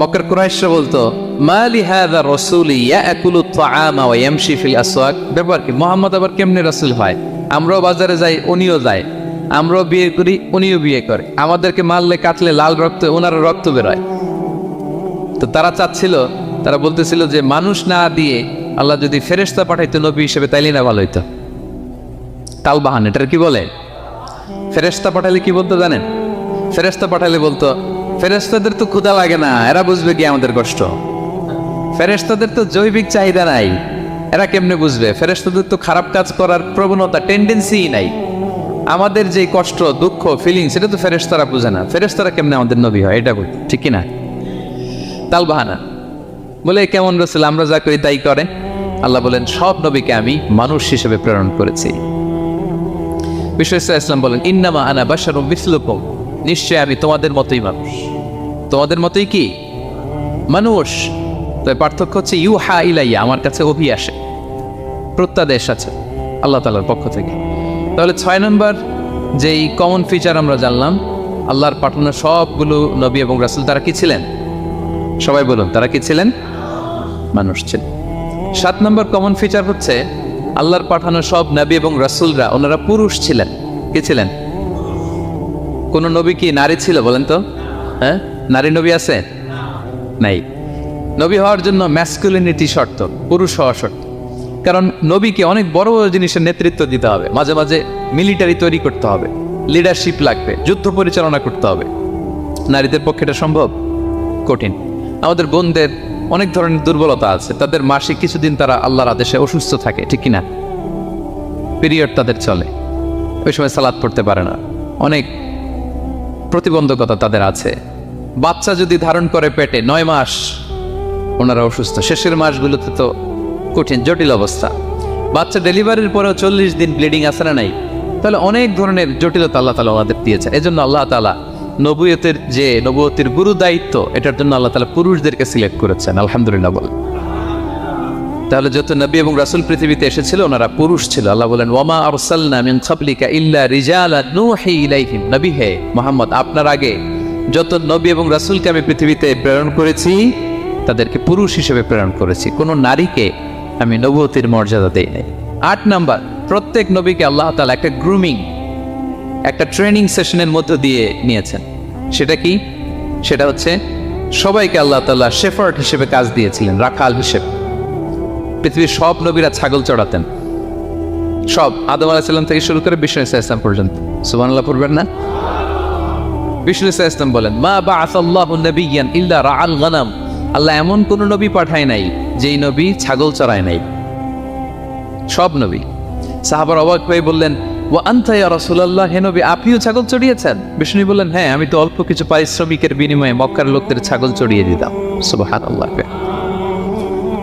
মক্কার কুরাইশরা বলতো মালি হাযা রাসূলি ইয়াকুলু আত-তাআমা ওয়া ইয়ামশি ফিল আসওয়াক। ব্যাপার কি, মুহাম্মদ আবার কেমনে রাসূল হয়? আমরাও বাজারে যাই, উনিও যায়, আমরাও বিয়ে করি, উনিও বিয়ে করে, আমাদেরকে মারলে কাটলে লাল রক্ত, ওনারও রক্ত বেরোয়। তো তারা চাচ্ছিল, তারা বলতেছিল যে মানুষ না দিয়ে আল্লাহ যদি ফেরেশতা পাঠাইতো নবী হিসেবে, তাইলে না ভালো হইতো। তালবাহান, এটার কি বলে? ফেরেশতা পাঠালে কি বলতো জানেন? ফেরেশতা পাঠালে বলতো ফেরেশতাদের তো ক্ষুধা লাগে না, এরা বুঝবে কি আমাদের কষ্ট? ফেরেশতাদের তো জৈবিক চাহিদা নাই, এরা কেমনে বুঝবে? ফেরেশতাদের তো খারাপ কাজ করার প্রবণতা, টেন্ডেন্সি নাই। আমাদের যে কষ্ট, দুঃখ, ফিলিংস, এটা তো ফেরেশতারা বুঝে না। ফেরেশতারা কেমনে আমাদের নবী হয়? এটা বল, ঠিক কি না? তালবাহানা বলে কেমন রাসূল, আমরা যা করি তাই করে। আল্লাহ বলেন সব নবীকে আমি মানুষ হিসেবে প্রেরণ করেছি। বিষ্ণু ইসলাম বলেন ইন্নামা আনা বাশারুম মিসলুকুম, নিশ্চয় আমি তোমাদের মতোই মানুষ। তোমাদের মতোই কি মানুষ, তবে পার্থক্য হচ্ছে ইউহা ইলাইয়া, আমার কাছে ওহী আসে, প্রত্যাদেশ আছে আল্লাহ তাআলার পক্ষ থেকে। তাহলে 6 নম্বর যেই কমন ফিচার আমরা জানলাম, আল্লাহর পাঠানো সবগুলো নবী এবং রাসূল তারা কি ছিলেন? সবাই বলুন, তারা কি ছিলেন? মানুষ ছিলেন। 7 নম্বর কমন ফিচার হচ্ছে আল্লাহর পাঠানো সব নবী এবং রাসূলরা ওনারা পুরুষ ছিলেন। কি ছিলেন? কোন নবী কি নারী ছিল বলেন তো? হ্যাঁ, নারী নবী আছে? নাই। নবী হওয়ার জন্য ম্যাসকুলিনিটি শর্ত, পুরুষ হওয়া শর্ত। কারণ নবীকে অনেক বড় বড় জিনিসের নেতৃত্ব দিতে হবে, মাঝে মাঝে মিলিটারি তৈরি করতে হবে, লিডারশিপ লাগবে, যুদ্ধ পরিচালনা করতে হবে। নারীদের পক্ষে এটা সম্ভব? কঠিন। আমাদের বোনদের অনেক ধরনের দুর্বলতা আছে, তাদের মাসিক কিছুদিন তারা আল্লাহর আদেশে অসুস্থ থাকে, ঠিক কিনা? পিরিয়ড তাদের চলে, ওই সময় সালাত পড়তে পারে না, অনেক প্রতিবন্ধকতা তাদের আছে। বাচ্চা যদি ধারণ করে পেটে 9 মাস, ওনারা অসুস্থ। শেষের মাসগুলোতে তো কঠিন, জটিল অবস্থা। বাচ্চা ডেলিভারির পরেও 40 দিন ব্লিডিং আছে না নাই? তাহলে অনেক ধরনের জটিলতা আল্লাহ তাআলা ওনাদের দিয়েছে। এজন্য আল্লাহ তাআলা নবুয়তের গুরু দায়িত্ব, এটার জন্য আল্লাহ তাআলা পুরুষদেরকে সিলেক্ট করেছেন। আলহামদুলিল্লাহ বল। তাহলে যত নবী এবং রাসূল পৃথিবীতে এসেছিল ওনারা পুরুষ ছিল। আল্লাহ বলেন ওয়ামা আরসালনা মিন ক্বাবলিকা ইল্লা রিজালান নূহি ইলাইহিম। নবী হে মুহাম্মদ, আপনার আগে যত নবী এবং রাসূলকে আমি পৃথিবীতে প্রেরণ করেছি তাদেরকে পুরুষ হিসেবে প্রেরণ করেছি, কোনো নারীকে আমি নবুয়তের মর্যাদা দেই নাই। 8 নাম্বার, প্রত্যেক নবীকে আল্লাহ তাআলা একটা গ্রুমিং, একটা ট্রেনিং সেশনের মধ্য দিয়ে নিয়েছেন। সেটা কি? সেটা হচ্ছে সবাইকে আল্লাহ তাআলা শেফার্ড হিসেবে কাজ দিয়েছিলেন, রাখাল হিসেবে। পৃথিবীর সব নবীরা ছাগল চড়াতেন, সব, আদম আলাইহিস সালাম থেকে শুরু করে বিষ্ণু ইসা ইসলাম পর্যন্ত। সুবহানাল্লাহ পড়বেন না? বিষ্ণু ইসা ইসলাম বলেন মা বাআসাল্লাহু নাবিয়্যান ইল্লা রাআল গানাম। আল্লাহ এমন কোন নবী পাঠায় নাই যেই নবী ছাগল চড়ায় নাই, সব নবী। সাহাবার অবাক হয়ে বললেন ওয়া আনতা ইয়া রাসূলুল্লাহ, হে নবী আপনিও ছাগল চড়িয়েছেন? বিষ্ণু বললেন হ্যাঁ, আমি তো অল্প কিছু পারিশ্রমিকের বিনিময়ে মক্কার লোকদের ছাগল চড়িয়ে দিতাম। সুবহানাল্লাহ।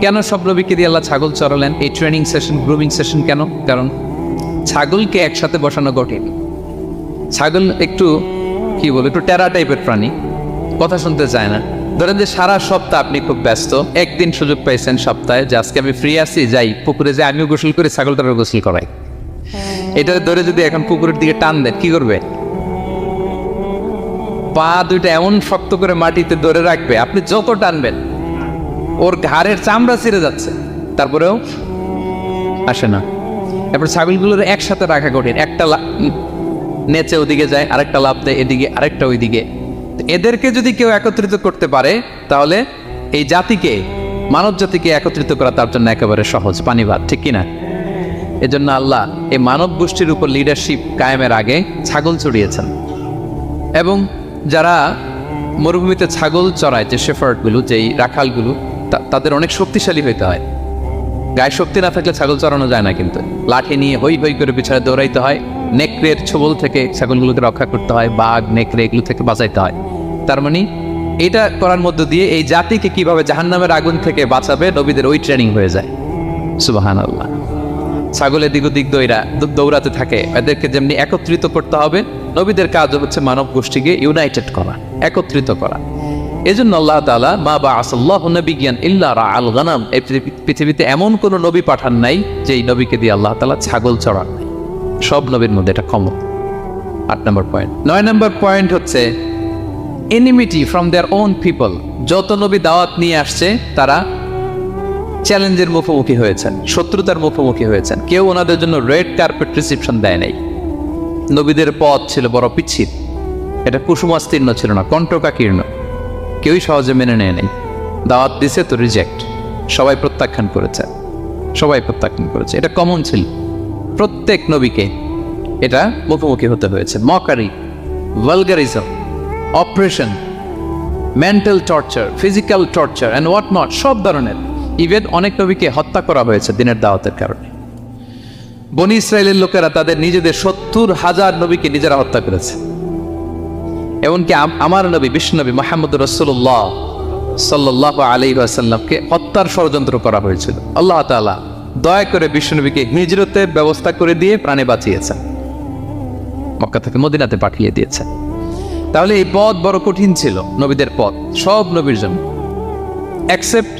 কেন সব নবীকে দিয়ে আল্লাহ ছাগল চড়ালেন? এই ট্রেনিং সেশন, গ্রুমিং সেশন কেন? কারণ ছাগলকে একসাথে বসানো কঠিন। ছাগল একটু কি বলে, একটু টেরা টাইপের প্রাণী, কথা শুনতে চায় না। ধরেন যে সারা সপ্তাহ আপনি খুব ব্যস্ত, একদিন সুযোগ পাইছেন সপ্তাহে যে আজকে আমি ফ্রি আছি, যাই পুকুরে যাই, আমিও গোসল করি, ছাগলটারও গোসল করাই। এটা ধরে যদি এখন পুকুরের দিকে টান দেন, কি করবে? পা দুইটা এমন শক্ত করে মাটিতে ধরে রাখবে, আপনি যত টানবেন ওর ঘাড়ের চামড়া ছিঁড়ে যাচ্ছে, তারপরেও আসে না। এরপর ছাগলগুলোর একসাথে রাখা কঠিন, একটা নেচে ওদিকে যায়, আরেকটা লাফ দেয় এদিকে, আরেকটা ওইদিকে। এদেরকে যদি কেউ একত্রিত করতে পারে তাহলে এই জাতিকে, মানব জাতিকে একত্রিত করা তার জন্য একেবারে সহজ, পানি ভাত, ঠিক কিনা? এজন্য আল্লাহ এই মানব গোষ্ঠীর উপর লিডারশিপ কায়েমের আগে ছাগল চড়িয়েছেন। এবং যারা মরুভূমিতে ছাগল চড়ায়, যে শেফার্ডগুলো, যেই রাখালগুলো, তাদের অনেক শক্তিশালী হইতে হয়। গায়ে শক্তি না থাকলে ছাগল চড়ানো যায় না, কিন্তু লাঠি নিয়ে হই হই করে পিছনে দৌড়াইতে হয়, নেকড়ের ছোবল থেকে ছাগলগুলোকে রক্ষা করতে হয়, বাঘ নেকড়ে এগুলো থেকে বাঁচাইতে হয়। তার মানে এটা করার মধ্য দিয়ে এই জাতিকে কিভাবে জাহান্নামের আগুন থেকে বাঁচাবে নবীদের ওই ট্রেনিং হয়ে যায়। সুবহানাল্লাহ। ছাগলের দিক ওদিক দৌড়াতে থাকে, এদেরকে যেমনি একত্রিত করতে হবে, নবীদের কাজ হচ্ছে মানব গোষ্ঠীকে ইউনাইটেড করা, একত্রিত করা। এজন্য আল্লাহ তাআলা মা বাআসাল্লাহু নাবিয়্যান ইল্লা রাআল গানাম, এই পৃথিবীতে এমন কোন নবী পাঠান নাই যেই নবীকে দিয়ে আল্লাহ তাআলা ছাগল চড়ান নাই। সব নবীর মধ্যে এটা কমন। 8 নম্বর পয়েন্ট। 9 নম্বর পয়েন্ট হচ্ছে enmity from their own people. যত নবী দাওয়াত নিয়ে আসছে তারা চ্যালেঞ্জের মুখোমুখি হয়েছেন, শত্রুতার মুখোমুখি হয়েছেন। কেউ ওনাদের জন্য রেড কার্পেট রিসেপশন দেয় নাই। নবীদের পথ ছিল বড় পিচ্ছিল, এটা কুসুমাস্তীর্ণ ছিল না, কণ্টকাকীর্ণ। কেউই সহজে মেনে নেয় নাই। দাওয়াত দিছে তো রিজেক্ট, সবাই প্রত্যাখ্যান করেছে, সবাই প্রত্যাখ্যান করেছে। এটা কমন ছিল, প্রত্যেক নবীকে এটা মুখোমুখি হতে হয়েছে। Mockery, vulgarism, operation, mental torture, physical torture and what not, সব ধরনের। ইভেন অনেক নবীকে হত্যা করা হয়েছে দিনের দাওয়াতের কারণে। বনি ইসরায়েলের লোকেরা তাদের নিজেদের 70,000 নবীকে নিজেরা হত্যা করেছে। এমনকি আমার নবী বিশ্বনবী মুহাম্মদ রাসূলুল্লাহ সাল্লাল্লাহু আলাইহি ওয়াসাল্লামকে হত্যার ষড়যন্ত্র করা হয়েছিল। আল্লাহ তাআলা দয়া করে বিশ্বনবীকে হিজরতের ব্যবস্থা করে দিয়ে প্রাণে বাঁচিয়েছেন, মক্কা থেকে মদিনাতে পাঠিয়ে দিয়েছেন। তাহলে এই পথ বড় কঠিন ছিল, নবীদের পথ, সব নবীর জন্য, এক্সেপ্ট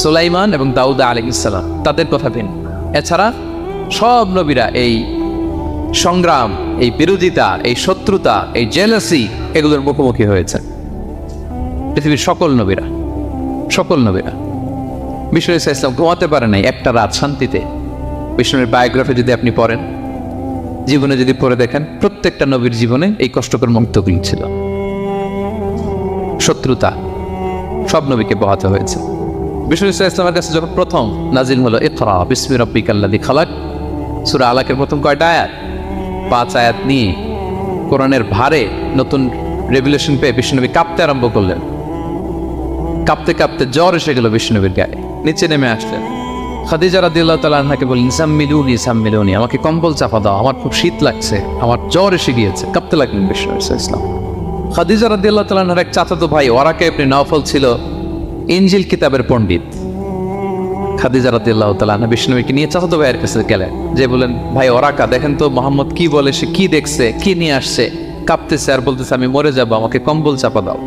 সুলাইমান এবং দাউদ আলাইহিস সালাম, তাদের কথা ভিন্ন। এছাড়া সব নবীরা এই সংগ্রাম, এই বিরোধিতা, এই শত্রুতা, এই জেলাসি, এগুলোর মুখোমুখি হয়েছে পৃথিবীর সকল নবীরা, সকল নবীরা। বিষ্ণু ইসলাম ঘুমাতে পারে নাই একটা রাত শান্তিতে। বিষ্ণুর বায়োগ্রাফি যদি আপনি পড়েন, জীবনে যদি পড়ে দেখেন, প্রত্যেকটা নবীর জীবনে এই কষ্টকর মুহূর্তগুলি ছিল। শত্রুতা সব নবীকে পোহাতে হয়েছে। বিষ্ণু ইসলামের কাছে যখন প্রথম নাজিল হলো ইকরা বিসমি রাব্বিকাল্লাযী খালাক, সূরা আলাকের প্রথম কয়টা আয়াত? 5 আয়াত নিয়ে কোরআনের ভারে নতুন রেভুলেশন পেয়ে বিষ্ণুনবী কাঁপতে আরম্ভ করলেন। কাঁপতে কাঁপতে জ্বর এসে গেল বিষ্ণুনবীর গায়ে, নিচে নেমে আসলেন। খাদিজা রাদিয়াল্লাহু তাআলা আনহাকে বললেন, সাম্মিলুনি সাম্মিলুনি, আমাকে কম্বল চাপা দাও, আমার খুব শীত লাগছে, আমার জ্বর এসে গিয়েছে। কাঁপতে লাগলেন বিষ্ণু ইসলাম। খাদিজা রাদিয়াল্লাহু তাআলা আনহার এক চাচাতো ভাই ওয়ারাকা ইবনে নাওফল ছিল ইনজিল কিতাবের পণ্ডিত। খাদিজা রাদিয়াল্লাহু তাআলা আনহা বিষ্ণুনবীকে নিয়ে চাচাতো ভাইয়ের কাছে গেলেন, যে বলেন, ভাই ওরাকা, দেখেন তো মুহাম্মদ কি বলে, সে কি দেখছে, কি নিয়ে আসছে, কাঁপতেছে আর বলতেছে আমি মরে যাব, আমাকে কম্বল চাপা দাও।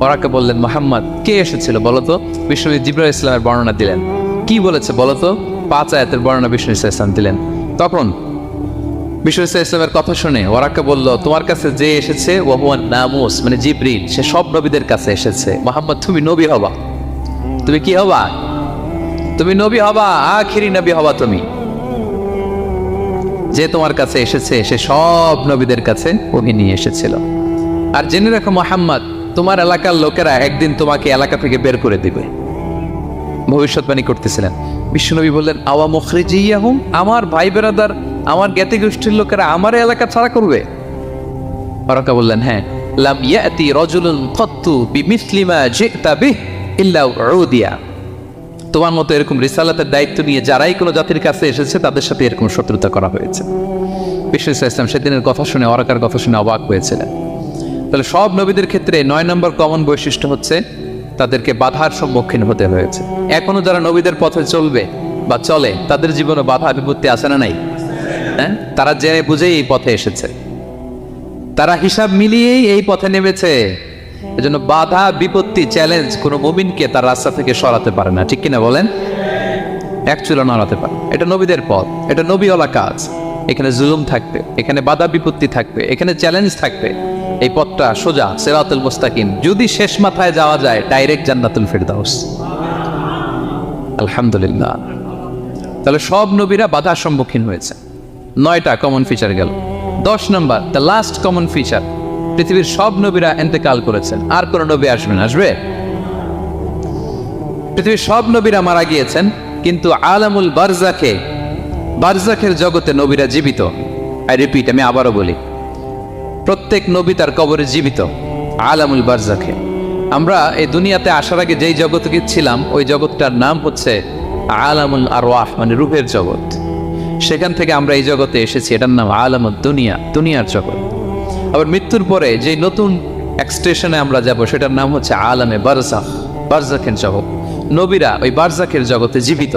ওরাকা বললেন, মুহাম্মদ কে এসেছিল বলতো? বিষ্ণুনবী জিবরাইল ইসলামের বর্ণনা দিলেন। কি বলেছে বলতো? 5 আয়াতের বর্ণনা বিষ্ণু ইসলাম দিলেন। তখন বিষ্ণু ইসলামের কথা শুনে ওরাকা বলল, তোমার কাছে যে এসেছে ওয়াহুয়ান নামুস, মানে জিবরিল, সে সব নবীদের কাছে এসেছে। মুহাম্মদ তুমি নবী হবা, তুমি কি হবা? তুমি নবী হবা, আখিরি নবী হবা তুমি। যে তোমার কাছে এসেছে সে সব নবীদের কাছে ওহি নিয়ে এসেছিল। আর জেনে রাখো মুহাম্মদ, তোমার এলাকার লোকেরা একদিন তোমাকে এলাকা থেকে বের করে দিবে, ভবিষ্যৎবাণী করতেছিলেন। বিশ্বনবী বললেন, আওয়া মুখরিজিয়াহুম, আমার ভাই বেরাদার, আমার জ্ঞাতি গোষ্ঠীর লোকেরা আমার এলাকা ছাড়া করবে? ওরাকা বললেন, হ্যাঁ। লাম ইয়াতি রাজুলুন কাত্তু বিমিসলি মা জিতা বিহি ইল্লা উদিয়া, তোমার মতো এরকম রিসালাতের দায়িত্ব নিয়ে যারাই কোনো জাতির কাছে এসেছে তাদের সাথে এরকম শত্রুতা করা হয়েছে। বিষ্ণু ইসলাম সেদিনের কথা শুনে, ওরাকার কথা শুনে অবাক হয়েছিলেন। তাহলে সব নবীদের ক্ষেত্রে 9 নম্বর কমন বৈশিষ্ট্য হচ্ছে তাদেরকে বাধার সম্মুখীন হতে হয়েছে। এখনো যারা নবীদের পথে চলবে বা চলে, তাদের জীবনে বাধা বিপত্তি আছে না নাই? হ্যাঁ, তারা জেনে বুঝেই এই পথে এসেছে, তারা হিসাব মিলিয়েই এই পথে নেমেছে। এজন্য বাধা বিপত্তি চ্যালেঞ্জ কোনো মুমিনকে তার রাস্তা থেকে সরাতে পারে না, ঠিক কিনা বলেন? এক চুলো নড়াতে পারে। এটা নবীদের পথ, এটা নবীওয়ালা কাজ। এখানে জুলুম থাকবে, এখানে বাধা বিপত্তি থাকবে, এখানে চ্যালেঞ্জ থাকবে। এই পথটা সোজা, সিরাতুল মুস্তাকিম। যদি শেষ মাথায় যাওয়া যায়, ডাইরেক্ট জান্নাতুল ফিরদাউস। আলহামদুলিল্লাহ। তাহলে সব নবীরা বাধার সম্মুখীন হয়েছে। 9টা কমন ফিচার গেল। 10 নম্বর, দ্য লাস্ট কমন ফিচার, পৃথিবীর সব নবীরা ইন্তেকাল করেছেন, আর কোন নবী আসবেন? আসবে? পৃথিবীর সব নবীরা মারা গিয়েছেন, কিন্তু আলামুল বারজাখে, বারজাখের জগতে নবীরা জীবিত। আই রিপিট, আমি আবারও বলি, প্রত্যেক নবী তার কবরে জীবিত আলামুল বারজাখে। আমরা এই দুনিয়াতে আসার আগে যেই জগতে ছিলাম, ওই জগৎটার নাম হচ্ছে আলামুল আরওয়াহ, মানে রূহের জগৎ। সেখান থেকে আমরা এই জগতে এসেছি, এটার নাম আলামুদ দুনিয়া, দুনিয়ার জগৎ। আবার মৃত্যুর পরে যে নতুন এক্সটেশনে আমরা যাব, সেটার নাম হচ্ছে আলামে বারজাখ, বারজাখের জগৎ। নবীরা ওই বারজাখের জগতে জীবিত।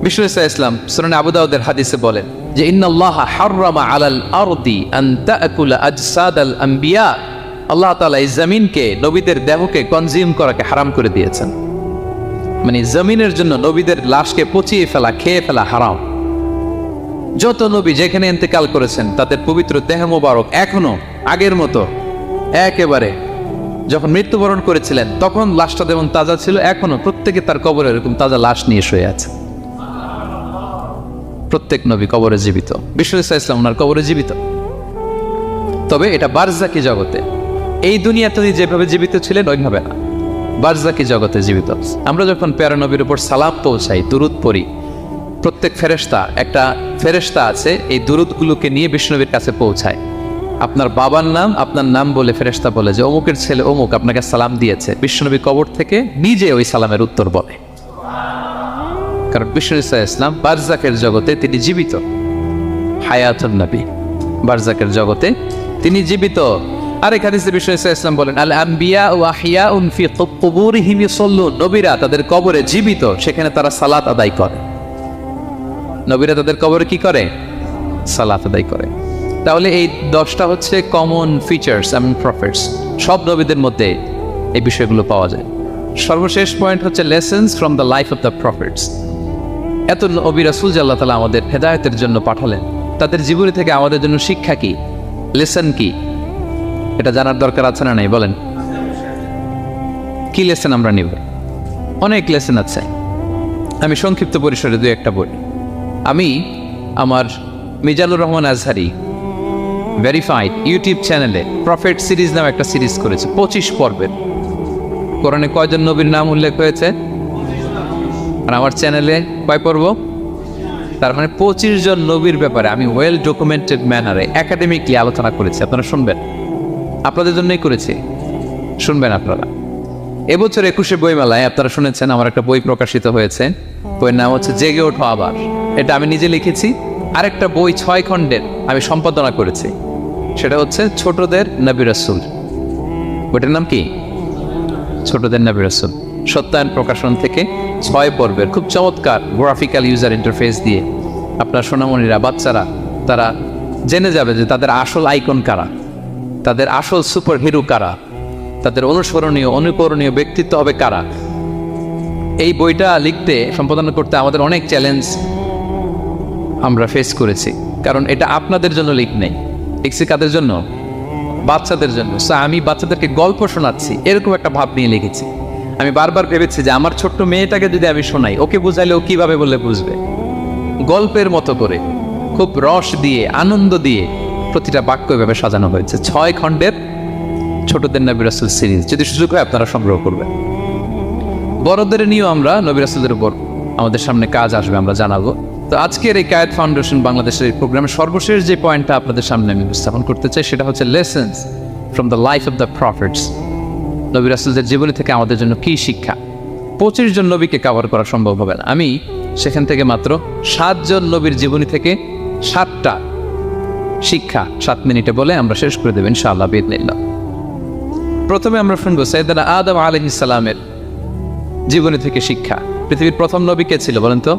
বিষ্ণু ইসলাম সুনান আবু দাউদের হাদিসে বলেন যে, ইন্নাল্লাহা হাররামা আলাল আরদি আন তাকুলা আজসাদাল আম্বিয়া, আল্লাহ তাআলা এই জমিনকে, নবীদের দেহকে কনজিউম করাকে হারাম করে দিয়েছেন। মানে জমিনের জন্য নবীদের লাশকে পচিয়ে ফেলা, খেয়ে ফেলা হারাম। যত নবী যেখানে ইন্তেকাল করেছেন, তাদের পবিত্র দেহ মোবারক এখনো আগের মতো একেবারে যখন মৃত্যুবরণ করেছিলেন তখন লাশটা যেমন তাজা ছিল, এখনো প্রত্যেকে তার কবরে এরকম তাজা লাশ নিয়ে শুয়ে আছে। প্রত্যেক নবী কবরে জীবিত, বিষ্ণু ইসা ইসলাম ওনার কবরে জীবিত। তবে এটা বারজাকি জগতে, এই দুনিয়াতে উনি যেভাবে জীবিত ছিলেন ওইভাবে না, বারজাকি জগতে জীবিত। আমরা যখন প্যারা নবীর উপর সালাম পৌঁছাই, দুরুদ পড়ি, প্রত্যেক ফেরেশতা, একটা ফেরেশতা আছে এই দুরুদগুলোকে নিয়ে বিষ্ণুনবীর কাছে পৌঁছায়। আপনার বাবার নাম, আপনার নাম বলে ফেরেশতা বলে যে অমুকের ছেলে অমুক আপনাকে সালাম দিয়েছে। বিষ্ণুনবী কবর থেকে নিজে ওই সালামের উত্তর বলে, কারণ বিষ্ণু ইসা ইসলাম বারজাকের জগতে তিনি জীবিত, হায়াতুন নবী, বারজাকের জগতে তিনি জীবিত। আরেক হাদিসে বিষ্ণু ইসা ইসলাম বলেন, আল আম্বিয়া ওয়া আহইয়াউন ফি কুবুরিহিম ইউসাল্লুন, নবীরা তাদের কবরে জীবিত, সেখানে তারা সালাত আদায় করে। নবীরা তাদের কবরে কি করে? সালাত আদায় করে। তাহলে এই 10টা হচ্ছে কমন ফিচার্স এবং প্রফিটস, সব নবীদের মধ্যে এই বিষয়গুলো পাওয়া যায়। সর্বশেষ পয়েন্ট হচ্ছে lessons from the life of the profits. এত নবী রাসূল যে আল্লাহ তাআলা আমাদের হেদায়েতের জন্য পাঠালেন, তাদের জীবনী থেকে আমাদের জন্য শিক্ষা কি, লেসন কি, এটা জানার দরকার আছে না নাই? বলেন, কি লেসন আমরা নিব? অনেক লেসন আছে, আমি সংক্ষিপ্ত পরিসরে দুই একটা বলি। আমি আমার মিজানুর রহমান আজহারি ভেরিফাইড ইউটিউব চ্যানেলে প্রফেট সিরিজ নামে একটা সিরিজ করেছে, 25 পর্বের। কোরআনে কয়জন নবীর নাম উল্লেখ হয়েছে? আর আমার চ্যানেলে কয় পর্ব? তার মানে 25 জন নবীর ব্যাপারে আমি ওয়েল ডকুমেন্টেড ম্যানারে একাডেমিকলি আলোচনা করেছি। আপনারা শুনবেন, আপনাদের জন্যই করেছি, শুনবেন আপনারা। এবছর 21শে বইমেলায় আপনারা শুনেছেন আমার একটা বই প্রকাশিত হয়েছে, বইয়ের নাম হচ্ছে জেগে ওঠো আবার। এটা আমি নিজে লিখেছি। আরেকটা বই 6 খণ্ডের আমি সম্পাদনা করেছি, সেটা হচ্ছে ছোটদের নবী রাসূল। বইটার নাম কি? ছোটদের নবী রাসূল। সত্যায়ন প্রকাশন থেকে 6 পর্বের খুব চমৎকার গ্রাফিক্যাল ইউজার ইন্টারফেস দিয়ে আপনার সোনামণিরা, বাচ্চারা তারা জেনে যাবে যে তাদের আসল আইকন কারা, তাদের আসল সুপার হিরো কারা, তাদের অনুসরণীয় অনুকরণীয় ব্যক্তিত্ব হবে কারা। এই বইটা লিখতে, সম্পাদনা করতে আমাদের অনেক চ্যালেঞ্জ আমরা ফেস করেছি, কারণ এটা আপনাদের জন্য লিখছি কাদের জন্য? বাচ্চাদের জন্য। সো আমি বাচ্চাদেরকে গল্প শোনাচ্ছি এরকম একটা ভাব নিয়ে লিখেছি। আমি বারবার ভেবেছি যে আমার ছোট্ট মেয়েটাকে যদি আমি শোনাই, ওকে বুঝাইলে ও কিভাবে বললে বুঝবে। গল্পের মতো করে খুব রস দিয়ে, আনন্দ দিয়ে প্রতিটা বাক্য এভাবে সাজানো হয়েছে। 6 খণ্ডের ছোটদের নবী রাসূল সিরিজ, যদি সুযোগ হয় আপনারা সংগ্রহ করবেন। বড়দের নিয়েও আমরা নবী রাসূলের উপর আমাদের সামনে কাজ আসবে, আমরা জানাবো। তো আজকের এই কায়েত ফাউন্ডেশন বাংলাদেশের এই প্রোগ্রামের সর্বশেষ যে পয়েন্টটা আপনাদের সামনে আমি উপস্থাপন করতে চাই, সেটা হচ্ছে lessons from the life of the profits. নবী রাসূলদের জীবনী থেকে আমাদের জন্য কি শিক্ষা? 25 জন নবীকে কভার করা সম্ভব হবে না। আমি সেখান থেকে মাত্র 7 জন নবীর জীবনী থেকে 7টা শিক্ষা 7 মিনিটে বলে আমরা শেষ করে দেব ইনশাআল্লাহ বিইذنিল্লাহ। প্রথমে আমরা শুনবো সাইয়েদনা আদম আলাইহিস সালামের জীবনী থেকে শিক্ষা। পৃথিবীর প্রথম নবী কে ছিল বলেন তো?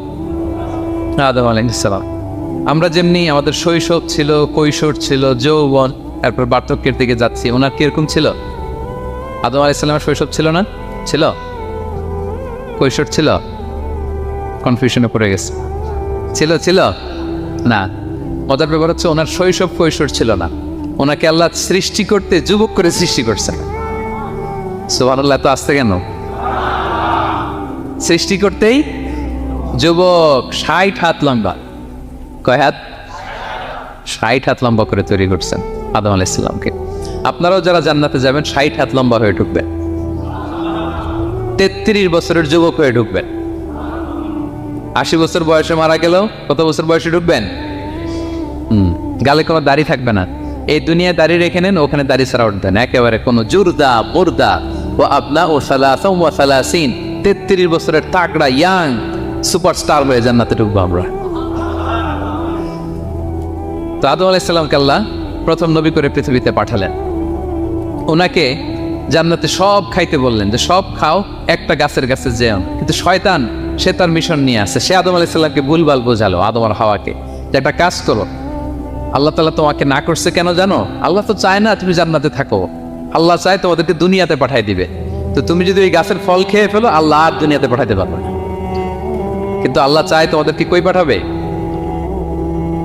আদম আলাইহিস সালাম। আমরা যেমনি আমাদের শৈশব ছিল, কৈশোর ছিল, যৌবন, তারপর বার্ধক্যের দিকে যাচ্ছি, ওনার কিরকম ছিল? আদম আলাইহিস সালামের শৈশব ছিল না? ছিল? কৈশোর ছিল? কনফিউশনে পড়ে গেছে। ছিল না। মজার ব্যাপার হচ্ছে ওনার শৈশব কৈশোর ছিল না, ওনাকে আল্লাহ সৃষ্টি করতে যুবক করে সৃষ্টি করছে। সুবহানাল্লাহ, তো আসতে কেন? সৃষ্টি করতেই যুবক, 60 হাত লম্বা। কয় হাত? 60 হাত লম্বা করে তৈরি করছেন আদম আলাইহিস সালামকে। আপনারাও যারা জান্নাতে যাবেন 60 হাত লম্বা হয়ে ঢুকবেন, 33 বছরের যুবক হয়ে ঢুকবেন। 80 বছর বয়সে মারা গেলেও কত বছর বয়সে ঢুকবেন? গালে কোনো দাড়ি থাকবে না। এই দুনিয়ায় দাড়ি রেখে নেন, ওখানে দাড়ি ছাড়া উঠবেন একেবারে কোনো জুরদা মুর্দা ও আপনা ও সালাসা ওয়া সালাসিন, 33 বছরের তাগড়া ইয়াং সুপারস্টার হয়ে জান্নাতে ঢুকবো আমরা। তো আদম আলাইহিস সালামকে আল্লাহ প্রথম নবী করে পৃথিবীতে পাঠালেন। ওনাকে জান্নাতে সব খাইতে বললেন যে সব খাও, একটা গাছের কাছে যেও। কিন্তু শয়তান সে তার মিশন নিয়ে আসে, সে আদম আলাইহিস সালামকে ভুলভাল বোঝালো, আদম আর হাওয়াকে, যে একটা কাজ করো, আল্লাহ তাআলা তোমাকে না করছে কেন জানো? আল্লাহ তো চায় না তুমি জান্নাতে থাকো, আল্লাহ চায় তোমাদেরকে দুনিয়াতে পাঠাই দিবে। তো তুমি যদি ওই গাছের ফল খেয়ে ফেলো, আল্লাহ আর দুনিয়াতে পাঠাইতে পারবে না। কিন্তু আল্লাহ চায় তোমাদেরকে কই পাঠাবে?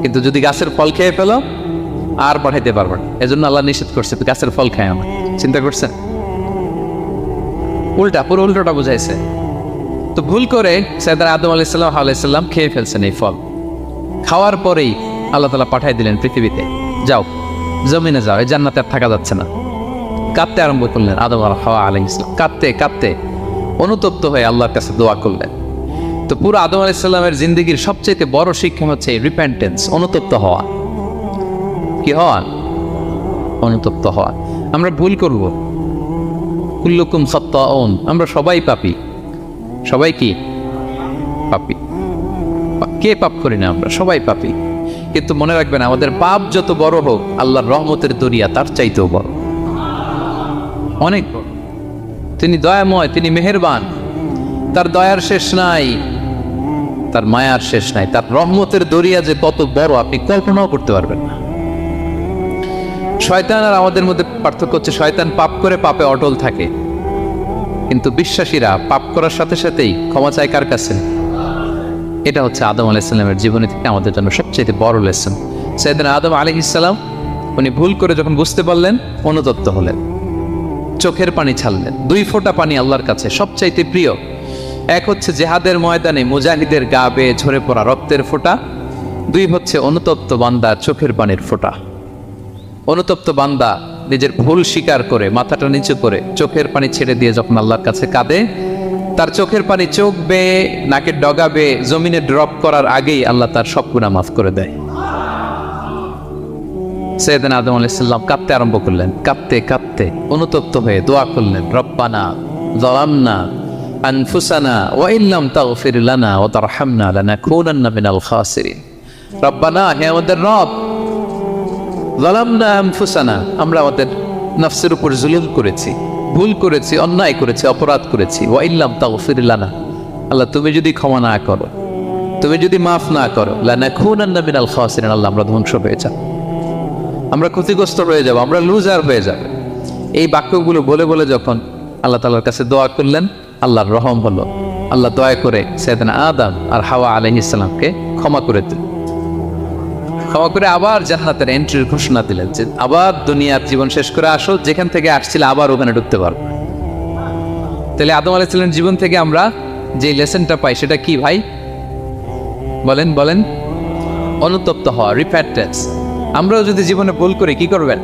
কিন্তু যদি গাছের ফল খেয়ে ফেলো আর পাঠাইতে পারবে না। এজন্য আল্লাহ নিষেধ করছে গাছের ফল খায় আমার। চিন্তা করছেন? পুরো উল্টোটা বুঝাইছে। তো ভুল করে সাইয়েদনা আদম আলাইহিসসালাম খেয়ে ফেলছেন এই ফল। খাওয়ার পরেই আল্লাহ তাআলা পাঠিয়ে দিলেন পৃথিবীতে, যাও জমিনে যাও, এই জান্নাতে আর থাকা যাচ্ছে না। কাঁদতে আরম্ভ করলেন আদম আর হাওয়া আলাইহিসসালাম, কাঁদতে কাঁদতে অনুতপ্ত হয়ে আল্লাহর কাছে দোয়া করলেন। তো পুরো আদম আলাইহিসসালামের জিন্দগির সবচেয়ে বড় শিক্ষা হচ্ছে রিপেন্টেন্স, অনুতপ্ত হওয়া। কি হওয়া? অনুতপ্ত হওয়া। আমরা ভুল করব, কুল্লুকুম খাত্তাউন, আমরা সবাই পাপী। সবাই কি পাপী? কে পাপ করি না? আমরা সবাই পাপী। কিন্তু মনে রাখবেন, আমাদের পাপ যত বড় হোক, আল্লাহর রহমতের দরিয়া তার চাইতেও বড়, অনেক বড়। তিনি দয়াময়, তিনি মেহেরবান, তার দয়ার শেষ নাই, তার মায়ার শেষ নাই। তার রহমতের দরিয়া যে কত বড় আপনি কল্পনাও করতে পারবেন না। শয়তান আর আমাদের মধ্যে পার্থক্য হচ্ছে, শয়তান পাপ করে পাপে অটল থাকে, কিন্তু বিশ্বাসীরা পাপ করার সাথে সাথেই ক্ষমা চায় কার কাছে? এটা হচ্ছে আদম আলাইহিসসালামের জীবনী থেকে আমাদের জন্য সবচেয়ে বড় লেসন। সাইয়েদনা আদম আলাইহিসসালাম উনি ভুল করে যখন বুঝতে পারলেন, অনুতপ্ত হলেন, চোখের পানি ছাড়লেন। 2 ফোঁটা পানি আল্লাহর কাছে সবচাইতে প্রিয়। এক হচ্ছে জেহাদের ময়দানে মুজাহিদের গা বেয়ে ঝরে পড়া রক্তের ফোঁটা, 2 হচ্ছে অনুতপ্ত বান্দার চোখের পানির ফোঁটা। অনুতপ্ত বান্দা নিজের ভুল স্বীকার করে মাথাটা নিচু করে চোখের পানি ছেড়ে দিয়ে যখন আল্লাহর কাছে কাঁদে, তার চোখের পানি চোখ বেয়ে নাকের ডগা বেয়ে জমিনে ড্রপ করার আগেই আল্লাহ তার সব গুনাহ মাফ করে দেয়। সাইয়েদনা আদম আলাইহিসসালাম কাঁদতে আরম্ভ করলেন, কাঁদতে কাঁদতে অনুতপ্ত হয়ে দোয়া করলেন, রব্বানা যালামনা আনফুসানা ওয়া ইল্লাম তাগফির লানা ওয়া তারহামনা লানাকুনান্না মিনাল খাসিরিন। রব্বানা, হে আমাদের রব, যালামনা আনফুসানা, আমরা আমাদের নফসের উপর জুলুম করেছি, ভুল করেছি, অন্যায় করেছি, অপরাধ করেছি। ওয়া ইল্লাম তাগফির লানা, আল্লাহ তুমি যদি ক্ষমা না করো, তুমি যদি মাফ না করো, লানাকুনান্না মিনাল খাসিরিন, আল্লাহ আমরা ধ্বংস হয়ে যাব, আমরা ক্ষতিগ্রস্ত হয়ে যাব, আমরা লুজার হয়ে যাব। এই বাক্যগুলো বলে বলে যখন আল্লাহ তাআলার কাছে দোয়া করলেন, আল্লাহর রহম হলো। আল্লাহ দয়া করে সাইয়েদনা আদম আর হাওয়া আলাইহিসসালামকে ক্ষমা করে দিলেন। ক্ষমা করে আবার জান্নাতের এন্ট্রির ঘোষণা দিলেন যে আবার দুনিয়ার জীবন শেষ করে আসো, যেখান থেকে আসছিলে আবার ওখানে ঢুকতে পারো। তাহলে আদম আলাইহিসসালামের জীবন থেকে আমরা যে লেসনটা পাই সেটা কি ভাই? বলেন বলেন। অনুতপ্ত হওয়া, রিপেন্টেন্স। আমরাও যদি জীবনে ভুল করি কি করবেন?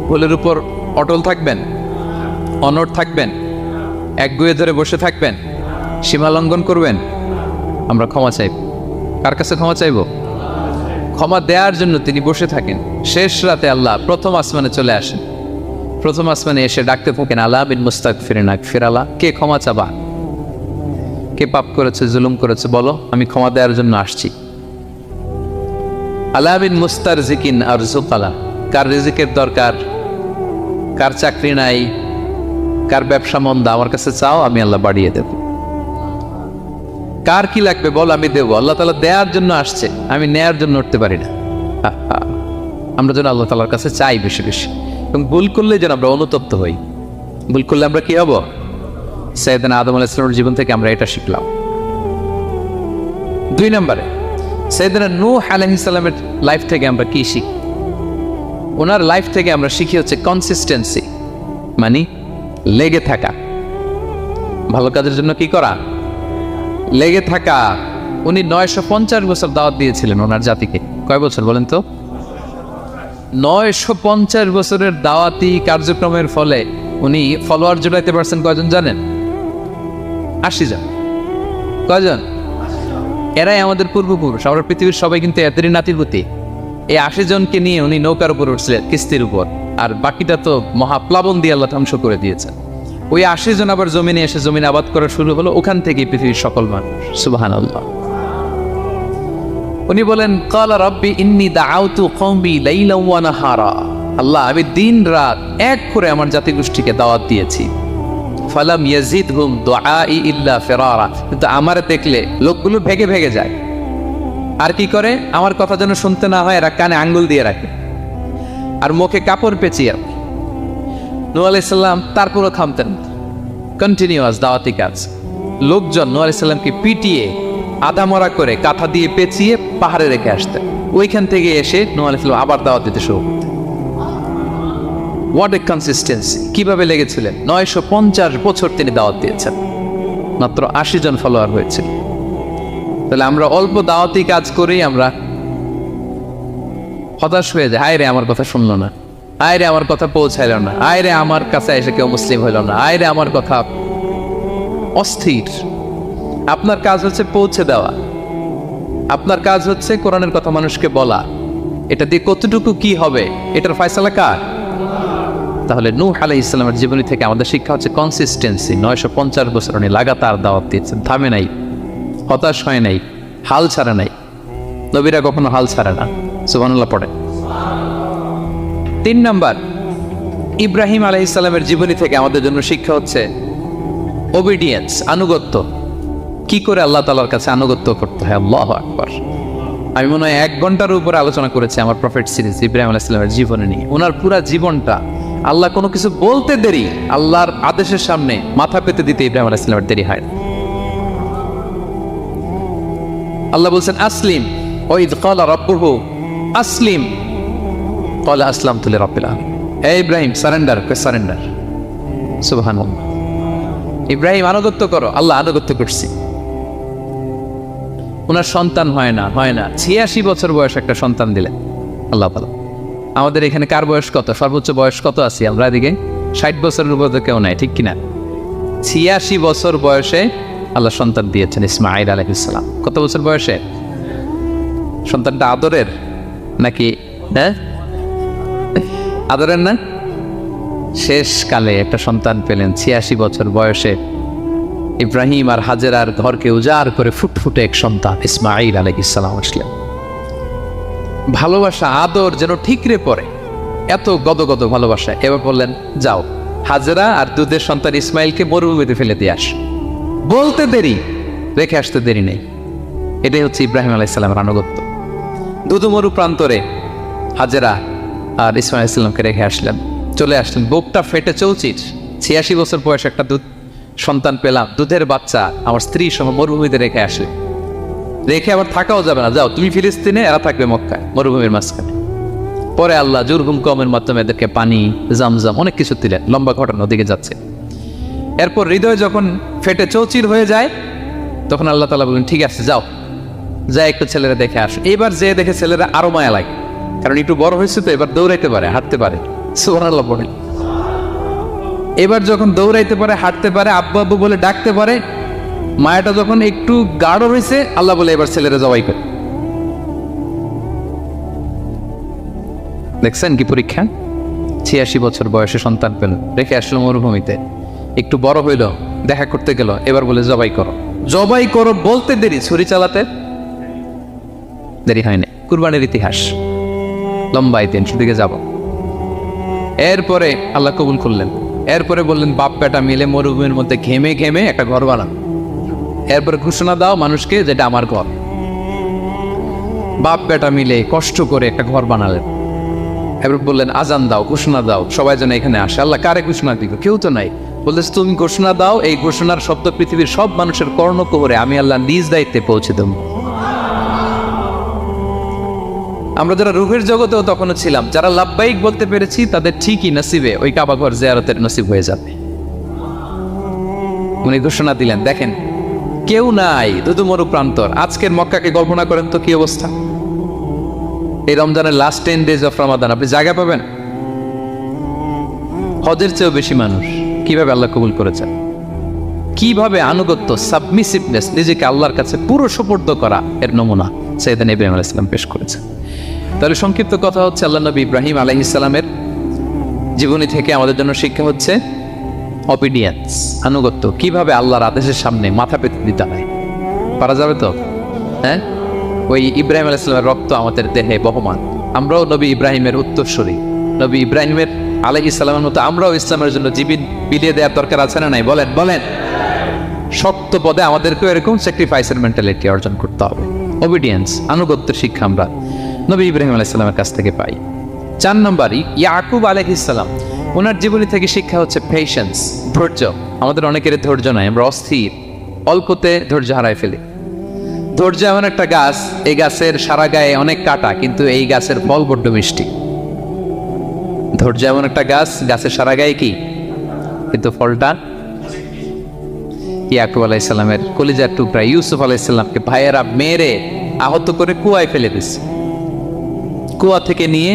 ভুলের উপর অটল থাকবেন, অনড় থাকবেন, একগুঁয়ে ধরে বসে থাকবেন, সীমা লঙ্ঘন করবেন? আমরা ক্ষমা চাইব। কার কাছে ক্ষমা চাইব? ক্ষমা দেওয়ার জন্য তিনি বসে থাকেন। শেষ রাতে আল্লাহ প্রথম আসমানে চলে আসেন। প্রথম আসমানে এসে ডাকতে থাকেন, আলা বিন মুস্তাগফিরিন আগফিরালা, কে ক্ষমা চাবা? কে পাপ করেছে, জুলুম করেছে, বলো, আমি ক্ষমা দেওয়ার জন্য আসছি। আলা বিন মুস্তারজিকিন আরজুকালা, কার রিজিকের দরকার, কার চাকরি নাই, কার ব্যবসা মন্দা, আমার কাছে চাও, আমি আল্লাহ বাড়িয়ে দেব। কার কি লাগবে বল, আমি দেবো। আল্লাহ তাআলা দেওয়ার জন্য আসছে, আমি নেয়ার জন্য উঠতে পারি না। আমরা যেন আল্লাহ তাআলার কাছে চাই বেশি বেশি, এবং ভুল করলে যেন আমরা অনুতপ্ত হই। ভুল করলে আমরা কি হব? সাইয়েদনা আদম আলাইহিসসালামের জীবন থেকে আমরা এটা শিখলাম। 2 নম্বরে সাইয়েদনা নূহ আলাইহিসসালামের লাইফ থেকে আমরা কি শিখি? ওনার লাইফ থেকে আমরা শিখি হচ্ছে কনসিস্টেন্সি, মানে লেগে থাকা। ভালো কাজের জন্য কি করা? লেগে থাকা। উনি 950 বছর দাওয়াত দিয়েছিলেন ওনার জাতিকে। কয় বছর বলেন তো? 950 বছরের দাওয়াতি কার্যক্রমের ফলে উনি ফলোয়ার জোড়াইতে পারছেন কয়জন জানেন? 80 জন। কয়জন? এরাই আমাদের পূর্বপুরুষ। আমরা পৃথিবীর সবাই কিন্তু এদেরই নাতিপুতি। এই 80 জনকে নিয়ে উনি নৌকার উপর উঠছিলেন, কিস্তির উপর, আর বাকিটা তো মহাপ্লাবন দিয়ে আল্লাহ ধ্বংস করে দিয়েছেন। ওই 80 জন আবার জমিনে এসে জমিন আবাদ করা শুরু হলো, ওখান থেকেই পৃথিবীর সকল মানুষ। সুবহানাল্লাহ। উনি বলেন, ক্বালা রাব্বি ইন্নী দাআউতু কওমি লাইলান ওয়া নাহারা, আল্লাহ আমি দিন রাত এক করে আমার জাতিগোষ্ঠীকে দাওয়াত দিয়েছি। ফালাম ইয়াজিদহুম দুআই ইল্লা ফিরারা, কিন্তু আমার দেখলে লোকগুলো ভেগে ভেগে যায়। আর কি করে? আমার কথা যেন শুনতে না হয়, এরা কানে আঙ্গুল দিয়ে রাখে আর মুখে কাপড় পেঁচিয়ে। নূহ আলাইহিস সালাম তারপরও থামতেন, কন্টিনিউয়াস দাওয়াতি কাজ। লোকজন নূহ আলাইহিস সালামকে পিটিয়ে আধা মরা করে কাঁথা দিয়ে পেঁচিয়ে পাহাড়ে রেখে আসতেন। ওইখান থেকে এসে নূহ আলাইহিস সালাম আবার দাওয়াত দিতে শুরু করতেন। হোয়াট এ কনসিস্টেন্সি, কিভাবে লেগেছিলেন। 950 বছর তিনি দাওয়াত দিয়েছেন, মাত্র 80 জন ফলোয়ার হয়েছিল। তাহলে আমরা অল্প দাওয়াতি কাজ করেই আমরা হতাশ হয়ে যায়। হায় রে আমার কথা শুনলো না, আয় রে আমার কথা পৌঁছাইল না, আয় রে আমার কাছে এসে কেউ মুসলিম হইল না, আয় রে আমার কথা। অস্থির। আপনার কাজ হচ্ছে পৌঁছে দেওয়া, আপনার কাজ হচ্ছে কোরআনের কথা মানুষকে বলা। এটা দিয়ে কতটুকু কি হবে এটার ফয়সালা কার? তাহলে নূহ আলাইহিস সালামের জীবনী থেকে আমাদের শিক্ষা হচ্ছে কনসিস্টেন্সি। 950 বছর উনি লাগাতার দাওয়াত দিয়েছেন, থামে নাই, হতাশ হয় নাই, হাল ছাড়ে নাই। নবীরা কখনো হাল ছাড়ে না। সুবহানাল্লাহ পড়ে। 3 নাম্বার, ইব্রাহিম আলাইহিস সালামের জীবনী থেকে আমাদের জন্য শিক্ষা হচ্ছে ওবিডিয়েন্স, আনুগত্য। কি করে আল্লাহ তাআলার কাছে আনুগত্য করতে হয়। আল্লাহু আকবার। আমি মনে হয় 1 ঘন্টার উপরে আলোচনা করেছি আমার প্রফেট সিরিজ ইব্রাহিম আলাইহিস সালামের জীবনী নিয়ে। ওনার পুরা জীবনটা, আল্লাহ কোনো কিছু বলতে দেরি, আল্লাহর আদেশের সামনে মাথা পেতে দিতে ইব্রাহিম আলাইহিস সালামের দেরি হয় না। আল্লাহ বলছেন আসলিম, ওয়াইদ ক্বালা রাব্বুহু আসলিম ক্বালা আসলামতু লিরাব্বিল আলামিন। হে ইব্রাহিম সারেন্ডার, সারেন্ডার। সুবহানাল্লাহ। ইব্রাহিম আনুগত্য করো, আল্লাহ আনুগত্য করছি। ওনার সন্তান হয় না 86 বছর বয়স একটা সন্তান দিলেন আল্লাহ তাআলা। আমাদের এখানে কার বয়স কত, সর্বোচ্চ বয়স কত আছি আমরা? এদিকে 60 বছরের উপর তো কেউ নাই, ঠিক কিনা? 86 বছর বয়সে আল্লাহ সন্তান দিয়েছেন ইসমাঈল আলাইহিস সালাম। কত বছর বয়সে? সন্তানটা আদরের নাকি? হ্যাঁ, আদরের না? শেষকালে একটা সন্তান পেলেন 86 বছর বয়সে। ইব্রাহিম আর হাজেরার ঘরকে উজাড় করে ফুটফুটে এক সন্তান ইসমাঈল আলাইহিস সালাম আসলেন। ভালোবাসা, আদর যেন ঠিকরে পড়ে, এত গদগদ ভালোবাসা। এবার বললেন যাও, হাজেরা আর দুধের সন্তান ইসমাইলকে মরুভূমিতে ফেলে দিয়ে আস। বলতে দেরি, রেখে আসতে দেরি নেই। এটাই হচ্ছে ইব্রাহিম আলাইহিস সালামের আনুগত্য। দুধুমরু প্রান্তরে হাজেরা আর ইসমাইল আলাইহিস সালামকে রেখে আসলেন, চলে আসলেন। বুকটা ফেটে চৌচির, 86 বছর বয়স একটা দুধ সন্তান পেলাম, দুধের বাচ্চা আমার স্ত্রী সহ মরুভূমিতে রেখে আসলে। রেখে আবার থাকাও যাবে না, যাও তুমি ফিলিস্তিনে, এরা থাকবে মক্কায় মরুভূমির মাঝখানে। পরে আল্লাহ জুরহুম কওমের মাধ্যমে এদেরকে পানি, জামজাম অনেক কিছু দিলেন। লম্বা ঘটনা, ওদিকে যাচ্ছে। এরপর হৃদয় যখন ফেটে চৌচির হয়ে যায়, তখন আল্লাহ তাআলা বলেন ঠিক আছে যাও, যা একটু ছেলেরা দেখে আসো। এবার যে দেখে ছেলেরা আরো মায়া লাগে, কারণ একটু বড় হয়েছে তো, এবার দৌড়াইতে পারে, হাঁটতে পারে। সুবহানাল্লাহ পড়ে। এবার যখন দৌড়াইতে পারে, হাঁটতে পারে, আব্বু আব্বু বলে ডাকতে পারে, মায়াটা যখন একটু গাঢ় হয়েছে, আল্লাহ বলে এবার ছেলেরা জবাই করে। দেখছেন কি পরীক্ষা? 86 বছর বয়সে সন্তান পেল, রেখে আসলো মরুভূমিতে। একটু বড় হইল, দেখা করতে গেল, এবার বলে জবাই করো। জবাই করো বলতে দেরি, ছুরি চালাতে দেরি হয়নি। কুরবানির ইতিহাস লম্বা ইতিহাস, দিকে যাব। এরপরে আল্লাহ কবুল করলেন। এরপরে বললেন বাপ বেটা মিলে মরুভূমির মধ্যে ঘেমে ঘেমে একটা ঘর বানান। এরপরে ঘোষণা দাও মানুষকে যেটা আমার ঘর। বাপ বেটা মিলে কষ্ট করে একটা ঘর বানালেন। এবার বললেন আজান দাও, ঘোষণা দাও, সবাই যেন এখানে আসে। আল্লাহ কারে ঘোষণা দিব? কেউ তো নাই। বলতেছে তুমি ঘোষণা দাও, এই ঘোষণার শব্দ পৃথিবীর সব মানুষের কর্ণকুহরে আমি আল্লাহ নিজ দায়িত্বে পৌঁছে দেব। আমরা যারা রূহের জগতেও তখনও ছিলাম, যারা লাব্বাইক বলতে পেরেছি, তাদের ঠিকই নসিবে ওই কাবা ঘর জিয়ারতের নসিব হয়ে যাবে। উনি ঘোষণা দিলেন, দেখেন কেউ নাই, দুধুমরু প্রান্তর। আজকের মক্কাকে কল্পনা করেন তো কি অবস্থা। এই রমজানের লাস্ট 10 days অফ রমাদান আপনি জায়গা পাবেন, হজের চেয়েও বেশি মানুষ। কিভাবে আল্লাহ কবুল করেছেন, কিভাবে আনুগত্য, সাবমিসিভনেস, নিজেকে আল্লাহর কাছে পুরো সুপর্দ করা এর নমুনা সাইয়েদনা ইব্রাহিম আলাইহিস সালাম পেশ করেছেন। তাহলে সংক্ষিপ্ত কথা হচ্ছে, আল্লাহ নবী ইব্রাহিম আলাইহিস সালামের জীবনী থেকে আমাদের জন্য শিক্ষা হচ্ছে অবিডিয়েন্স, আনুগত্য। কিভাবে আল্লাহর আদেশের সামনে মাথা পেতে দিতে হয়। পারা যাবে তো? হ্যাঁ, ওই ইব্রাহিম আলাইহিস সালামের রক্ত আমাদের দেহে বহমান। আমরাও নবী ইব্রাহিমের উত্তরসূরি। নবী ইব্রাহিমের আলাইহিস সালামের মতো আমরাও ইসলামের জন্য জীবন বিলিয়ে দেওয়ার দরকার আছে না নাই? বলেন বলেন। শক্ত পদে আমাদেরকেও এরকম স্যাক্রিফাইসের মেন্টালিটি অর্জন করতে হবে। ওবিডিয়েন্স, আনুগত্যের শিক্ষা আমরা নবী ইব্রাহিম আলাইহিস সালামের কাছ থেকে পাই। 4 নম্বর, ইয়াকুব আলাইহিস সালাম, ওনার জীবনী থেকে শিক্ষা হচ্ছে পেশেন্স, ধৈর্য। আমাদের অনেকের ধৈর্য নাই, আমরা অস্থির, অল্পতে ধৈর্য হারায় ফেলি। ধৈর্য এমন একটা গাছ, এই গাছের সারা গায়ে অনেক কাঁটা, কিন্তু এই গাছের ফল বড্ড মিষ্টি। ধৈর্য এমন একটা গাছ, গাছের সারা গায়ে কি, কিন্তু ফলটা। ইয়াকুব আলাইহিসসালামের কলিজার টুকরা ইউসুফ আলাইহিসসালামকে ভাইয়েরা মেরে আহত করে কুয়ায় ফেলে দিচ্ছে, কুয়া থেকে নিয়ে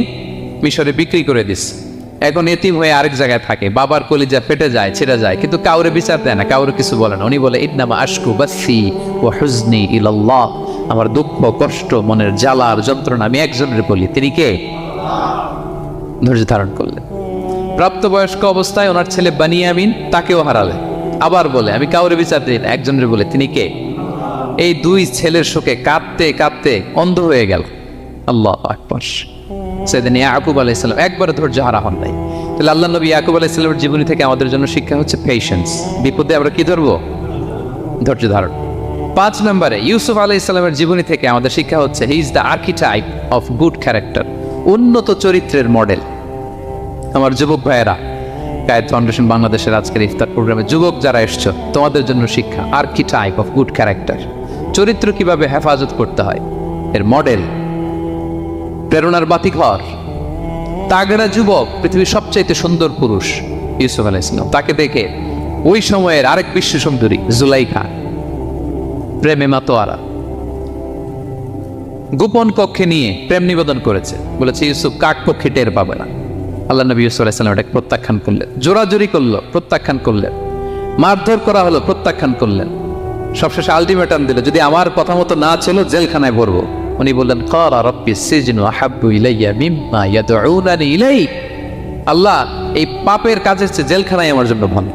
মিশরে বিক্রি করে দিচ্ছে। এখন এতিম হয়ে আরেক জায়গায় থাকে, বাবার কলিজা ফেটে যায়, ছেড়ে যায়, কিন্তু কাউরে বিচার দেয় না, কাউরে কিছু বলে না। উনি বলে ইন্নামা আশকু বাসি ওয়া হুজনি ইলাল্লাহ, আমার দুঃখ কষ্ট মনের জ্বালার যন্ত্রণা আমি একজনের বলি, তিনি কে? ধৈর্য ধারণ করলেন। প্রাপ্তবয়স্ক অবস্থায় ওনার ছেলে বানিয়ামিন, তাকেও হারালেন। আবার বলে আমি কাউরে বিচার দিই না, একজনের বলে, তিনি কে? এই দুই ছেলের শোকে কাঁদতে কাঁদতে অন্ধ হয়ে গেল। আল্লাহু আকবার। সেদিন ইয়াকুব আলাইহিস সালাম একবারে ধৈর্য হারা হন নাই। তাহলে আল্লাহ নবী ইয়াকুব আলাইহিস সালামের জীবনী থেকে আমাদের জন্য শিক্ষা হচ্ছে পেশেন্স। বিপদে আমরা কি ধরবো? ধৈর্য ধারণ। 5 নম্বরে ইউসুফ আলাইহিস সালামের জীবনী থেকে আমাদের শিক্ষা হচ্ছে he is the archetype of good character, উন্নত চরিত্রের মডেল। আমার যুবক ভাইয়েরা, কায়েদ ফাউন্ডেশন বাংলাদেশের আজকের ইফতার প্রোগ্রামে যুবক যারা এসছো, তোমাদের জন্য শিক্ষা আর্কিটাইপ অফ গুড ক্যারেক্টার, চরিত্র কিভাবে হেফাজত করতে হয় এর মডেল, প্রেরণার বাতিঘর। তাগড়া যুবক, পৃথিবীর সবচাইতে সুন্দর পুরুষ ইউসুফ আলাইহিস সালাম, তাকে দেখে ওই সময়ের আরেক বিশ্ব সুন্দরী জুলাইখা প্রেমে মাতোয়ারা গোপন কক্ষে নিয়ে প্রেম নিবেদন করেছে, বলেছে ইউসুফ কাক পক্ষে টের পাবে না। আল্লাহ নবী ইউসুফ আলাইহিস সালাম এটাকে প্রত্যাখ্যান করলেন, জোরাজোরি করলো, প্রত্যাখ্যান করলেন, মারধর করা হলো, প্রত্যাখ্যান করলেন। সবশেষে আলটিমেটাম দিল, যদি আমার কথা মতো না ছিল জেলখানায় ভরবো। উনি বললেন ক্বালা রাব্বি সিজনু আহাব্বু ইলাইয়া মিম্মা ইয়াদউনানি ইলাইহি, আল্লাহ এই পাপের কাজের চেয়ে জেলখানায় আমার জন্য ভালো।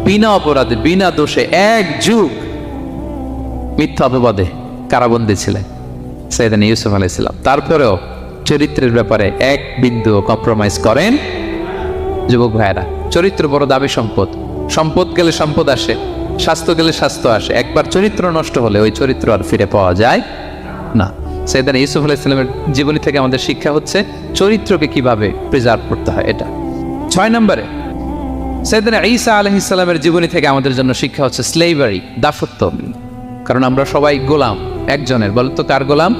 বিনা অপরাধে বিনা দোষে 1 যুগ মিথ্যা অপবাদে কারাবন্দী ছিলেন সাইয়েদনা ইউসুফ আলাইহিস সালাম। তারপরেও চরিত্রের ব্যাপারে এক বিন্দু কম্প্রোমাইজ করেন। যুবক ভাইয়েরা, চরিত্র বড় দামি সম্পদ। সম্পদ গেলে সম্পদ আসে, স্বাস্থ্য গেলে স্বাস্থ্য আসে, একবার চরিত্র নষ্ট হলে ওই চরিত্র আর ফিরে পাওয়া যায় না। সাইয়েদনা ইউসুফ আলাইহিস সালামের জীবনী থেকে আমাদের শিক্ষা হচ্ছে চরিত্রকে কিভাবে প্রিজার্ভ করতে হয় এটা। 6 নম্বরে সাইয়েদনা ঈসা আলাইহিস সালামের জীবনী থেকে আমাদের জন্য শিক্ষা হচ্ছে স্লেভারি, দাসত্ব। কারণ আমরা সবাই গোলাম একজনের, বলতো কার গোলাম?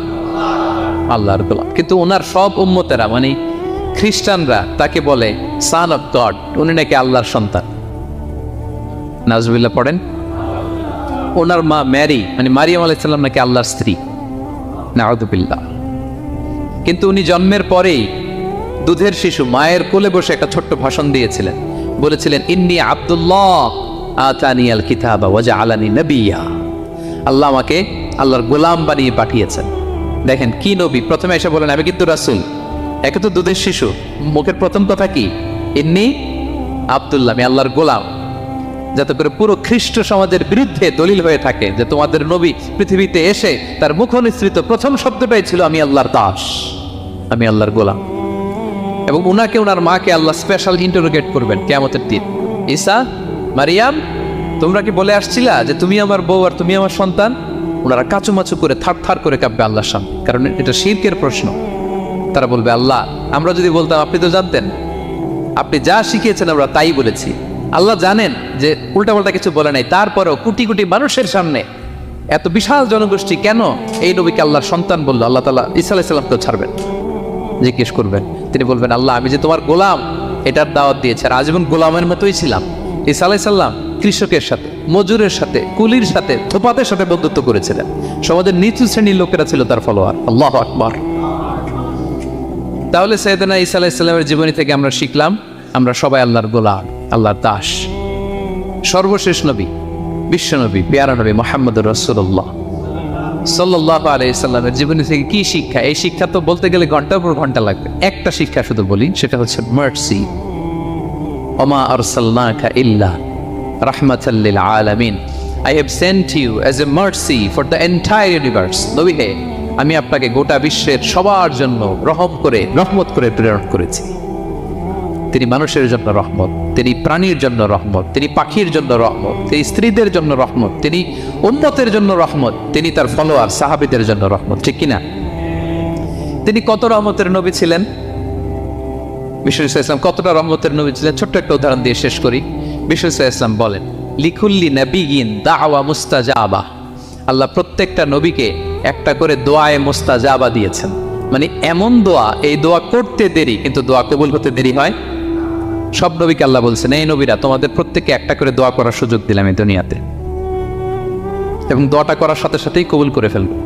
আল্লাহর গোলাম। কিন্তু ওনার সব উম্মতেরা মানে খ্রিস্টানরা তাকে বলে সান অফ গড, উনি নাকি আল্লাহর সন্তান। নাউজুবিল্লাহ পড়েন। ওনার মা ম্যারি মানে মারিয়াম আলাইহিস সালাম নাকি আল্লাহর স্ত্রী, নাউযুবিল্লাহ। কিন্তু উনি জন্মের পরেই দুধের শিশু মায়ের কোলে বসে একটা ছোট্ট ভাষণ দিয়েছিলেন, বলেছিলেন ইন্নী আব্দুল্লাহ আতানিয়াল কিতাবা ওয়া জাআলানি নবিয়্যা, আল্লাহ আমাকে আল্লাহর গোলাম বানিয়ে পাঠিয়েছেন। দেখেন কি নবী, প্রথমে এসে বলেন আমি কিন্তু রাসূল, একে তো দুধের শিশু, মুখের প্রথম কথা কি? ইন্নী আব্দুল্লাহ, আমি আল্লাহর গোলাম। যাতে করে পুরো খ্রিস্ট সমাজের বিরুদ্ধে দলিল হয়ে থাকে যে তোমাদের নবী পৃথিবীতে এসে তার মুখ নিঃসৃত প্রথম শব্দটাই ছিল আমি আল্লাহর দাস, আমি আল্লাহর গোলাম। এবং উনাকে ওনার মাকে আল্লাহ স্পেশাল ইন্টারোগেট করবেন কিয়ামতের দিন, ঈসা মারিয়াম তোমরা কি বলে আসছিলা যে তুমি আমার বউ আর তুমি আমার সন্তান? ওনারা কাচুমাচু করে থার থার করে কাঁপবে আল্লাহর সামনে, কারণ এটা শিরকের প্রশ্ন। তারা বলবে আল্লাহ আমরা যদি বলতাম আপনি তো জানতেন, আপনি যা শিখিয়েছেন আমরা তাই বলেছি। আল্লাহ জানেন যে উল্টাপাল্টা কিছু বলে নাই, তারপরেও কোটি কোটি মানুষের সামনে এত বিশাল জনগোষ্ঠী কেন এই নবীকে আল্লাহর সন্তান বললো? আল্লাহ তাআলা ঈসা আলাইহিস সালামকেও ছাড়বেন, জিজ্ঞেস করবেন। তিনি বলবেন আল্লাহ আমি যে তোমার গোলাম এটার দাওয়াত দিয়েছি, আর আজীবন গোলামের মতোই ছিলাম। ঈসা আলাইহিস সালাম কৃষকের সাথে, মজুরের সাথে, কুলির সাথে, ধোপাতের সাথে বন্ধুত্ব করেছিলেন। সমাজের নিচু শ্রেণীর লোকেরা ছিল তার ফলোয়ার। আল্লাহু আকবার। তাহলে সাইয়েদনা ঈসা আলাইহিস সালামের জীবনী থেকে আমরা শিখলাম আমরা সবাই আল্লাহর গোলাম, আল্লাহর দাস। সর্বশেষ নবী, বিশ্ব নবী, পেয়ারা নবী মুহাম্মদুর রাসূলুল্লাহ সাল্লাল্লাহু আলাইহি সাল্লামের জীবনী থেকে কি শিক্ষা? এই শিক্ষা তো বলতে গেলে ঘন্টার পর ঘন্টা লাগবে। একটা শিক্ষা শুধু বলি, সেটা হচ্ছে মার্সি। ওমা আরসালনাকা ইল্লা রাহমাতাল লিল আলামিন, I have sent you as a mercy for the entire universe. নবী হে, আমি আপনাকে গোটা বিশ্বের সবার জন্য রহমত করে প্রেরণ করেছি। তিনি মানুষের জন্য রহমত, তিনি প্রাণীর জন্য রহমত, তিনি পাখির জন্য রহমত, তিনি স্ত্রীদের জন্য রহমত, তিনি উম্মতের জন্য রহমত, তিনি তার ফলোয়ার সাহাবীদের জন্য রহমত। ঠিক কিনা? তিনি কত রহমতের নবী ছিলেন? বিষ্ণু ইসলাম কতটা রহমতের নবী ছিলেন? ছোট্ট একটা উদাহরণ দিয়ে শেষ করি। বিষ্ণু ইসলাম বলেন লিকুল্লি নাবিয়িন দাওয়া মুস্তাজাবা, আল্লাহ প্রত্যেকটা নবীকে একটা করে দোয়ায়ে মুস্তাজাবা দিয়েছেন। মানে এমন দোয়া, এই দোয়া করতে দেরি কিন্তু দোয়া কবুল হতে দেরি হয়। সব নবীকে আল্লাহ বলছেন, এই নবীরা তোমাদের প্রত্যেককে একটা করে দোয়া করার সুযোগ দিলাম এই দুনিয়াতে, এবং দোয়াটা করার সাথে সাথেই কবুল করে ফেলবো।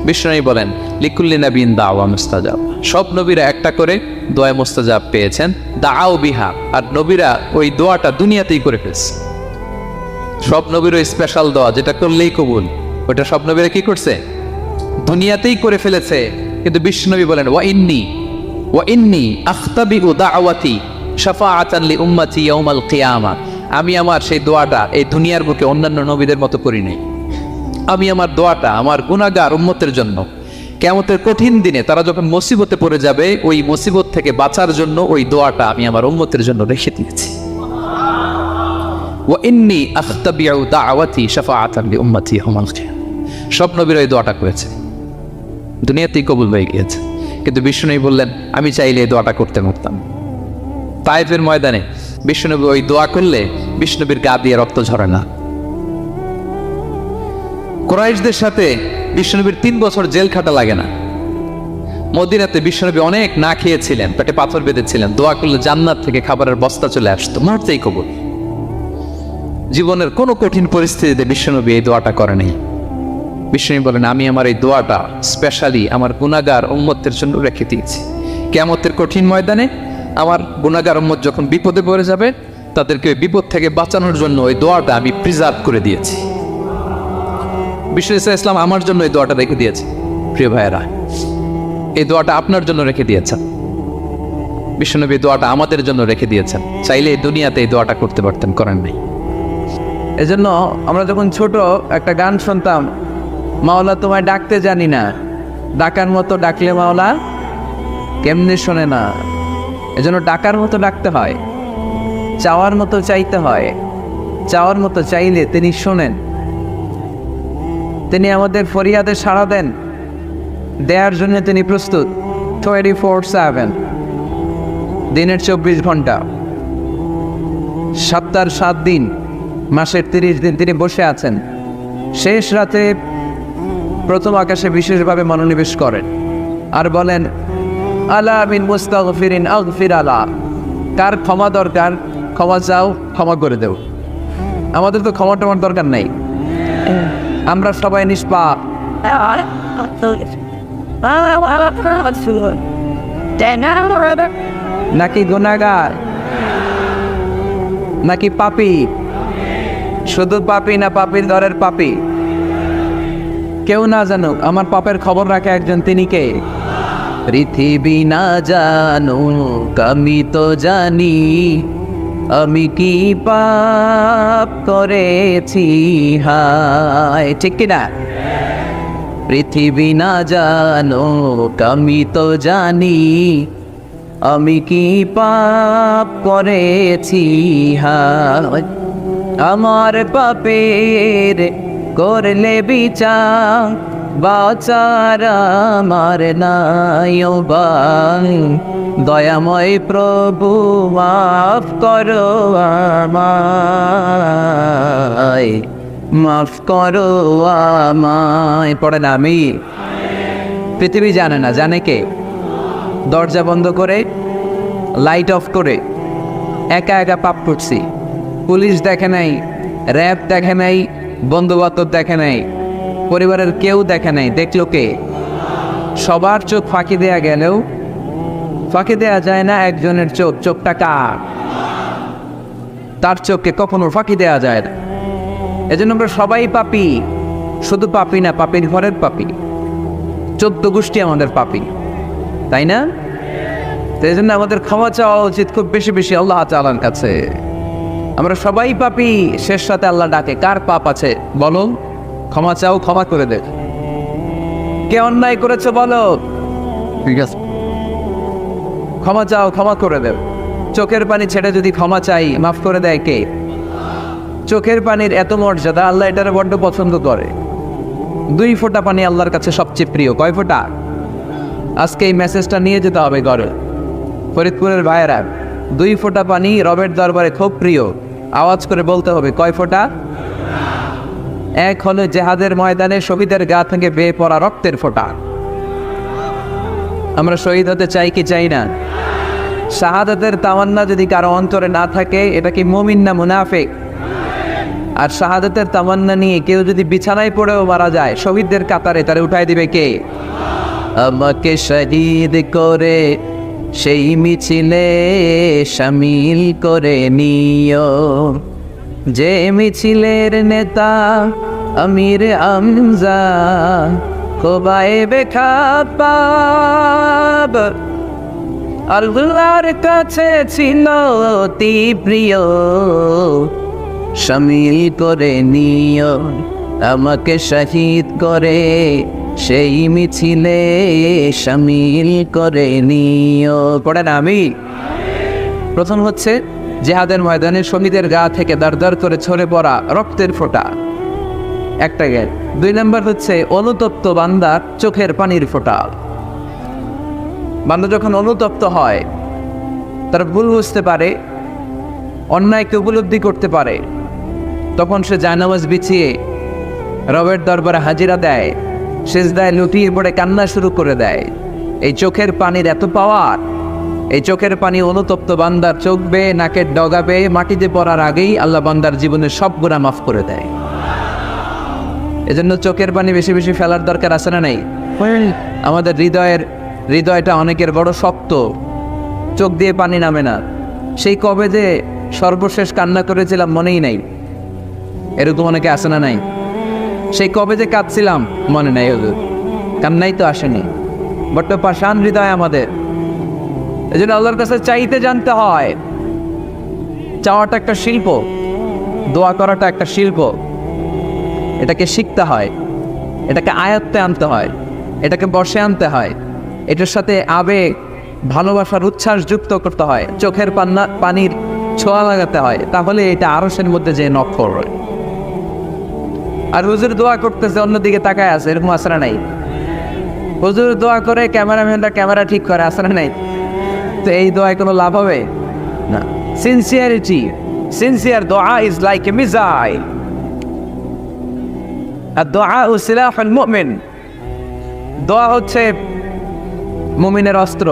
বিষ্ণু বলেন লিকুল্লি নবীন দাওয়া মুস্তাজাব, সব নবীরা একটা করে দোয়া মুস্তাজাব পেয়েছেন। দাও বিহা, আর নবীরা ওই দোয়াটা দুনিয়াতেই করে ফেলছে। সব নবীর ওই স্পেশাল দোয়া যেটা করলেই কবুল, ওটা সব নবীরা কি করছে? দুনিয়াতেই করে ফেলেছে। কিন্তু বিষ্ণু বলেন ওয়া ইন্নি আখতাবিউ দাওয়াতি শাফাআতান লি উম্মতি ইয়াউমাল কিয়ামা, আমি আমার সেই দোয়াটা এই দুনিয়ার বুকে অন্যান্য নবীদের মতো করি নাই। আমি আমার দোয়াটা আমার গুনাহগার উম্মতের জন্য কিয়ামতের কঠিন দিনে তারা যখন মুসিবতে পড়ে যাবে, ওই মুসিবত থেকে বাঁচার জন্য ওই দোয়াটা আমি আমার উম্মতের জন্য রেখে দিয়েছি। ওয়া ইন্নি আখতাবিউ দাওয়াতি শাফাআতান লি উম্মতি ইয়াউমাল কিয়ামা, সব নবীরা এই দোয়াটা করেছে, দুনিয়াতেই কবুল হয়ে গিয়েছে। কিন্তু বিষ্ণু বললেন আমি চাইলে এই দোয়াটা করতে পারতাম। তায়েফের ময়দানে বিষ্ণুনবী ওই দোয়া করলে বিষ্ণুনবীর গা দিয়ে রক্ত ঝরে না। কুরাইশদের সাথে বিষ্ণুনবীর 3 বছর জেল খাটা লাগে না। মদিনাতে বিষ্ণুনবী অনেক না খেয়েছিলেন, পেটে পাথর বেঁধেছিলেন, দোয়া করলে জান্নাত থেকে খাবারের বস্তা চলে আসতো, মুহূর্তেই কবুল। জীবনের কোনো কঠিন পরিস্থিতিতে বিষ্ণুনবী এই দোয়াটা করে নাই। বিষ্ণু বলেন আমি আমার এই দোয়াটা স্পেশালি আমার গুনাহগার উম্মতের জন্য রেখে দিয়েছি। কিয়ামতের কঠিন ময়দানে আমার গুনাহগার উম্মত যখন বিপদে পড়ে যাবে, তাদেরকে ওই বিপদ থেকে বাঁচানোর জন্য ওই দোয়াটা আমি প্রিজার্ভ করে দিয়েছি। বিষ্ণু ইসলাম আমার জন্য এই দোয়াটা রেখে দিয়েছে। প্রিয় ভাইয়েরা, এই দোয়াটা আপনার জন্য রেখে দিয়েছেন। বিষ্ণুনবী দোয়াটা আমাদের জন্য রেখে দিয়েছেন। চাইলে এই দুনিয়াতে এই দোয়াটা করতে পারতেন, করেন নাই। এজন্য আমরা যখন ছোট একটা গান শুনতাম, মাওলা তোমায় ডাকতে জানি না, ডাকার মতো ডাকলে মাওলা কেমনে শোনে না। এজন্য ডাকার মতো ডাকতে হয়, চাওয়ার মতো চাইতে হয়। চাওয়ার মতো চাইলে তিনি শোনেন, তিনি আমাদের ফরিয়াদে সাড়া দেন, দেওয়ার জন্য তিনি প্রস্তুত 24/7, দিনের 24 ঘন্টা, সপ্তাহের 7 দিন, মাসের 30 দিন তিনি বসে আছেন। শেষ রাতে প্রথম আকাশে বিশেষভাবে মনোনিবেশ করেন আর বলেন আলা মিন মুস্তাগফিরিন আগফির আলা, কার ক্ষমা দরকার ক্ষমা চাও, ক্ষমা করে দেও। আমাদের তো ক্ষমা টমার দরকার নাই, আমরা সবাই নিষ্পাপ। নাকি গুনাহগার, নাকি পাপী? শুধু পাপী না পাপীর ঘরের পাপী? কেউ না জানুক, আমার পাপের খবর রাখে একজন, তিনি কে? পৃথিবী না জানুক আমি তো জানি, আমি কি পাপ করেছি হায়, ঠিক কিনা? পৃথিবী না জানুক আমি তো জানি, আমি কি পাপ করেছি হায়। আমার পাপের করলে বিচার, বাচার আমার নাই ও ভাই, দয়াময় প্রভু মাফ করো আমায়, মাফ করো আমায়। পড়েন আমি। পৃথিবী জানে না, জানে কে? দরজা বন্ধ করে, লাইট অফ করে একা একা পাপ করছি। পুলিশ দেখে নাই, র্যাব দেখে নাই, বন্ধুবান্ধব দেখে নাই, পরিবারের কেউ দেখে নাই, দেখলো কে? সবার চোখ ফাঁকি দেয়া গেলেও ফাঁকি দেয়া যায় না একজনের চোখ। চোখটা কার? তার চোখকে কখনো ফাঁকি দেয়া যায় না। এজন্য আমরা সবাই পাপী, শুধু পাপী না, পাপীর ঘরের পাপী। 14 গোষ্ঠী আমাদের পাপী, তাই না? তো এই জন্য আমাদের ক্ষমা চাওয়া উচিত খুব বেশি বেশি আল্লাহ তাআলার কাছে। আমরা সবাই পাপী, শেষ সাথে আল্লাহ ডাকে, কার পাপ আছে বলো, ক্ষমা চাও, ক্ষমা করে দে। কে অন্যায় করেছে বলো, ঠিক আছে, ক্ষমা চাও, ক্ষমা করে দেব। চোখের পানি ছেড়ে যদি ক্ষমা চাই, মাফ করে দেয় কে? চোখের পানির এত মর্যাদা, আল্লাহ এটারে বড্ড পছন্দ করে। 2 ফোঁটা পানি আল্লাহর কাছে সবচেয়ে প্রিয়। কয় ফোঁটা? আজকে এই মেসেজটা নিয়ে যেতে হবে ঘরে। ফরিদপুরের ভাইয়েরা, 2 ফোঁটা পানি রবের দরবারে খুব প্রিয়। আওয়াজ করে বলতে হবে, কয় ফোঁটা? 1 হলো জেহাদের ময়দানে শহীদের গা থেকে বেয়ে পড়া রক্তের ফোঁটা, আমরা শহীদ হতে চাই কি চাই না? শাহাদাতের তামান্না যদি কারো অন্তরে না থাকে, এটা কি মুমিন না মুনাফিক? আর শাহাদাতের তামান্না নিয়ে কেউ যদি বিছানায় পড়েও মারা যায়, শহীদদের কাতারে তারে উঠাই দিবে কে? আমাকে শহীদ করে সেই মিছিলে শামিল করে নিও, যে মিছিলের নেতা আমির হামজা কোবায়ে খাপাব, আল্লাহর কাছে ছিল অতি প্রিয়, শামিল করে নিও আমাকে শহীদ করে সেই মিছিলে শামিল করে নিও। পড়েন আমি। প্রথম হচ্ছে জিহাদের ময়দানে শহীদের গা থেকে দাঁড় করে ঝরে পড়া রক্তের ফোঁটা, একটা গেল। 2 নম্বর হচ্ছে অনুতপ্ত বান্দার চোখের পানির ফোঁটা। বান্দা যখন অনুতপ্ত হয়, তার ভুল বুঝতে পারে, অন্যায়কে উপলব্ধি করতে পারে, তখন সে জায়নামাজ বিছিয়ে রবের দরবারে হাজিরা দেয়, সিজদায় লুটিয়ে পড়ে কান্না শুরু করে দেয়। এই চোখের পানির এত পাওয়ার, এই চোখের পানি অনুতপ্ত বান্দার চোখ বেয়ে নাকের ডগা বেয়ে মাটিতে পড়ার আগেই আল্লাহ বান্দার জীবনের সব গুনাহ মাফ করে দেয়। এজন্য চোখের পানি বেশি বেশি ফেলার দরকার আছে না নাই? আমাদের হৃদয়টা অনেকের বড় শক্ত, চোখ দিয়ে পানি নামে না। সেই কবে যে সর্বশেষ কান্না করেছিলাম মনেই নাই, এরকম অনেকে আসে না নাই? সেই কবে যে কাঁদছিলাম মনে নাই, হুজুর কান্নাই তো আসেনি। বড্ড পাষাণ হৃদয় আমাদের। এই জন্য আল্লাহর কাছে চাইতে জানতে হয়। চাওয়াটা একটা শিল্প, দোয়া করাটা একটা শিল্প। এটাকে শিখতে হয়, এটাকে আয়ত্তে আনতে হয়, এটাকে বশে আনতে হয়, এটার সাথে আবেগ ভালোবাসার উচ্ছ্বাস যুক্ত করতে হয়, চোখের পানির ছোঁয়া লাগাতে হয়, তাহলে এটা আরশের মধ্যে যে নক করবে। আর হুজুর দোয়া করতেছে অন্যদিকে তাকায় আছে, এরকম আসরা নাই? হুজুর দোয়া করে ক্যামেরাম্যানরা ক্যামেরা ঠিক করে, আসরা নাই? তো এই দোয়ায় কোনো লাভ হবে না। সিনসিয়ার দোয়া ইজ লাইক এ মিসাইল, আর দোয়া ও সিলাহুল মুমিন। দোয়া হচ্ছে মুমিনের অস্ত্র।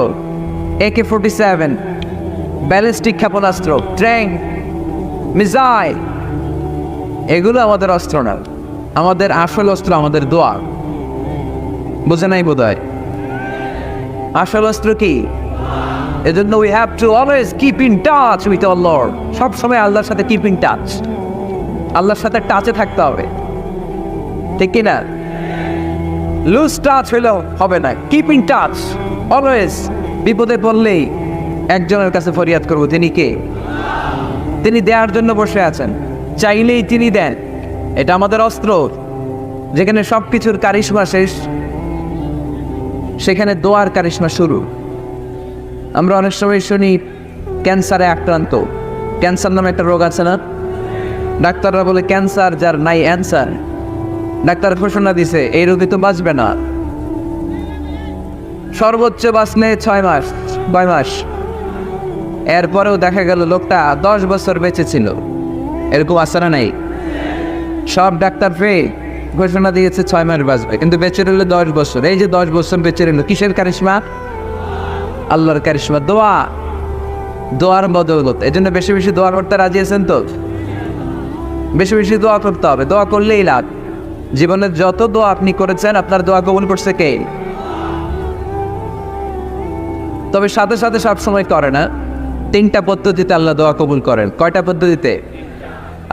AK-47 ব্যালিস্টিক ক্ষেপণাস্ত্র, ট্যাঙ্ক, মিসাইল, এগুলো আমাদের অস্ত্র না। আমাদের আসল অস্ত্র আমাদের দোয়া। বুঝে নাই বোধহয়? আসল অস্ত্র কি? এজন্য we have to always keep in touch with our Lord. সব সময় আল্লাহর সাথে কিপ ইন টাচ, আল্লাহর সাথে টাচে থাকতে হবে, ঠিক কি না? লুজ টাচ হইলেও হবে না, কিপ ইন টাচ অলওয়েজ। বিপদে পড়লেই একজনের কাছে ফরিয়াদ করব, তিনি কে? তিনি দেওয়ার জন্য বসে আছেন, চাইলেই তিনি দেন। এটা আমাদের অস্ত্র। যেখানে সব কিছুর কারিশমা শেষ, সেখানে দোয়ার কারিশমা শুরু। আমরা অনেক সময় শুনি ক্যান্সারে আক্রান্ত। ক্যান্সার নামে একটা রোগ আছে না? ডাক্তাররা বলে ক্যান্সার যার নাই অ্যান্সার। ডাক্তার ঘোষণা দিছে এই রোগী তো বাঁচবে না, সর্বোচ্চ বাঁচলে 6 মাস 9 মাস। এরপরেও দেখা গেল লোকটা 10 বছর বেঁচে ছিল। এরকম আছে না নাই? সব ডাক্তার ঘোষণা দিয়েছে 6 মাস বাঁচবে, কিন্তু বেঁচে রইল 10 বছর। এই যে 10 বছর বেঁচে রইল, কিসের কারিশমা? আল্লাহর কারিশমা। দোয়ার বদৌলত। এই জন্য বেশি বেশি দোয়া করতে রাজি আছেন তো? বেশি বেশি দোয়া করতে হবে। দোয়া করলেই লাভ। জীবনের যত দোয়া আপনি করেছেন, আপনার দোয়া কবুল করছে কে? তবে সাথে সাথে সবসময় করে না। 3টা পদ্ধতিতে আল্লাহ দোয়া কবুল করেন। কয়টা পদ্ধতিতে?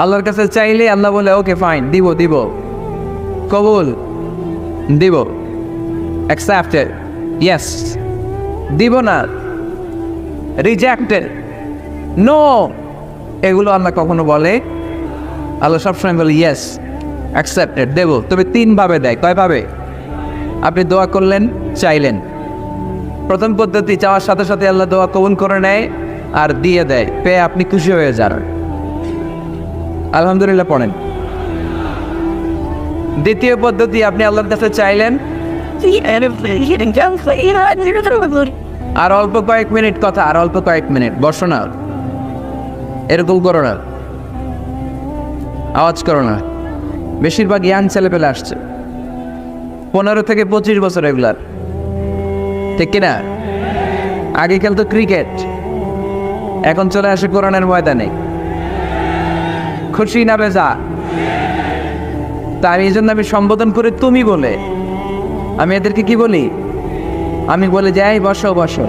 আল্লাহর কাছে চাইলে আল্লাহ বলে ওকে ফাইন, দিব কবুল, দিব, অ্যাকসেপ্টেড, ইয়েস। দিব না, রিজেক্টেড, নো, এগুলো আল্লাহ কখনো বলে? আল্লাহ সবসময় বলে ইয়েস, অ্যাকসেপ্টেড, দেব। তবে 3 ভাবে দেয়। কয় ভাবে? আপনি দোয়া করলেন, চাইলেন। প্রথম পদ্ধতি, চাওয়ার সাথে সাথে আল্লাহ দোয়া কবুল করে নেয় আর দিয়ে দেয়, পেয়ে আপনি খুশি হয়ে যান, আলহামদুলিল্লাহ পড়েন। দ্বিতীয় পদ্ধতি, আপনি আল্লাহর কাছে চাইলেন, আর অল্প কয়েক মিনিট কথা, আর অল্প কয়েক মিনিট, বসো না, এরকম করো না, আওয়াজ করো না। বেশিরভাগ ইয়াং ছেলে পেলে আসছে 15 থেকে 25 বছর, এগুলার, ঠিক কিনা? আগে খেলতো ক্রিকেট, এখন চলে আসে কোরআনের ময়দানে। খুশি না বেজা? তাই এই জন্য আমি সম্বোধন করে তুমি বলে, আমি এদেরকে কি বলি? আমি বলে যাই বসো বসো।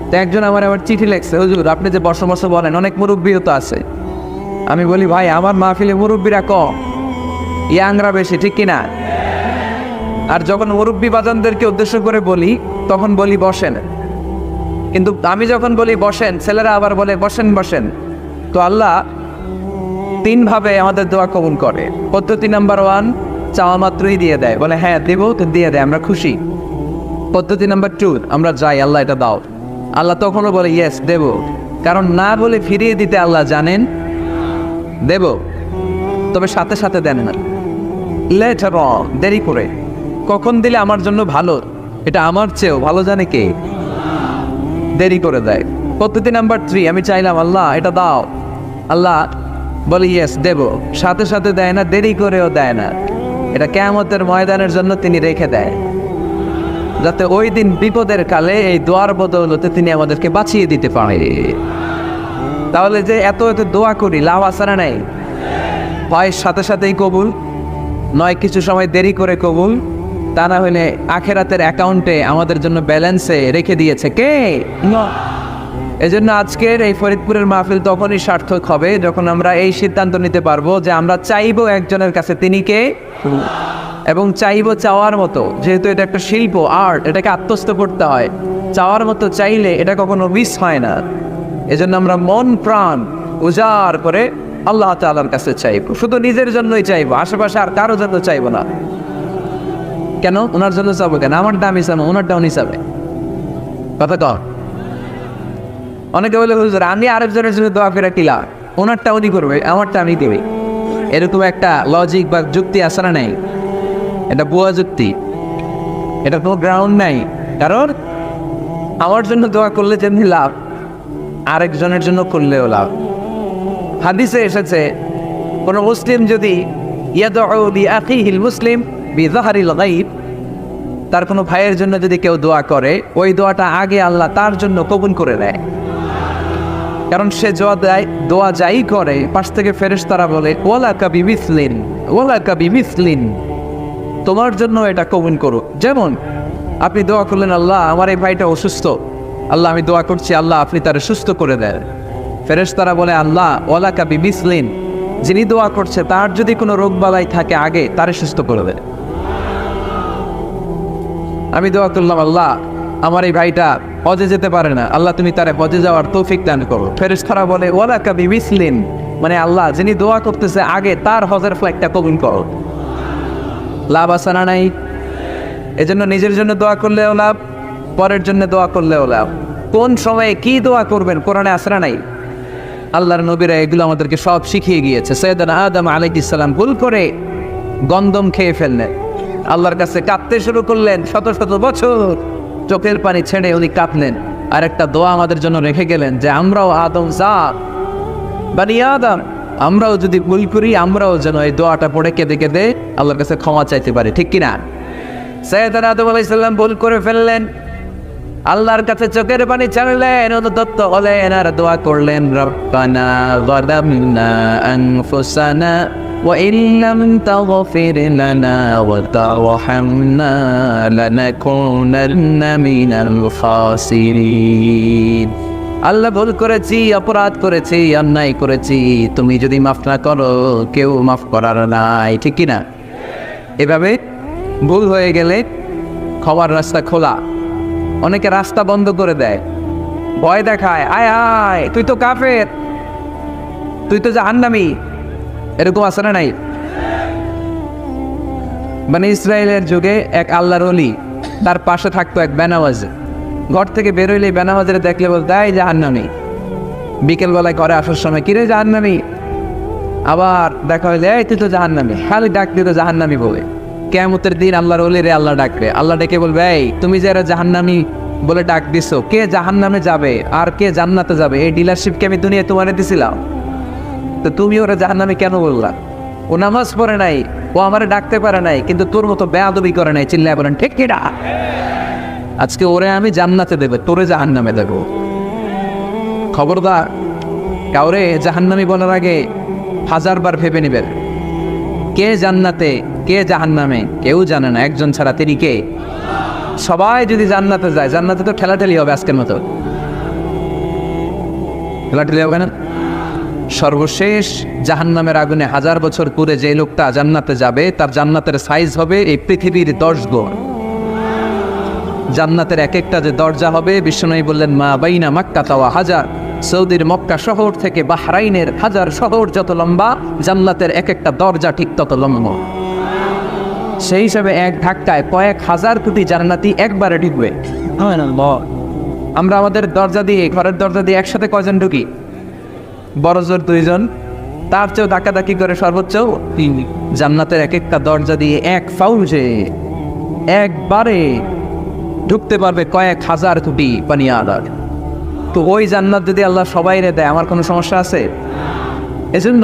তো একজন আমার আবার চিঠি লেখছে, হুজুর আপনি যে বসো বসো বলেন, অনেক মুরব্বীও তো আছে। আমি বলি ভাই আমার মাহফিলে মুরব্বীরা কম, ইয়াংরা বেশি, ঠিক কিনা? আর যখন মুরব্বী বাজানদেরকে উদ্দেশ্য করে বলি তখন বলি বসেন, কিন্তু আমি যখন বলি বসেন ছেলেরা আবার বলে বসেন বসেন। তো আল্লাহ তিনভাবে আমাদের দোয়া কবুল করে। পদ্ধতি নাম্বার 1, চাওয়া মাত্রই দিয়ে দেয়, বলে হ্যাঁ দেবো, তো দিয়ে দেয়, আমরা খুশি। পদ্ধতি নাম্বার 2, আমরা যাই আল্লাহ এটা দাও, আল্লাহ তখনও বলে ইয়েস দেব, কারণ না বলে ফিরিয়ে দিতে আল্লাহ জানেন দেব, তবে সাথে সাথে দেন না, লেটার অন, দেরি করে। কখন দিলে আমার জন্য ভালো, এটা আমার চেয়েও ভালো জানে কে? দেরি করে দেয়। পদ্ধতি নাম্বার 3, আমি চাইলাম আল্লাহ এটা দাও, আল্লাহ বলে ইয়েস দেব, সাথে সাথে দেয় না, দেরি করেও দেয় না। এটা কিয়ামতের ময়দানের জন্য তিনি রেখে দেয়, যাতে ওই দিন বিপদের কালে এই দোয়ার বদৌলতে তিনি আমাদেরকে বাঁচিয়ে দিতে পারে। তাহলে যে এত এত দোয়া করি, লাভ আছে না নাই? হয় সাথে সাথেই কবুল, নয় কিছু সময় দেরি করে কবুল, তা না হলে আখেরাতের অ্যাকাউন্টে আমাদের জন্য ব্যালেন্সে রেখে দিয়েছে কে? এজন্য আজকের এই ফরিদপুরের মাহফিল তখনই সার্থক হবে যখন আমরা এই সিদ্ধান্ত নিতে পারবো যে আমরা চাইবো একজনের কাছে, তিনি কে? এবং চাইবো চাওয়ার মতো, যেহেতু এটা একটা শিল্প, আর্ট, এটাকে আত্মস্থ করতে হয়। চাওয়ার মতো চাইলে এটা কখনো মিস হয় না। এজন্য আমরা মন প্রাণ উজাড় করে আল্লাহ তাআলার কাছে চাইবো, শুধু নিজের জন্যই চাইবো, আশেপাশে আর কারোর জন্য চাইবো না। কেন? ওনার জন্য চাবো কেন? আমার দাম হিসাবে ওনারটাও হিসাবে কথা কর। অনেকে বলে হুজুর আমি আরেকজনের জন্য দোয়া করে কিলা, ওনারটা উনি করবে, আমারটা আমি দেবে। এরকম একটা লজিক বা যুক্তি আছে না নাই? এটা ভুয়া যুক্তি, এটা কোনো গ্রাউন্ড নাই। কারণ আমার জন্য দোয়া করলে যেমনি লাভ, আরেকজনের জন্য করলেও লাভ। হাদিসে এসেছে কোনো মুসলিম যদি ইয়াদউ লিআখিহিল মুসলিম বিযাহরিল গায়ব, তার কোনো ভাইয়ের জন্য যদি কেউ দোয়া করে, ওই দোয়াটা আগে আল্লাহ তার জন্য কবুল করে দেয়। কারণ সে দোয়া যাই করে, পাশ থেকে ফেরেশতারা বলে ওয়ালাকা বিমিসলিন, ওয়ালাকা বিমিসলিন, তোমার জন্য এটা কবুল করো। যেমন আপনি দোয়া করলেন আল্লাহ আমার এই ভাইটা অসুস্থ, আল্লাহ আমি দোয়া করছি আল্লাহ আপনি তারে সুস্থ করে দেন। ফেরেশতারা বলে আল্লাহ ওয়ালাকা বিমিসলিন, যিনি দোয়া করছে তার যদি কোনো রোগ বালাই থাকে আগে তারে সুস্থ করে দেয়। আমি দোয়া করলাম আল্লাহ আমার এই ভাইটা হজে যেতে পারে না, আল্লাহ তুমি তারে হজে যাওয়ার তৌফিক দান করো। ফেরেশতারা বলে ওয়ালাকা বিমিসলিন, মানে আল্লাহ যিনি দোয়া করতেছে আগে তার হজের ফ্লাইটটা কবুল করো। লাভ আছে না নাই? এজন্য নিজের জন্য দোয়া করলেও লাভ, পরের জন্য দোয়া করলেও লাভ। কোন সময়ে কি দোয়া করবেন কোরআনে আছে না নাই? আল্লাহর নবীরা এগুলো আমাদেরকে সব শিখিয়ে গিয়েছে। সাইয়েদনা আদম আলাইহিস সালাম ভুল করে গন্ধম খেয়ে ফেললেন, আল্লাহর কাছে কাঁদতে শুরু করলেন, শত শত বছর চোখের পানি ছেড়ে উনি কাঁদলেন। আর একটা দোয়া আমাদের জন্য রেখে গেলেন যে আমরাও আদম জাত বানি আদম, আমরাও যদি ভুল করি আমরাও যেন এই দোয়াটা পড়ে কেঁদে কেঁদে আল্লাহর কাছে ক্ষমা চাইতে পারি, ঠিক কিনা? সাইয়েদনা আদম আলাইহিস সালাম ভুল করে ফেললেন, আল্লাহর কাছে চোখের পানি ছাড়লেন, অনুতপ্ত হলেন আর দোয়া করলেন রব্বানা যালামনা আনফুসানা ওয়া ইল্লাম তাগফির লানা ওয়া তারহামনা লানাকুনান্না মিনাল খাসিরিন। আল্লাহ ভুল করেছি, অপরাধ করেছি, অন্যায় করেছি, তুমি যদি মাফ না করো কেউ মাফ করার নাই, ঠিক কিনা? এভাবে ভুল হয়ে গেলে ক্ষমার রাস্তা খোলা। অনেকে রাস্তা বন্ধ করে দেয়, ভয় দেখায়, আয় আয় তুই তো কাফের, তুই তো জাহান্নামী, এরকম আছে না নাই? মানে ইসরায়েলের যুগে এক আল্লাহর ওলি, তার পাশে থাকতো এক বেনামাজ, ঘর থেকে বেরোইলে বেনামাজের দেখলে বলতে এই জাহান্নামী। বিকেলবেলায় ঘরে আসার সময় কিরে জাহান্নামী, আবার দেখা হইলে এই তুই তো জাহান্নামী, খালি ডাক দিত জাহান্নামী বলে। কিয়ামতের দিন আল্লাহর ওলিরে আল্লাহ ডাকবে, আল্লাহ ডেকে বলবে এই তুমি যে এরা জাহান্নামী বলে ডাক দিছো, কে জাহান্নামে যাবে আর কে জান্নাতে যাবে, এই ডিলারশিপকে আমি দুনিয়ায় তোমারে দিছিলাম, তো তুমি ওরা জাহান্নামী কেন বললা? ও নামাজ পড়ে নাই, ও আমারে ডাকতে পারে নাই, কিন্তু তোর মতো বেয়াদবি করে নাই, চিল্লায় বলেন ঠিক কিনা? আজকে ওরে আমি জান্নাতে দেবে, তোরে জাহান্নামে দেব। খবরদার, কাউরে জাহান্নামী বলার আগে 1000 বার ভেবে নেবেন। কে জান্নাতে কে জাহান্নামে কেউ জানে না, একজন ছাড়া, তিনি কে? সবাই যদি জান্নাতে যায়, জান্নাতে তো ঠেলাঠেলি হবে আজকের মতো। ঠেলাঠেলি হবে না? সর্বশেষ জাহান্নামের আগুনে 1000 বছর পরে যে লোকটা জান্নাতে যাবে, তার জান্নাতের সাইজ হবে এই পৃথিবীর 10 গুণ। জান্নাতের এক একটা যে দরজা হবে, বিশ্বনবী বললেন মা বাইনা মাক্কা তাওয়া হাজার, সৌদির মক্কা শহর থেকে বাহরাইনের 1000 শহর যত লম্বা, জান্নাতের এক একটা দরজা ঠিক তত লম্বা। সেই হিসাবে এক ধাক্কায় কয়েক হাজার কোটি জান্নাতি একবারে ঢুকবে। আমরা আমাদের দরজা দিয়ে, ঘরের দরজা দিয়ে একসাথে কয়জন ঢুকি? বড় জোর 2 জন, তার চেয়েও ধাক্কাধাক্কি করে সর্বোচ্চ 3। জান্নাতের এক একটা দরজা দিয়ে এক ফাউজে একবারে ঢুকতে পারবে কয়েক হাজার কোটি বানি আদম। তো ওই জান্নাত যদি আল্লাহ সবাইরে দেয়, আমার কোনো সমস্যা আছে? এজন্য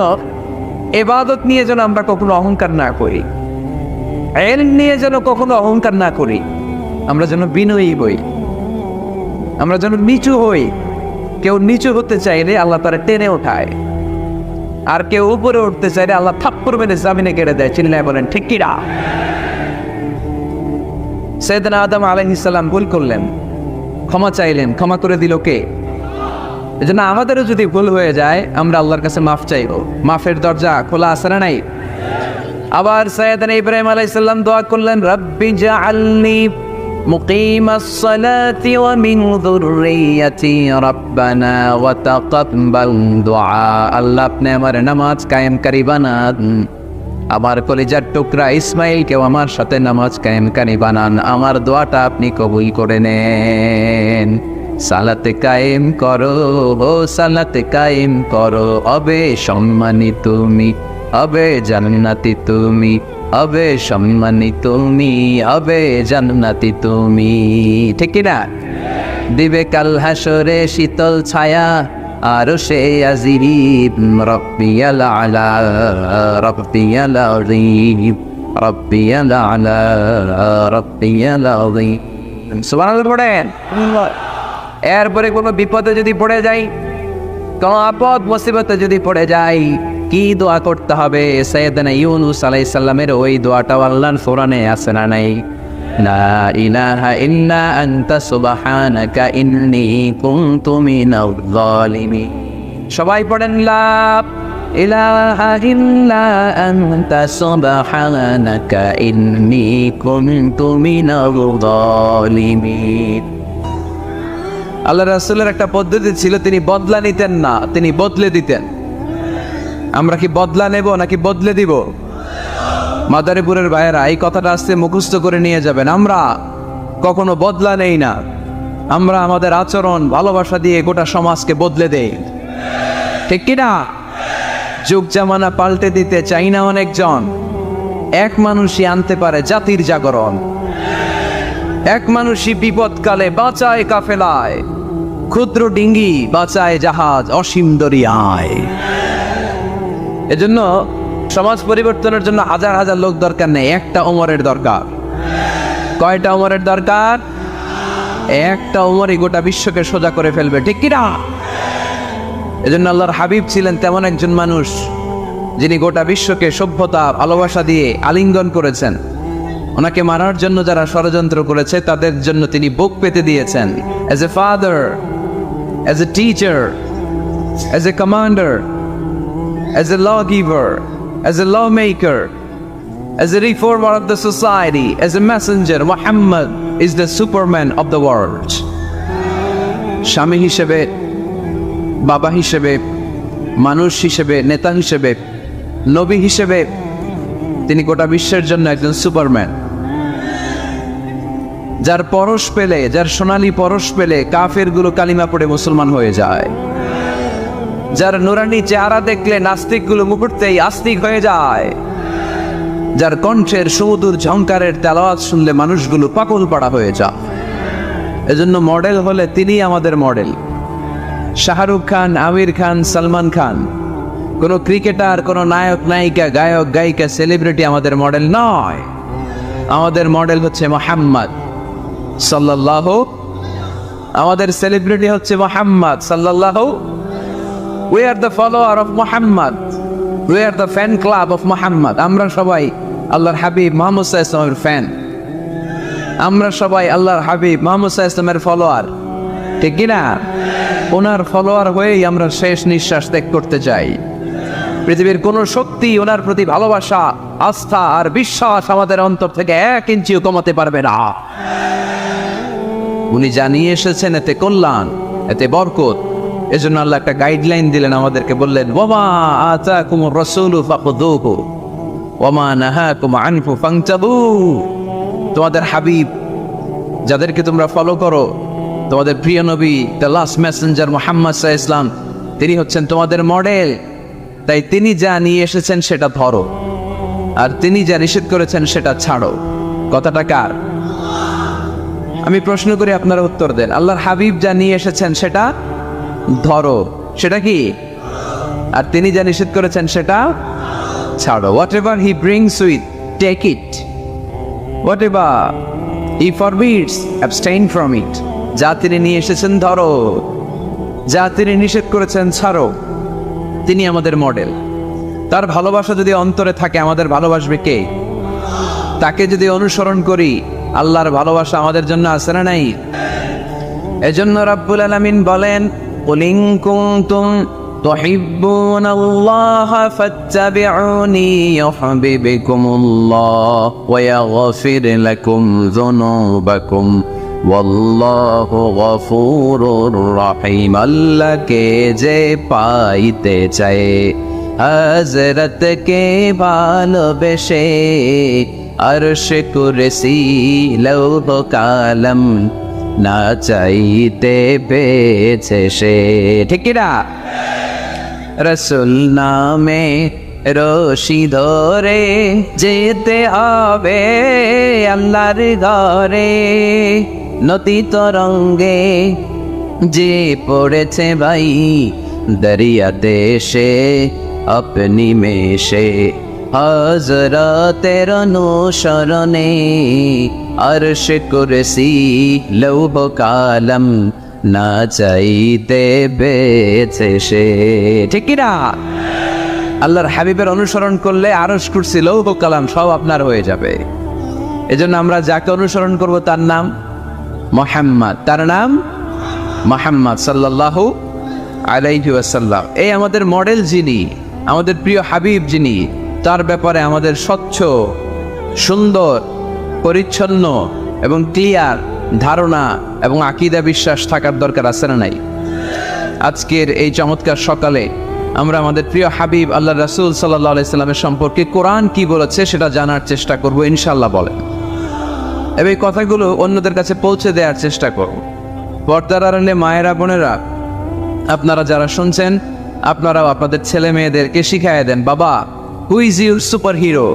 ইবাদত নিয়ে যেন আমরা কখনো অহংকার না করি, ইলম নিয়ে যেন কখনো অহংকার না করি। আমরা যেন বিনয়ী হই, আমরা যেন নিচু হই। কেউ নিচু হতে চাইলে আল্লাহ তারা টেনে ওঠায়, আর কেউ উপরে উঠতে চাইলে আল্লাহ থাপ্পড় মেরে জামিনে কেড়ে দেয়। চিল্লায় বলেন ঠিক কি না? সাইয়েদনা আদম আলাইহিস সালাম ভুল করলেন, ক্ষমা চাইলেন, ক্ষমা করে দিল কে? এজন্য আমাদেরও যদি ভুল হয়ে যায়, আমরা আল্লাহর কাছে মাফ চাইব। মাফের দরজা খোলা আছে না নাই? আবার সাইয়েদনা ইব্রাহিম আলাইহিস সালাম দোয়া করলেন, রব্বি জাআলনি মুকিমাস সালাতি ওয়া মিন যুররিয়াতি রব্বানা ওয়া তাকাব্বাল দুআ। আল্লাহ আপনি আমার নামাজ কায়েমকারী বানান, আমার কলিজার টুকরা ইসমাইলকেও আমার সাথে নামাজ কায়েমকারী বানান, আমার দোয়াটা আপনি কবুল করে নেন। সালাতে কায়েম করো, ও সালাতে কায়েম করো, হবে সম্মানী তুমি, হবে জান্নাতি তুমি, হবে সম্মানী তুমি, হবে জান্নাতি তুমি। ঠিক না? দিবে কাল হাসরে শীতল ছায়া, আরো সে আজিব, রব্বিয়াল আলা, রব্বিয়াল আযীম, রব্বিয়াল আলা, রব্বিয়াল আযীম। সুবহানাল্লাহ পড়েন। এরপরে কোনো বিপদে যদি পড়ে যাই, কোনো আপদ মুসিবতে যদি পড়ে যাই, কি দোয়া করতে হবে? সাইয়েদনা ইউনূস আলাইহিস সালামের ওই দোয়াটাও আল্লাহর কোরআনে আছে না নাই? লা ইলাহা ইল্লা আনতা সুবহানাকা ইন্নী কুনতু মিনাজ জালিমিন। সবাই পড়েন, লা ইলাহা ইল্লা আনতা সুবহানাকা ইন্নী কুনতু মিনাজ জালিমিন। আল্লাহ রাসূলের একটা পদ্ধতি ছিল, তিনি বদলা নিতেন না, তিনি বদলে দিতেন। আমরা কি বদলা নেব নাকি বদলে দিব? মাদারীপুরের ভাইয়েরা এই কথাটা আজকে মুখস্থ করে নিয়ে যাবেন। আমরা কখনো বদলা নেই না, আমরা আমাদের আচরণ ভালোবাসা দিয়ে গোটা সমাজকে বদলে দেই। ঠিক কিনা? যুগ জামানা পাল্টে দিতে চাই না অনেকজন। এক মানুষই আনতে পারে জাতির জাগরণ, এক মানুষই বিপদকালে বাঁচায় কাফেলায়, ক্ষুদ্র ডিঙ্গি বাঁচায় জাহাজ অসীম দরিয়ায়। এজন্য সমাজ পরিবর্তনের জন্য হাজার হাজার লোক দরকার নেই, একটা ওমরের দরকার। কয়টা ওমরের দরকার? একটা ওমরই গোটা বিশ্বকে সোজা করে ফেলবে। ঠিক কিনা? এজন্য আল্লাহর হাবিব ছিলেন তেমন একজন মানুষ, যিনি গোটা বিশ্বকে সভ্যতা ভালোবাসা দিয়ে আলিঙ্গন করেছেন। ওনাকে মারার জন্য যারা ষড়যন্ত্র করেছে, তাদের জন্য তিনি বুক পেতে দিয়েছেন। As a father, as a teacher, as a commander, as a lawgiver, as a lawmaker, as a reformer of the society, as a messenger, Muhammad is the superman of the world. স্বামী হিসেবে, বাবা হিসেবে, মানুষ হিসেবে, নেতা হিসেবে, নবী হিসেবে তিনি গোটা বিশ্বের জন্য একজন সুপারম্যান। যার পরশ পেলে, যার সোনালী পরশ পেলে কাফেরগুলো কালিমা পড়ে মুসলমান হয়ে যায়। যার নুরানি চেহারা দেখলে নাস্তিকগুলো মুহূর্তেই আস্তিক হয়ে যায়। যার কণ্ঠের সুমধুর ঝংকারের তেলাওয়াত শুনলে মানুষগুলো পাগল পাড়া হয়ে যায়। এজন্য মডেল হলে তিনি আমাদের মডেল। শাহরুখ খান, আমির খান, সালমান খান, কোনো ক্রিকেটার, কোনো নায়ক নায়িকা, গায়ক গায়িকা, সেলিব্রিটি আমাদের মডেল নয়। আমাদের মডেল হচ্ছে মুহাম্মদ সাল্লাল্লাহু, আমাদের সেলিব্রিটি হচ্ছে মুহাম্মদ সাল্লাল্লাহু। We are the follower of Muhammad, we are the fan club of Muhammad. আমরা সবাই আল্লাহর হাবিব মুহাম্মদ সাল্লাল্লাহু আলাইহি ওয়াসাল্লামের ফ্যান, আমরা সবাই আল্লাহর হাবিব মুহাম্মদ সাল্লাল্লাহু আলাইহি ওয়াসাল্লামের ফলোয়ার, ঠিক কি না? ওনার ফলোয়ার হয়েই আমরা শেষ নিঃশ্বাস ত্যাগ করতে চাই। পৃথিবীর কোন শক্তি ওনার প্রতি ভালোবাসা, আস্থা আর বিশ্বাস আমাদের অন্তর থেকে 1 ইঞ্চিও কমাতে পারবে না। উনি জানিয়ে এসেছেন এতে কল্যাণ, এতে বরকত। এজন্য আল্লাহ একটা গাইডলাইন দিলেন আমাদেরকে, বললেন ওয়ামা আতাকুমুর রাসূলু ফাখুযুহু ওয়ামা নাহাকুম আনহু ফান্তাহু। তোমাদের হাবিব যাদেরকে তোমরা ফলো করো, তোমাদের প্রিয় নবী দ্য লাস্ট মেসেঞ্জার মুহাম্মদ সাল্লাল্লাহু আলাইহি ওয়াসাল্লাম, তিনি হচ্ছেন তোমাদের মডেল। তাই তিনি যা নিয়ে এসেছেন সেটা ধরো, আর তিনি যা নিষেধ করেছেন সেটা ছাড়ো। কথাটা কার? আমি প্রশ্ন করি, আপনারা উত্তর দেন। আল্লাহর হাবিব যা নিয়ে এসেছেন সেটা ধরো, সেটা কি? আর তিনি যা নিষেধ করেছেন সেটা ছাড়ো। Whatever he brings with, take it. Whatever he forbids, abstain from it. যা তিনি নিয়ে এসেছেন ধরো, যা তিনি নিষেধ করেছেন ছাড়ো। তিনি আমাদের মডেল। তার ভালোবাসা যদি অন্তরে থাকে, আমাদের ভালোবাসবে কে? তাকে যদি অনুসরণ করি, আল্লাহর ভালোবাসা আমাদের জন্য আছে না নাই? এজন্য রাব্বুল আলামিন বলেন, কুল ইন কুনতুম তুহিব্বুনাল্লাহা ফাত্তাবিউনি ইউহিব্বুকুমুল্লাহ ওয়া ইয়াগফির লাকুম যুনুবাকুম ওয়াল্লাহু গফুরুর রহিম। আল্লাহকে যে পাইতে চায়, হযরতকে ভালোবেসে, আরশ কুরসি লৌহ কালাম না চাইতে পেয়েছে সে, ঠিক কি না? রাসূল নামে রশি ধরে যেতে হবে আল্লাহর ঘরে। নদী তরঙ্গে যে পড়েছে ভাই দরিয়া দেশে, আপনি মেশে হযরতের অনুসরণে, আরশ কুরসি লৌহ কালাম না চাইতে পেয়েছে সে, ঠিক কি না? আল্লাহর হাবিবের অনুসরণ করলে আরশ কুরসি লৌহ কালাম সব আপনার হয়ে যাবে। এজন্য আমরা যাকে অনুসরণ করব তার নাম মুহাম্মদ, তার নাম মুহাম্মদ সাল্লাল্লাহু আলাইহি ওয়াসাল্লাম। এই আমাদের মডেল যিনি, আমাদের প্রিয় হাবিব যিনি, তার ব্যাপারে আমাদের স্বচ্ছ, সুন্দর, পরিচ্ছন্ন এবং ক্লিয়ার ধারণা এবং আকীদা বিশ্বাস থাকার দরকার আছে না নাই? আজকের এই চমৎকার সকালে আমরা আমাদের প্রিয় হাবিব আল্লাহ রাসূল সাল্লাল্লাহু আলাইহি সাল্লামের সম্পর্কে কোরআন কি বলেছে সেটা জানার চেষ্টা করব ইনশাআল্লাহ। বলেন, এবং এই কথাগুলো অন্যদের কাছে পৌঁছে দেওয়ার চেষ্টা করব। পর্দার আড়ালে মায়েরা, বোনেরা, আপনারা যারা শুনছেন, আপনারাও আপনাদের ছেলে মেয়েদেরকে শিখাইয়া দেন, বাবা who is your super hero,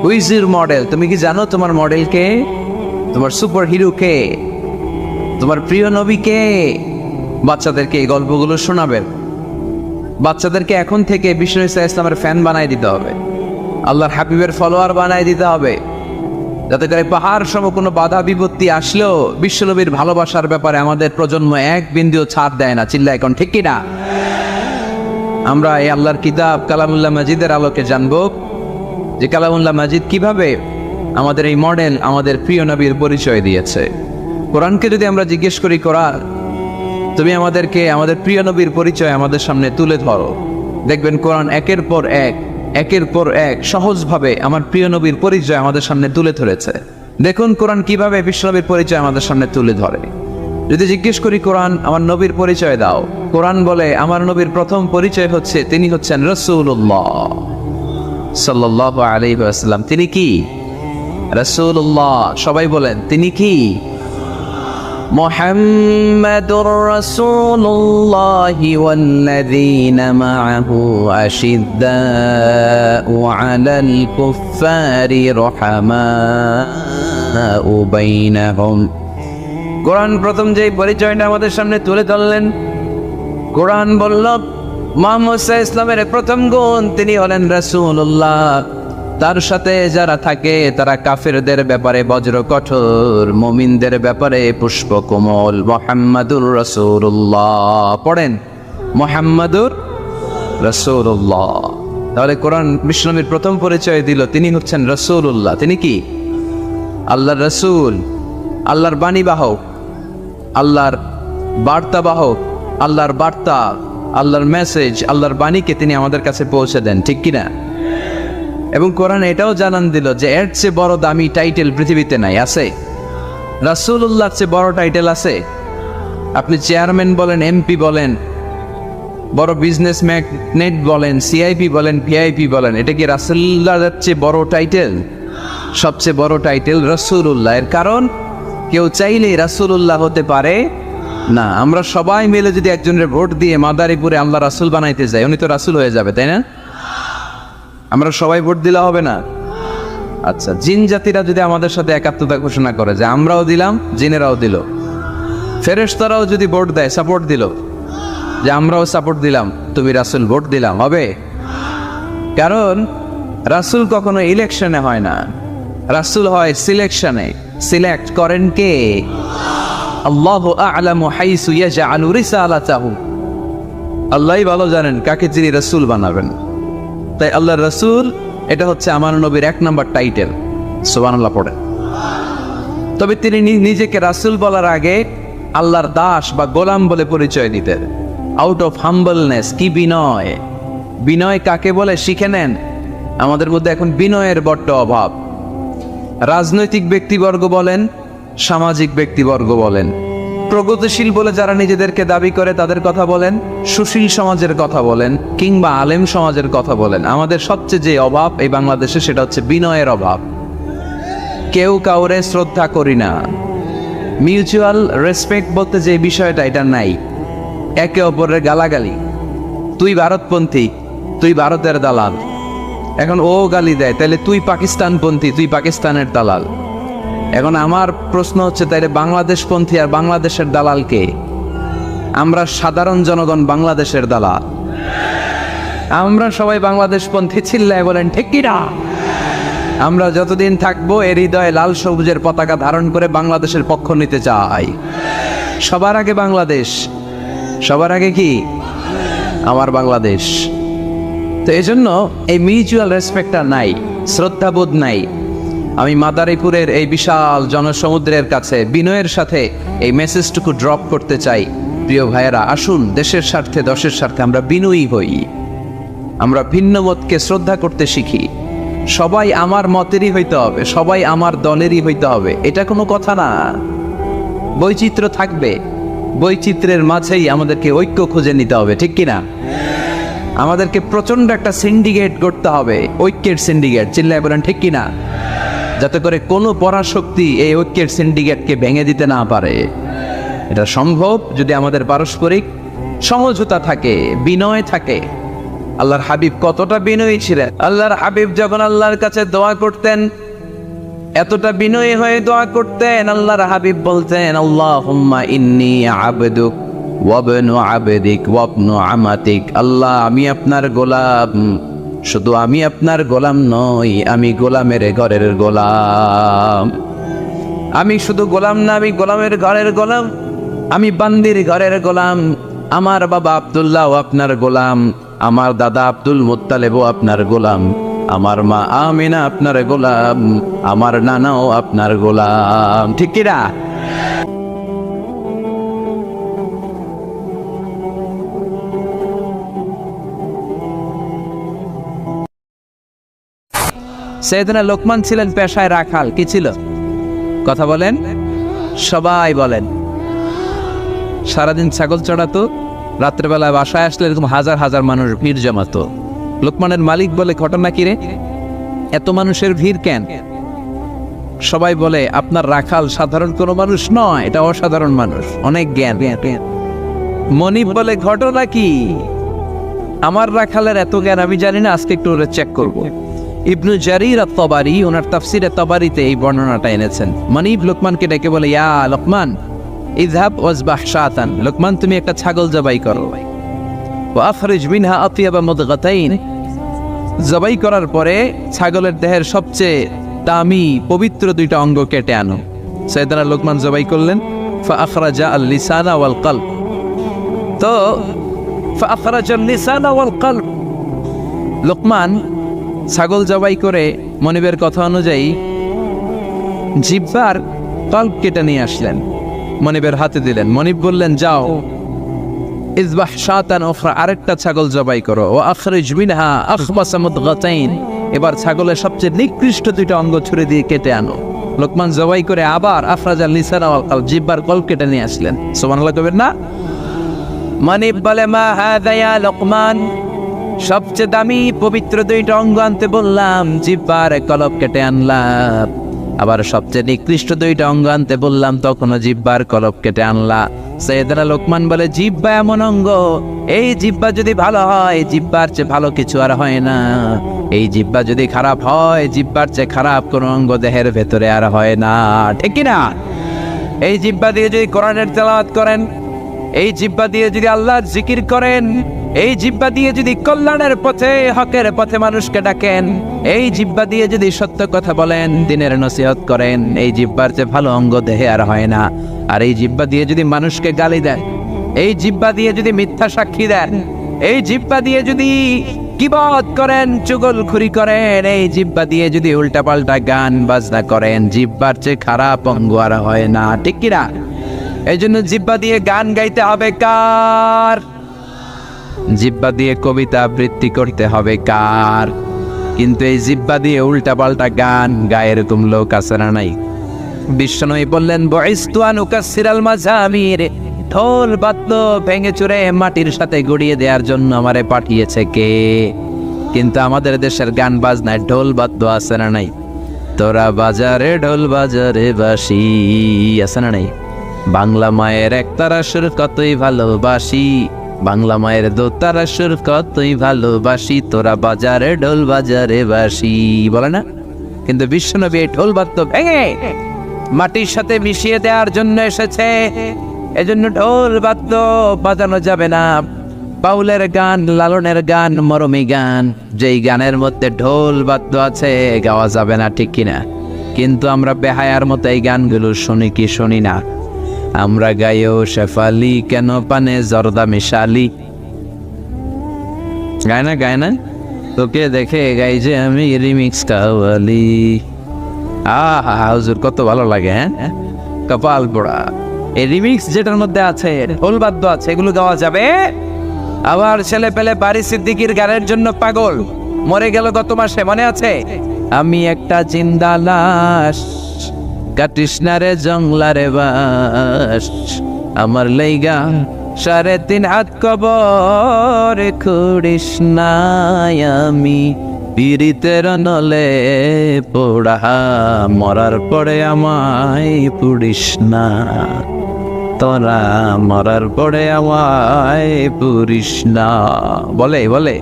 who is your model? তুমি কি জানো তোমার মডেল কে? তোমার সুপার হিরো কে? তোমার প্রিয় নবী কে? বাচ্চাদেরকে এই গল্পগুলো শোনাবেন। বাচ্চাদেরকে এখন থেকে বিষ্ণু ইসা ইসলামের ফ্যান বানাই দিতে হবে, আল্লাহর হাবিবের ফলোয়ার বানাই দিতে হবে, যাতে করে পাহাড় সম কোনো বাধা বিপত্তি আসলেও বিশ্বনবীর ভালোবাসার ব্যাপারে আমাদের প্রজন্ম 1 বিন্দুও ছাড় দেয় না। চিল্লা এখন ঠিক কিনা? আমরা এই আল্লাহর কিতাব কালামুল্লাহ মাজিদের আলোকে জানবো যে কালামুল্লাহ মাজিদ কিভাবে আমাদের এই মডেল, আমাদের প্রিয় নবীর পরিচয় দিয়েছে। কোরআনকে যদি আমরা জিজ্ঞেস করি, কোরআন তুমি আমাদেরকে আমাদের প্রিয় নবীর পরিচয় আমাদের সামনে তুলে ধরো, দেখবেন কোরআন একের পর এক সহজভাবে আমার প্রিয় নবীর পরিচয় আমাদের সামনে তুলে ধরেছে। দেখুন কোরআন কিভাবে বিশ্বনবীর পরিচয় আমাদের সামনে তুলে ধরে। যদি জিজ্ঞেস করি, কোরআন আমার নবীর পরিচয় দাও, কোরআন বলে আমার নবীর প্রথম পরিচয় হচ্ছে তিনি হচ্ছেন রাসূলুল্লাহ সাল্লাল্লাহু আলাইহি ওয়াসাল্লাম। তিনি কি? রাসূলুল্লাহ। সবাই বলেন, তিনি কি? মুহাম্মাদুর রাসূলুল্লাহি ওয়াল্লাযীনা মাআহু আশিদ্দাউ আলাল কুফফারি রাহমাউ বাইনাহুম। কোরআন প্রথম যে পরিচয়টা আমাদের সামনে তুলে ধরলেন, কোরআন বলল মুহাম্মদ সাল্লাল্লাহু আলাইহি ওয়াসাল্লামের প্রথম গুণ তিনি হলেন রাসূলুল্লাহ। তার সাথে যারা থাকে তারা কাফেরদের ব্যাপারে বজ্র কঠোর, মুমিনদের ব্যাপারে পুষ্প কোমল। মুহাম্মাদুর রাসূলুল্লাহ পড়েন, মুহাম্মাদুর রাসূলুল্লাহ। তাহলে কোরআন বিশ্বনবীর প্রথম পরিচয় দিল, তিনি হচ্ছেন রাসূলুল্লাহ। তিনি কি? আল্লাহর রাসূল, আল্লাহর বাণীবাহক, আল্লাহর বার্তাবাহক, আল্লাহর বার্তা, আল্লাহর মেসেজ, আল্লাহর বাণীকে তিনি আমাদের কাছে পৌঁছে দেন, ঠিক কিনা? এবং কোরআন এটাও জানান দিল যে এর চেয়ে বড় দামি টাইটেল পৃথিবীতে নাই। আছে? রাসূলুল্লাহর চেয়ে বড় টাইটেল আছে? আপনি চেয়ারম্যান বলেন, এমপি বলেন, বড় বিজনেস ম্যাগনেট বলেন, সিআইপি বলেন, ভিআইপি বলেন, এটা কি রাসূলুল্লাহর চেয়ে বড় টাইটেল? সবচেয়ে বড় টাইটেল রাসূলুল্লাহ। এর কারণ কেউ চাইলেই রাসূলুল্লাহ হতে পারে না। আমরা সবাই মিলে যদি একজনের ভোট দিয়ে মাদারীপুরে আল্লাহ রাসূল বানাইতে যাই, উনি তো রাসূল হয়ে যাবে, তাই না? আমরা সবাই ভোট দিলে হবে না? আচ্ছা, জিন জাতিরা যদি আমাদের সাথে একাত্মতা ঘোষণা করে যে আমরাও দিলাম, জিনেরাও দিল, ফেরেশতারাও যদি ভোট দেয়, সাপোর্ট দিল যে আমরাও সাপোর্ট দিলাম, তুমি রাসূল ভোট দিলাম, হবে? কারণ রাসূল কখনো ইলেকশনে হয় না, রাসূল হয় সিলেকশনে। সিলেক্ট করেন কে? আল্লাহু আ'লামু হাইসু ইয়াজআলু রিসালাতাহু। আল্লাহই ভালো জানেন কাকে তিনি রাসূল বানাবেন। তাই আল্লাহর রাসূল এটা হচ্ছে আমার নবীর 1 নম্বর টাইটেল। সুবহানাল্লাহ পড়ে। তবে তিনি নিজেকে রাসূল বলার আগে আল্লাহর দাস বা গোলাম বলে পরিচয় দিতেন। আউট অফ হাম্বলনেস, কি বিনয়! বিনয় কাকে বলে শিখে নেন। আমাদের মধ্যে এখন বিনয়ের বড্ড অভাব। রাজনৈতিক ব্যক্তিবর্গ বলেন, সামাজিক ব্যক্তিবর্গ বলেন, প্রগতিশীল বলে যারা নিজেদেরকে দাবি করে তাদের কথা বলেন, সুশীল সমাজের কথা বলেন, কিংবা আলেম সমাজের কথা বলেন, আমাদের সবচেয়ে যে অভাব এই বাংলাদেশে সেটা হচ্ছে বিনয়ের অভাব। কেউ কাউরে শ্রদ্ধা করি না, মিউচুয়াল রেসপেক্ট বলতে যে বিষয়টা এটা নাই। একে অপরের গালাগালি, তুই ভারতপন্থী, তুই ভারতের দালাল। এখন ও গালি দেয়, তাহলে তুই পাকিস্তানপন্থী, তুই পাকিস্তানের দালাল। এখন আমার প্রশ্ন হচ্ছে, তাইলে বাংলাদেশপন্থী আর বাংলাদেশের দালাল কে? আমরা সাধারণ জনগণ বাংলাদেশের দালাল। আমরা সবাই বাংলাদেশপন্থী, চিল্লায় বলেন ঠিক কি না? আমরা যতদিন থাকবো এর হৃদয়ে লাল সবুজের পতাকা ধারণ করে বাংলাদেশের পক্ষ নিতে চাই। সবার আগে বাংলাদেশ, সবার আগে কি? আমার বাংলাদেশ। তো এই জন্য এই মিউচুয়াল রেসপেক্টটা নাই, শ্রদ্ধাবোধ নাই। আমি মাদারীপুরের এই বিশাল জনসমুদ্রের কাছে বিনয়ের সাথে এই মেসেজটুকু ড্রপ করতে চাই। প্রিয় ভাইয়েরা, আসুন দেশের স্বার্থে, দশের স্বার্থে আমরা বিনয়ী হই। আমরা ভিন্ন মতকে শ্রদ্ধা করতে শিখি। সবাই আমার মতেরই হইতে হবে, সবাই আমার দলেরই হইতে হবে, এটা কোনো কথা না। বৈচিত্র্য থাকবে, বৈচিত্র্যের মাঝেই আমাদেরকে ঐক্য খুঁজে নিতে হবে, ঠিক কিনা? আমাদেরকে প্রচন্ড একটা সিন্ডিকেট করতে হবে, ঐক্যের সিন্ডিকেট, চিল্লায় বলেন ঠিক কিনা? যাতে করে কোনো পরাশক্তি এই ঐক্যের সিন্ডিকেটকে ভেঙে দিতে না পারে। এটা সম্ভব যদি আমাদের পারস্পরিক সমঝোতা থাকে, বিনয় থাকে। আল্লাহর হাবিব কতটা বিনয়ী ছিলেন! আল্লাহর হাবিব যখন আল্লাহর কাছে দোয়া করতেন, এতটা বিনয়ী হয়ে দোয়া করতেন, আল্লাহর হাবিব বলতেন, আল্লাহুম্মা ইন্নী আবদুক ওয়াবনু আবদিক ওয়াবনু আমাতিক। আল্লাহ, আমি আপনার গোলাম, শুধু আমি আপনার গোলাম নই, আমি গোলামের ঘরের গোলাম। আমি শুধু গোলাম না, আমি গোলামের ঘরের গোলাম, আমি বান্দির ঘরের গোলাম। আমার বাবা আব্দুল্লাহ আপনার গোলাম, আমার দাদা আব্দুল মুত্তালিবও আপনার গোলাম, আমার মা আমিনা আপনার গোলাম, আমার নানাও আপনার গোলাম, ঠিক কিনা? সাইয়েদনা লোকমান ছিলেন পেশায় রাখাল। কি ছিল? কথা বলেন, সবাই বলেন। সারাদিন ছাগল চড়াতো, রাত্রেবেলায় বাসায় আসলে এরকম হাজার হাজার মানুষ ভিড় জমাতো। লোকমানের মালিক বলে, ঘটনা কি রে, এত মানুষের ভিড় কেন? সবাই বলে, আপনার রাখাল সাধারণ কোনো মানুষ নয়, এটা অসাধারণ মানুষ, অনেক জ্ঞান। মনিব বলে, ঘটনা কি? আমার রাখালের এত জ্ঞান আমি জানি না, আজকে একটু চেক করব। ইবনু জারির আত-তাবারি ওনার তাফসিরে তাবারিতে এই বর্ণনাটা এনেছেন। মনিব লোকমানকে ডেকে বলে, ইয়া লোকমান ইযহাব ওয়াজবাহ শাতান। লোকমান, তুমি একটা ছাগল জবাই করো। ওয়া আখরিজ মিনহা আতিয়াবা মুদগাতাইন, জবাই করার পরে ছাগলের দেহের সবচেয়ে দামি পবিত্র দুইটা অঙ্গ কেটে আনো। সাইয়েদনা লোকমান জবাই করলেন, ফাআখরাজা আল লিসানা ওয়াল কলব। তো ফাআখরাজা আল লিসানা ওয়াল কলব, লোকমান ছাগল জবাই করে মনিবের কথা অনুযায়ী জিহ্বার কল্ব কেটে নিয়ে আসলেন, মনিবের হাতে দিলেন। মনিব বললেন, যাও ইযবাহ শাতান উখরা, আরেকটা ছাগল জবাই করো। ওয়া আখরিজ মিনহা আখবাসা মুদগাতাইন, এবার ছাগলের সবচেয়ে নিকৃষ্ট দুইটা অঙ্গ ছুরি দিয়ে কেটে আনো। লোকমান জবাই করে আবার আফরাজাল লিসানা ওয়াল কলব, জিহ্বার কল্ব কেটে নিয়ে আসলেন। সুবহানাল্লাহ কইবেন না? মনিব বলে, মা হাযা ইয়া লোকমান, সবচেয়ে দামি পবিত্র দুইটা অঙ্গ আনতে বললাম, জিহ্বার কলব কেটে আনলাম। আবার সবচেয়ে নিকৃষ্ট দুইটা অঙ্গ আনতে বললাম, তখনও জিহ্বার কলব কেটে আনলা। সাইয়েদনা লোকমান বলে, জিহ্বা এমন অঙ্গ, এই জিহ্বা যদি ভালো হয়, জিহ্বার চেয়ে ভালো কিছু আর হয় না। এই জিহ্বা যদি খারাপ হয়, জিহ্বার চেয়ে খারাপ কোনো অঙ্গ দেহের ভেতরে আর হয় না, ঠিক কি না? এই জিহ্বা দিয়ে যদি কোরআনের তেলাওয়াত করেন, এই জিহ্বা দিয়ে যদি আল্লাহর জিকির করেন, এই জিহ্বা দিয়ে যদি কল্যাণের পথে, হকের পথে মানুষকে ডাকেন, এই জিহ্বা দিয়ে যদি সত্য কথা বলেন, দ্বীনের নসিহত করেন, এই জিহ্বার চেয়ে ভালো অঙ্গ দেহে আর হয় না। আর এই জিহ্বা দিয়ে যদি মানুষকে গালি দেন, এই জিহ্বা দিয়ে যদি মিথ্যা সাক্ষী দেন, এই জিহ্বা দিয়ে যদি কিবত করেন, চুগলখুরি করেন, এই জিহ্বা দিয়ে যদি উল্টাপাল্টা গান বাজনা করেন, জিহ্বার চেয়ে খারাপ অঙ্গ আর হয় না, ঠিক কিনা? এই জন্য জিহ্বা দিয়ে গান গাইতে হবে কার? জিহ্বা দিয়ে কবিতা আবৃত্তি করতে হবে কার? কিন্তু এই জিহ্বা দিয়ে উল্টাপাল্টা গান গায় এরকম লোক আছে না নাই? বিশ্বনবী বললেন, বুইসতু আন উকাসসিরাল মাযামির, ঢোল বাদ্য ভেঙে চুরে মাটির সাথে গড়িয়ে দেওয়ার জন্য আমারে পাঠিয়েছে কে? কিন্তু আমাদের দেশের গান বাজনায় ঢোল বাদ্য আছে না নাই? তোরা বাজারে ঢোল বাজারে বাঁশি আছে না নাই? বাংলা মায়ের একতারা সুর কতই ভালোবাসি, বাংলা মায়ের দোতারা সুর কতই ভালোবাসি, তোরা বাজারে ঢোল বাজারে বাঁশি, বলে না? কিন্তু বিশ্বনবী এই ঢোল বাদ্য ভেঙে মাটির সাথে মিশিয়ে দেওয়ার জন্য এসেছে। এজন্য ঢোল বাদ্য বাজানো যাবে না। বাউলের গান, লালনের গান, মরমী গান, যেই গানের মধ্যে ঢোল বাদ্য আছে, গাওয়া যাবে না, ঠিক কিনা? কিন্তু আমরা বেহায়ার মতো এই গানগুলো শুনি কি শুনি না? আমরা গাইও শেফালি কেন পানে জর্দা মিশালি, গায় না? গায় না? তোকে দেখে গাই যে আমি রিমিক্স কাওয়ালি। আহা হুজুর, কত ভালো লাগে, হ্যাঁ? কপাল পোড়া। এই রিমিক্স যেটার মধ্যে আছে, ঢোল বাদ্য আছে, এগুলো গাওয়া যাবে। আবার ছেলে পেলে বাড়ি সিদ্দিকির গানের জন্য পাগল, মরে গেল গত মাসে, মনে আছে? আমি একটা জিন্দা লাশ, কাটিস না রে জংলারে বাস, আমার লাইগা 3.5 হাত কবর খুঁড়িস নাই, আমি পীড়িতের নলে পোড়া, মরার পরে আমায় পুড়িস না, তোরা মরার পরে আমায় পুড়িস না, বলে বলে।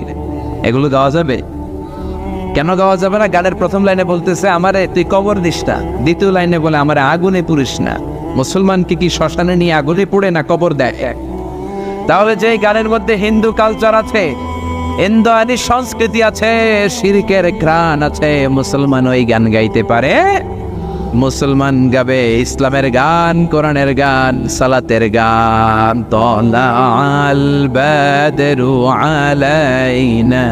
এগুলো গাওয়া যাবে? কেন গাওয়া যাবে না? গানের প্রথম লাইনে বলতেছে, আমারে তুই কবর দিস না। দ্বিতীয় লাইনে বলে, আমারে আগুনে পুড়িস না। মুসলমানকে কি শ্মশানে নিয়ে আগুনে পুড়ে না কবর দেয়? তাহলে যে গানের মধ্যে হিন্দু কালচার আছে, ইন্দোয়ানি সংস্কৃতি আছে, শিরকের ঘ্রাণ আছে, মুসলমান ওই গান গাইতে পারে? মুসলমান গাবে ইসলামের গান, কোরআনের গান, সালাতের গান। তলাল বাদরু আলাইনা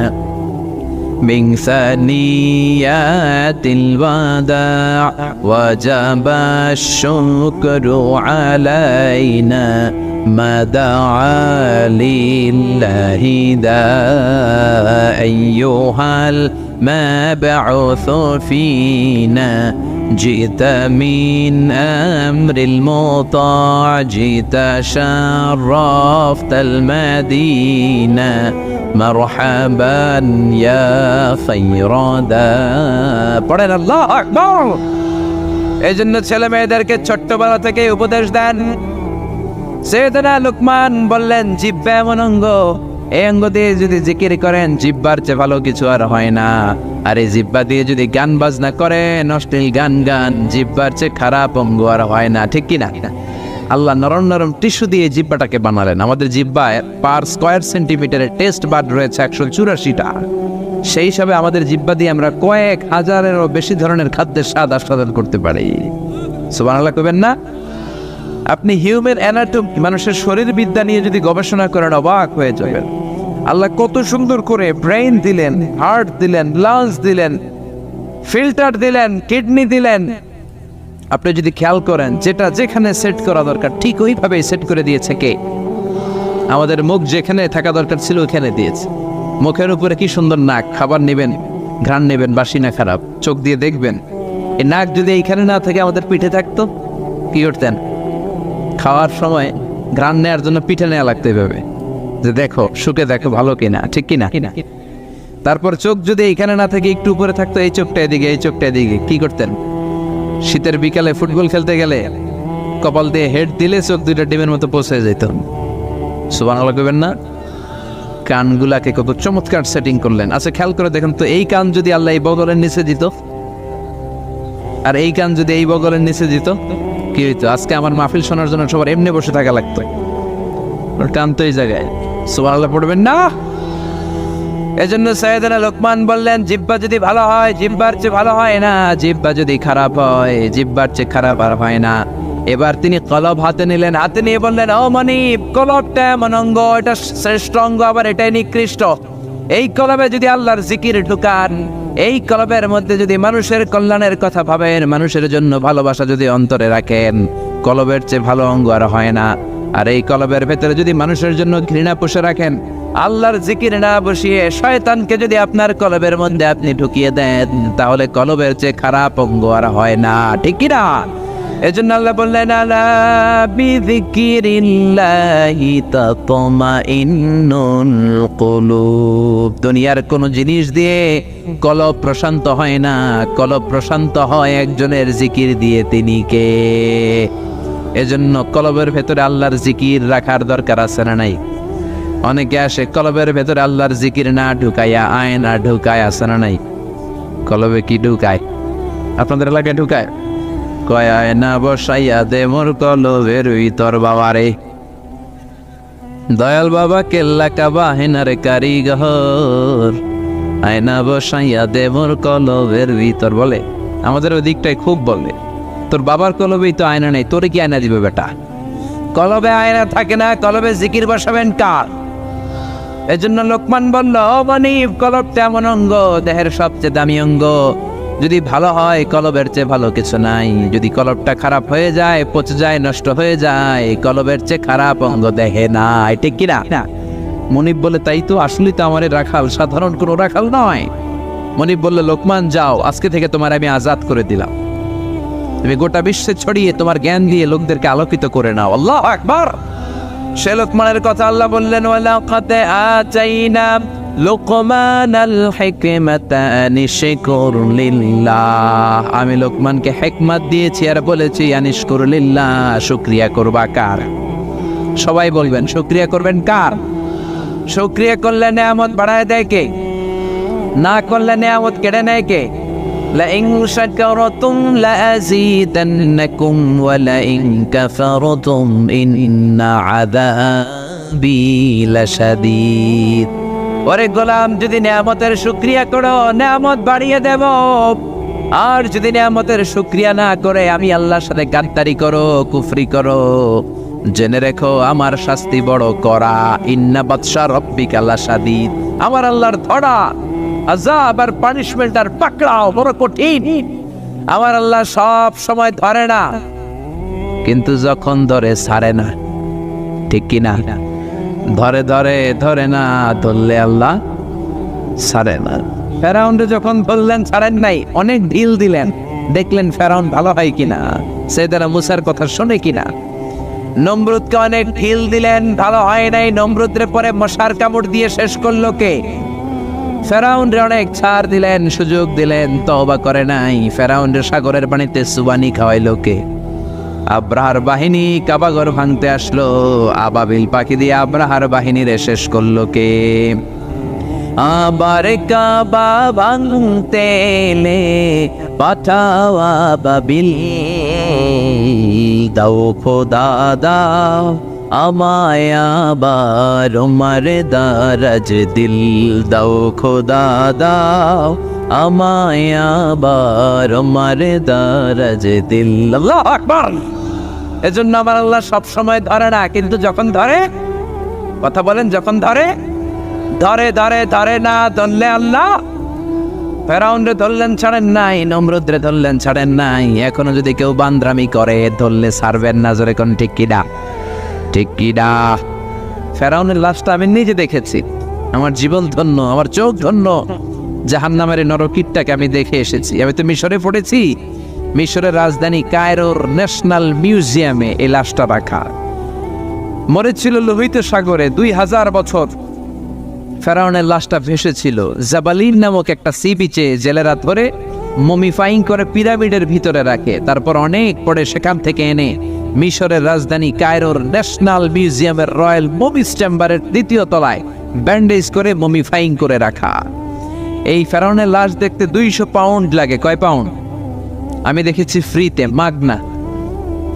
من ثنيات الوداع وجب الشكر علينا ما دعا لله دا أيها المبعوث فينا جئت من أمر المطاع جئت شرفت المدينة مرحبا يا خير دا পড়েন আল্লাহু আকবার। এই জন্য ছেলে মেয়েদেরকে ছোট্টবেলা থেকে উপদেশ দেন। সাইয়েদনা লোকমান বললেন, জিহ্বা এমন অঙ্গ, এই অঙ্গ দিয়ে যদি জিকির করেন, জিহ্বার চেয়ে ভালো কিছু আর হয় না। আর এই জিহ্বা দিয়ে যদি গান বাজনা করেন, অশ্লীল গান গান, জিহ্বার চেয়ে খারাপ অঙ্গ আর হয় না, ঠিক কিনা? আল্লাহ নরম নরম টিস্যু দিয়ে জিহ্বাটাকে বানালেন। আমাদের জিহ্বায় পার স্কয়ার সেন্টিমিটারের টেস্ট বাড রয়েছে 184টা। সেই হিসাবে আমাদের জিহ্বা দিয়ে আমরা কয়েক হাজারেরও বেশি ধরনের খাদ্যের স্বাদ আস্বাদন করতে পারি। সুবহানাল্লাহ কইবেন না? আপনি হিউম্যান অ্যানাটমি, মানুষের শরীর বিদ্যা নিয়ে যদি গবেষণা করেন অবাক হয়ে যাবেন। আল্লাহ কত সুন্দর করে ব্রেইন দিলেন, হার্ট দিলেন, লাংস দিলেন, ফিল্টার দিলেন, কিডনি দিলেন। আপনি যদি খেয়াল করেন যেটা যেখানে সেট করা দরকার ঠিক ওইভাবেই সেট করে দিয়েছে কে? আমাদের মুখ যেখানে থাকা দরকার ছিল ওখানে দিয়েছে। মুখের উপরে কি সুন্দর নাক, খাবার নেবেন, ঘ্রাণ নেবেন, বাসি না খারাপ, চোখ দিয়ে দেখবেন। এই নাক যদি এইখানে না থাকে আমাদের পিঠে থাকতো, কি করতেন? খাওয়ার সময় ঘ্রাণ নেওয়ার জন্য পিঠে নেওয়া লাগতে হবে, যে দেখো শুকে দেখো ভালো কিনা, ঠিক কিনা। তারপর চোখ যদি এইখানে না থাকে একটু উপরে থাকতো, এই চোখটা এদিকে, এই চোখটা এদিকে, কি করতেন? শীতের বিকালে ফুটবল খেলতে গেলে কপাল দিয়ে হেড দিলে চোখ দুইটা ডিমের মতো পৌঁছে যেত। সুবহানাল্লাহ কইবেন না? কানগুলাকে কত চমৎকার সেটিং করলেন। আচ্ছা খেয়াল করে দেখেন তো, এই কান যদি আল্লাহ এই বগলের নিচে দিত, আর এই কান যদি এই বগলের নিচে দিত, কি হইতো? আজকে আমার মাহফিল শোনার জন্য সবার এমনি বসে থাকা লাগতো, কান তো এই জায়গায়। সুবহানাল্লাহ পড়বেন না? এজন্য সাইয়েদনা লোকমান বললেন, জিহ্বা যদি ভালো হয় জিহ্বার চেয়ে ভালো হয় না, জিহ্বা যদি খারাপ হয় জিহ্বার চেয়ে খারাপ আর হয় না। এবার তিনি কলব হাতে নিলেন, হাতে নিয়ে বললেন, ও মনিব, কলবটা এমন অঙ্গ, এটা শ্রেষ্ঠ অঙ্গ, আবার এটাই নিকৃষ্ট। এই কলবে যদি আল্লাহর জিকির ঢুকান, এই কলবের মধ্যে যদি মানুষের কল্যাণের কথা ভাবেন, মানুষের জন্য ভালোবাসা যদি অন্তরে রাখেন, কলবের চেয়ে ভালো অঙ্গ আর হয় না। আর এই কলবের ভেতরে যদি মানুষের জন্য ঘৃণা পুষে রাখেন, আল্লাহর জিকির না বসিয়ে শয়তানকে যদি আপনার কলবের মধ্যে আপনি ঢুকিয়ে দেন, তাহলে কলবের চেয়ে খারাপ অঙ্গ আর হয় না, ঠিক কি না? এজন্য আল্লাহ বললেন, আলা বিযিকিরিল্লাহি তাতমাইন্নুল কুলুব। দুনিয়ার কোন জিনিস দিয়ে কলব প্রশান্ত হয় না, কলব প্রশান্ত হয় একজনের জিকির দিয়ে, তিনি কে? এজন্য কলবের ভেতরে আল্লাহর জিকির রাখার দরকার আছে না নাই? অনেকে আসে কলবের ভেতরে আল্লাহর জিকির না ঢুকাইয়া আয়না ঢুকায়, আছে না নাই? কলবে কি ঢুকায়? আপনাদের এলাকায় ঢুকায়? কয় আয়না বসাইয়া দে মোর কলবের ভিতর বাবারে। দয়াল বাবা কেল্লা কাবা হেনারে কারিগর, আয়না বসাইয়া দে মোর কলবের ভিতর বলে। আমাদের ওই দিকটাই খুব বলে, তোর বাবার কলবেই তো আয়না নেই, তোরে কি আয়না দিবে বেটা? কলবে আয়না থাকে না, কলবে জিকির বসাবেন কার? এজন্য লোকমান বলল, ও মনিব, কলবটা এমন অঙ্গ, দেহের সবচেয়ে দামি অঙ্গ। যদি ভালো হয় কলবের চেয়ে ভালো কিছু নাই। যদি কলবটা খারাপ হয়ে যায়, পচে যায়, নষ্ট হয়ে যায়, কলবের চেয়ে খারাপ অঙ্গ দেহে নাই, ঠিক কিনা? মনিব বলে, তাই তো, আসলেই তো আমার রাখাল সাধারণ কোনো রাখাল নয়। মনিব বললে, লোকমান যাও, আজকে থেকে তোমার আমি আজাদ করে দিলাম, তুমি গোটা বিশ্বে ছড়িয়ে তোমার জ্ঞান দিয়ে লোকদেরকে আলোকিত করে নাও। আল্লাহু আকবার। সে লোকমানের কথা আল্লাহ বললেন, ওয়ালাকাদ আতাইনা লুকমানাল হিকমাতা আনিশকুর লিল্লাহ। আমি লোকমানকে হিকমত দিয়েছি আর বলেছি আনিশকুর লিল্লাহ, শুকরিয়া করবা কার? সবাই বলবেন, শুকরিয়া করবেন কার? শুকরিয়া করলে নিয়ামত বাড়ায় দেয় কে? না করলে নিয়ামত কেড়ে নেয় কে? لئن شكرتم لأزيدنكم ولئن كفرتم إن عذابي لشديد। ওরে গোলাম, যদি নিয়ামতের শুকরিয়া করো নিয়ামত বাড়িয়ে দেব, আর যদি নিয়ামতের শুকরিয়া না করে আমি আল্লাহর সাথে গাদ্দারি করো, কুফরি করো, জেনে রেখো আমার শাস্তি বড় কড়া। ইন্না বাতশা রাব্বিকা লাশাদীদ। আমার আল্লাহর ধরা, আযাব আর পানিশমেন্ট আর পাকড়াও বড় কঠিন। আমার আল্লাহ সব সময় ধরে না, কিন্তু যখন ধরে ছাড়ে না, ঠিক কি না? ধরে ধরে ধরে না, ধরলে আল্লাহ ছাড়ে না। ফেরাউনরে যখন ধরলেন ছাড়েন নাই, অনেক ঢিল দিলেন, দেখলেন ফেরাউন ভালো হয় কিনা, সাইয়েদনা মুসার কথা শুনে কিনা। নমরুদকে অনেক ঢিল দিলেন, ভালো হয় নাই। নমরুদরে পরে মশার কামড় দিয়ে শেষ করলো কে? ফেরাউনরে অনেক ছাড় দিলেন, সুযোগ দিলেন, তওবা করে নাই। ফেরাউনরে সাগরের পানিতে সুবানি খাওয়াইলো কে? আব্রাহার বাহিনী কাবাঘর ভাঙতে আসলো, আবাবিল পাখি দিয়ে আব্রাহার বাহিনীরে শেষ করলো কে? আবার কাবা ভাঙতে এলে পাঠাও আবাবিল, দাও খোদা দাও আমায় আবার উমার দারাজ দিল দাও খোদা দাও, আমায় আবার উমার দারাজ দিল। আল্লাহু আকবার। এজন্য আমার আল্লাহ সব সময় ধরে না, কিন্তু যখন ধরে, কথা বলেন, যখন ধরে ধরে ধরে ধরে না ধরলে আল্লাহ ফেরাউনরে ধরলেন ছাড়েন নাই, নমরুদরে ধরলেন ছাড়েন নাই, এখনো যদি কেউ বান্দ্রামি করে ধরলে ছাড়বেন না। জোরে কোন ঠিক কিনা, ঠিক কিনা? ফেরাউনের লাশটা আমি নিজে দেখেছি, আমার জীবন ধন্য, আমার চোখ ধন্য। জাহান্নামের নরকীটটাকে আমি দেখে এসেছি। আমি তো মিশরে পড়েছি, মিশরের রাজধানী কায়রোর ন্যাশনাল মিউজিয়ামে এই লাশটা রাখা। মরেছিল লোহিত সাগরে 2000 বছর। ফেরাউনের লাশটা ভেসেছিল জাবালিন নামক একটা সি বিচে। জেলেরা ধরে মমিফাইং করে পিরামিডের ভিতরে রাখে, তারপর অনেক পরে সেখান থেকে এনে মিশরের রাজধানী কায়রোর ন্যাশনাল মিউজিয়ামের রয়্যাল মমিস চেম্বারের 2য় তলায় ব্যান্ডেজ করে মমিফাইং করে রাখা। এই ফেরাউনের লাশ দেখতে 200 পাউন্ড লাগে। কয় পাউন্ড? আমি দেখেছি ফ্রিতে, মাগনা।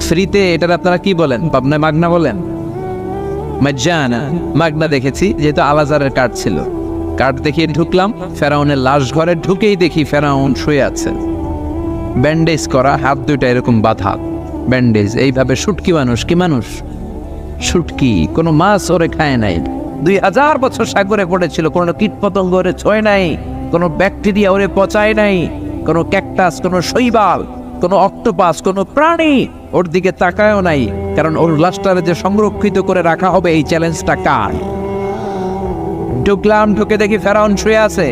ফ্রিতে এটার আপনারা কি বলেন? পাবনায় মাগনা বলেন? মাজ্জানা, মাগনা দেখেছি, যেহেতু আলাজারের কার্ড ছিল। কার্ড দেখিয়ে ঢুকলাম ফেরাউনের লাশ ঘরে। ঢুকেই দেখি ফেরাউন শুয়ে আছে, ব্যান্ডেজ করা, হাত দুইটা এরকম বাঁধা, ব্যান্ডেজ। এইভাবে শুটকি মানুষ, কি মানুষ? শুটকি। কোনো মাছ ওরে খায় নাই। 2000 বছর সাগরে পড়েছিল, কোনো কীট পতঙ্গ ওরে ছোঁয় নাই, কোনো ব্যাকটেরিয়া ওরে পচায় নাই, কোনো ক্যাকটাস, কোনো শৈবাল, কোনো অক্টোপাস, কোনো প্রাণী ওর দিকে তাকায়ও নাই। কারণ ওর লাশটারে যে সংরক্ষিত করে রাখা হবে, এই চ্যালেঞ্জটা কার? ঢুকলাম, ঢুকে দেখি ফেরাউন শুয়ে আছে।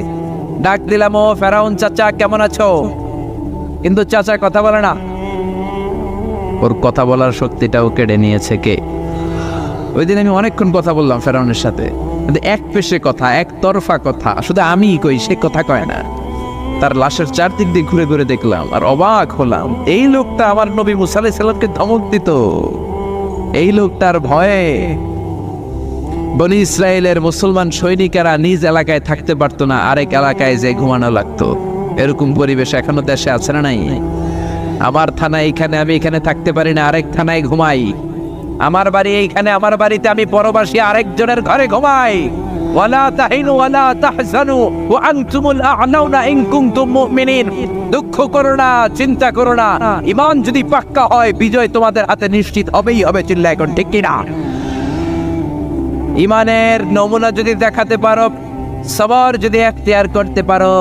ডাক দিলাম, ও ফেরাউন চাচা কেমন আছো? কিন্তু চাচা কথা বলে না। ওর কথা বলার শক্তিটাও কেড়ে নিয়েছে কে? ওই দিন আমি অনেকক্ষণ কথা বললাম ফেরাউনের সাথে, কিন্তু এক পেশে কথা, একতরফা কথা, শুধু আমিই কই, সে কথা কয় না। তার লাশের চারদিক দিয়ে ঘুরে ঘুরে দেখলাম আর অবাক হলাম। এই লোকটা আমার নবী মুসা আলাইহিস সালামকে ধমক দিত। এই লোকটার ভয়ে বনি ইসরায়েলের মুসলমান সৈনিকেরা নিজ এলাকায় থাকতে পারতো না, আরেক এলাকায় যে ঘুমানো লাগতো। এরকম পরিবেশ এখনো দেশে আছে না নাই? আমার থানা এইখানে, আমি এখানে থাকতে পারি না, আরেক থানায় ঘুমাই। আমার বাড়ি এইখানে, আমার বাড়িতে আমি পরবাসী, আরেকজনের ঘরে ঘুমাই। ওয়ালা তাহিনু ওয়ালা তাহজানু ওয়া আনতুমুল আ'লাউনা ইন কুনতুম মুমিনিন। দুঃখ করো না, চিন্তা করো না, ঈমান যদি পাক্কা হয় বিজয় তোমাদের হাতে নিশ্চিত হবেই হবে। চিল্লা এখন ঠিক কি না? ঈমানের নমুনা যদি দেখাতে পারো, সবর যদি এখতিয়ার করতে পারো,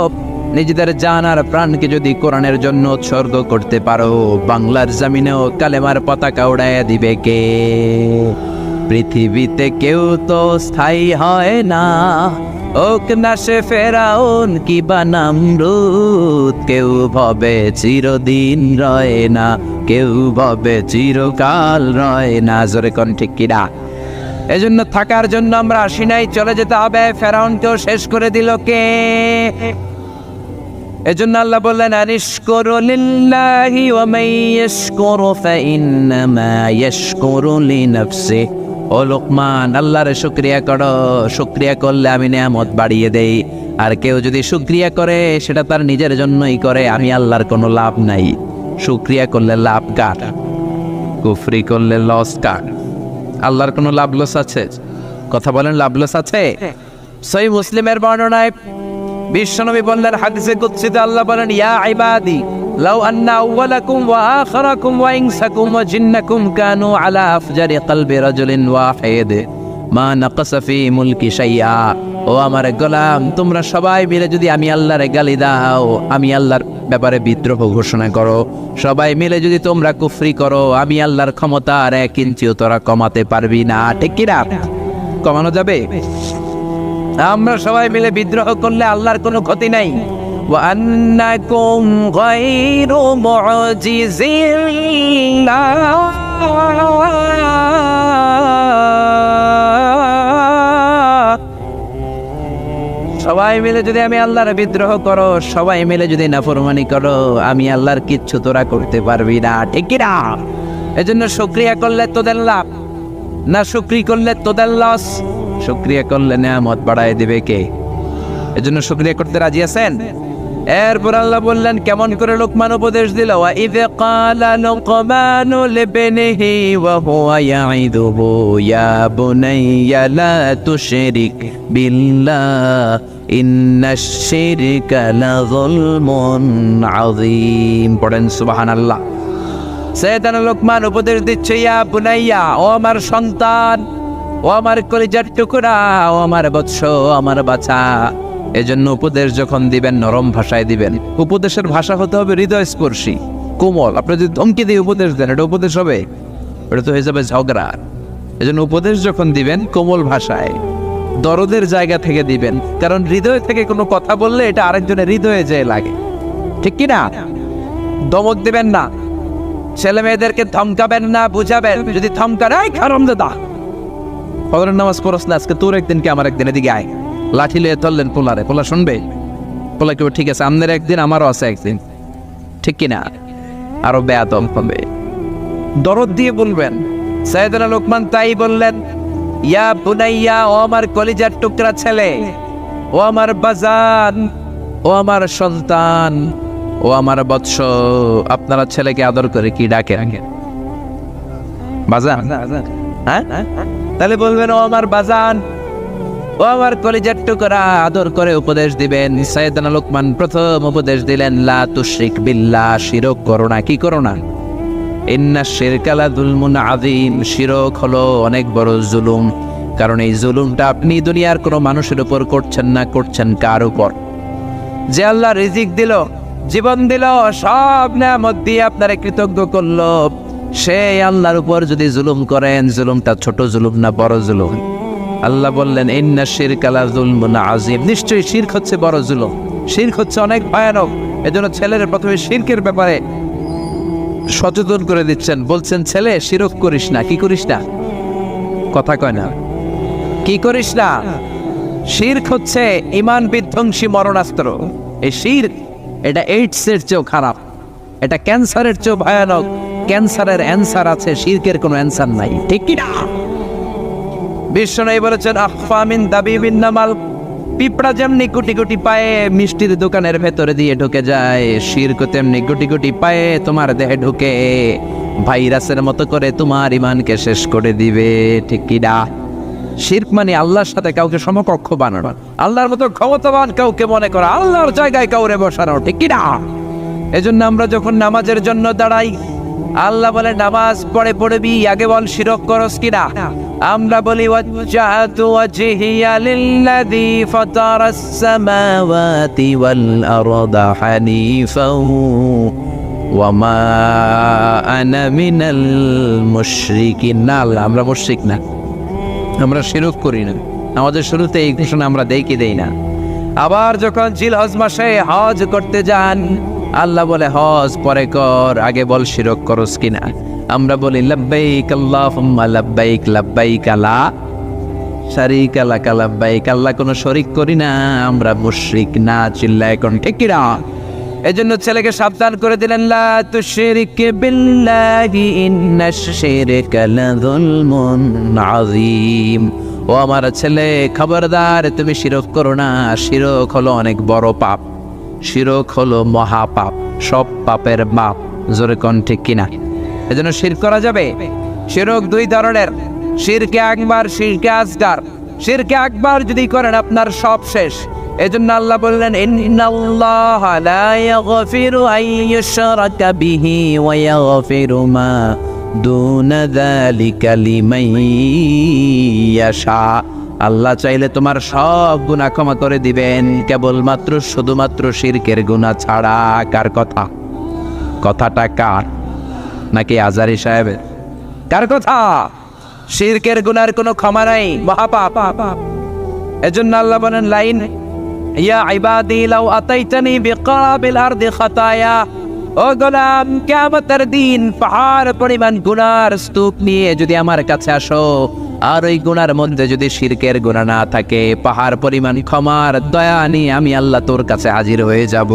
নিজেদের জান আর প্রাণকে যদি কোরআনের জন্য উৎসর্গ করতে পারো, বাংলার জমিনেও কালেমার পতাকা উড়াইয়া দিবে কে? পৃথিবীতে কেউ তো স্থায়ী হয় না, ওক না সে ফেরাউন কিবা নমরুদ। কেউ ভবে চিরদিন রয় না, কেউ ভবে চিরকাল রয় না। জোরে কোন ঠিক কিনা? এজন্য থাকার জন্য আমরা আসি নাই, চলে যেতে হবে। ফেরাউনকেও শেষ করে দিল কে? এজন্য আল্লাহ বললেন, আনিশকুরু লিল্লাহি ওয়া মান ইয়াশকুরু ফাইন্নামা ইয়াশকুরু লিনাফসিহি। ও লোকমান, আল্লাহর শুকরিয়া করো, শুকরিয়া করলে আমি নিয়ামত বাড়িয়ে দেই। আর কেউ যদি শুকরিয়া করে সেটা তার নিজের জন্যই করে, আমি আল্লাহর কোনো লাভ নাই। শুকরিয়া করলে লাভ কার? কুফরি করলে লস কার? আল্লাহর কোনো লাভ লস আছে? কথা বলেন, লাভ লস আছে? সহিহ মুসলিমের বর্ণনায় বিশ্বনবী বললেন, হাদিসে কুদসিতে আল্লাহ বলেন, ইয়া ইবাদি লাউ আন্না আউওয়ালাকুম ওয়া আখিরাকুম ওয়া ইনসাকুম ওয়া জিন্নাকুম কানু আলা আফজারি কলবি রাজুলিন ওয়াহিদ মা নাকাসা ফি মুলকি শাইআ। ও আমার গোলাম, তোমরা সবাই মিলে যদি আমি আল্লাহর গালি দাও, আমি আল্লাহর ব্যাপারে বিদ্রোহ ঘোষণা করো, সবাই মিলে যদি তোমরা কুফরি করো, আমি আল্লাহর ক্ষমতা আর 1 ইঞ্চিও তোরা কমাতে পারবি না। ঠিক কি না? কমানো যাবে? আমরা সবাই মিলে বিদ্রোহ করলে আল্লাহর কোনো ক্ষতি নাই। ওয়া আন্নাকুম গায়রু মুজিজিল্লাহ। সবাই মিলে যদি আমি আল্লাহর বিদ্রোহ করো, সবাই মিলে যদি নাফরমানি করো, আমি আল্লাহর কিচ্ছু তোরা করতে পারবি না। ঠিক কি না? এজন্য শুকরিয়া করলে তোদের লাভ, না শুকরি করলে তোদের লস। শুকরিয়া করলে নিয়ামত বাড়ায় দিবে কে? এজন্য শুকরিয়া করতে রাজি আছেন? এরপর আল্লাহ বললেন কেমন করে লোকমান উপদেশ দিল, ওয়া ইয ক্বালা লুকমানু লিবনিহি ওয়া হুয়া ইয়াইদুহু ইয়া বুনাইয়া লা তুশরিক বিল্লাহ ইন্নাশ শিরকা লাযুলমুন আযীম। পড়েন সুবহানাল্লাহ। সাইয়েদানা লোকমান উপদেশ দিচ্ছে, ইয়া বুনাইয়া, ও আমার সন্তান, ও আমার কলিজার টুকরা, ও আমার বৎস, আমার বাছা। এজন্য উপদেশ যখন দিবেন নরম ভাষায় দিবেন। উপদেশের ভাষা হতে হবে হৃদয়স্পর্শী, কোমল। আপনি যদি ধমকি দিয়ে উপদেশ দেন, এটা উপদেশ হবে? এটা তো হয়ে যাবে ঝগড়া। এজন্য উপদেশ যখন দিবেন কোমল ভাষায়, দরদের জায়গা থেকে দিবেন, কারণ হৃদয় থেকে কোনো কথা বললে এটা আরেকজনের হৃদয়ে যেয়ে লাগে, ঠিক কি না? দমক দিবেন না, ছেলে মেয়েদেরকে ধমকাবেন না, বুঝাবেন। যদি ধমকান, এই হারামজাদা, ফজরের নামাজ পড়ছ না আজকে, তোর একদিন কি আমার একদিন, এদিকে আয়। লাঠি লিয়ে ধরলেন পোলারে, পোলা শুনবে? পোলা কেউ ঠিক আছে, আমনের একদিন আমারও আছে একদিন, ঠিক কিনা? আরো বেয়াদব হবে। দরদ দিয়ে বলবেন। সাইয়েদনা লোকমান তাই বললেন, ইয়া বুনাইয়া, ও আমার কলিজার টুকরা ছেলে, ও আমার বাজান, ও আমার সন্তান, ও আমার বৎস। আপনারা ছেলেকে আদর করে কি ডাকে? বাজান, হ্যাঁ? তাহলে বলবেন, ও আমার বাজান, ও আমার কলিজার টুকরা, আদর করে উপদেশ দিবেন। সাইয়েদনা লোকমান প্রথম উপদেশ দিলেন, লা তুশরিক বিল্লাহ, শিরক করো না। কি করো না? ইন্নাশ শিরকা লাযুলমুন আযীম, শিরক হলো অনেক বড় জুলুম। কারণ এই জুলুমটা আপনি দুনিয়ার কোনো মানুষের উপর করছেন না, করছেন কার উপর? যে আল্লাহ রিজিক দিল, জীবন দিল, সব নেয়ামত দিয়ে আপনারে কৃতজ্ঞ করলো, সেই আল্লাহর উপর যদি জুলুম করেন, জুলুমটা ছোট জুলুম না বড় জুলুম? আল্লাহ বললেন, ইন্নাশ শিরকা লাযুলমুন আযীম, নিশ্চয়ই শিরক হচ্ছে বড় জুলুম, শিরক হচ্ছে অনেক ভয়ানক। এজন্য ছেলের প্রথমে শিরকের ব্যাপারে সচেতন করে দিচ্ছেন, বলছেন, ছেলে শিরক করিস না। কি করিস না? কথা কয় না, কি করিস না? শিরক হচ্ছে ঈমান বিধ্বংসী মরণাস্ত্র। এই শিরক, এটা এইডসের চেয়েও খারাপ, এটা ক্যান্সারের চেয়েও ভয়ানক। ক্যান্সারের অ্যান্সার আছে, শিরকের কোনো অ্যান্সার নাই, ঠিক কি না? বিশ্বনবী বলেছেন, আখফা মিন দাবিবিন নামাল, পিঁপড়া যেমনি কোটি কোটি পায়ে মিষ্টির দোকানের ভেতরে দিয়ে ঢুকে যায়, শিরক তেমনি কোটি কোটি পায়ে তোমার দেহে ঢুকে ভাইরাসের মতো করে তোমার ঈমানকে শেষ করে দিবে, ঠিক কি না? শিরক মানে আল্লাহর সাথে কাউকে সমকক্ষ বানানো, আল্লাহর মতো ক্ষমতাবান কাউকে মনে করা, আল্লাহর জায়গায় কাউরে বসানো, ঠিক কি না? এজন্য আমরা যখন নামাজের জন্য দাঁড়াই, আল্লাহ বলে নামাজ পড়ে পড়বি, আগে বল শিরক করস কিনা? আমরা বলি, ওয়াজজাহাতু ওয়াজহিয়া লিল্লাযী ফাতারাস সামাওয়াতি ওয়াল আরদা হানিফান ওয়া মা আনা মিনাল মুশরিকিন। না, আমরা মুশরিক না, আমরা শিরক করি না। আমাদের শুরুতে এই ঘোষণা আমরা দেই কি দেই না? আবার যখন জিলহজ মাসে হজ করতে যান, আল্লাহ বলে হজ পরে কর, আগে বল শিরক করস কিনা? আমরা বলি লাব্বাইক আল্লাহুম্মা লাব্বাইক, লাব্বাইক লা শারীকা লাক লাব্বাইক, আল্লাহ কোনো শরীক করি না, আমরা মুশরিক না। চিল্লায় কোন, ঠিক কি না? এজন্য ছেলেকে সাবধান করে দিলেন, লা তুশরিক বিল্লাহি ইন্নাশ শিরকা লাযুলমুন আযীম। ও আমার ছেলে, খবরদার, তুমি শিরক করো না। শিরক হলো অনেক বড় পাপ, শিরক হলো মহাপাপ, সব পাপের বাপ। জোরে কোন, ঠিক কিনা? এজন্য শিরক করা যাবে? শিরক দুই ধরনের, শিরকে আকবার, শিরকে আসগার। শিরকে আকবার যদি করেন, আপনার সব শেষ। এজন্য আল্লাহ বললেন, ইন্নাল্লাহা লা ইয়াগফিরু আন ইউশরাকা বিহি ওয়া ইয়াগফিরু মা দুনা যালিকা লিমান ইয়াশা। আল্লাহ চাইলে তোমার সব গুনাহ ক্ষমা করে দিবেন, কেবলমাত্র শুধুমাত্র শিরকের গুনাহ ছাড়া। কার কথা? কথাটা কার? নাকি আজারি সাহেবের? কার কথা? শিরকের গুনার কোনো ক্ষমা নাই, মহাপাপ। এজন্য আল্লাহ বলেন, লাইন ইয়া ইবাদি লাউ আতাইতানি বিকারাবিল আরদি খাতায়া, ও গোলাম, কিয়ামতের দিন পাহাড় পরিমাণ গুনার স্তূপ নিয়ে যদি আমার কাছে আসো, আর ওই গুনার মধ্যে যদি শিরকের গুনাহ না থাকে, পাহাড় পরিমাণ ক্ষমার দয়া নিয়ে আমি আল্লাহ তোর কাছে হাজির হয়ে যাব।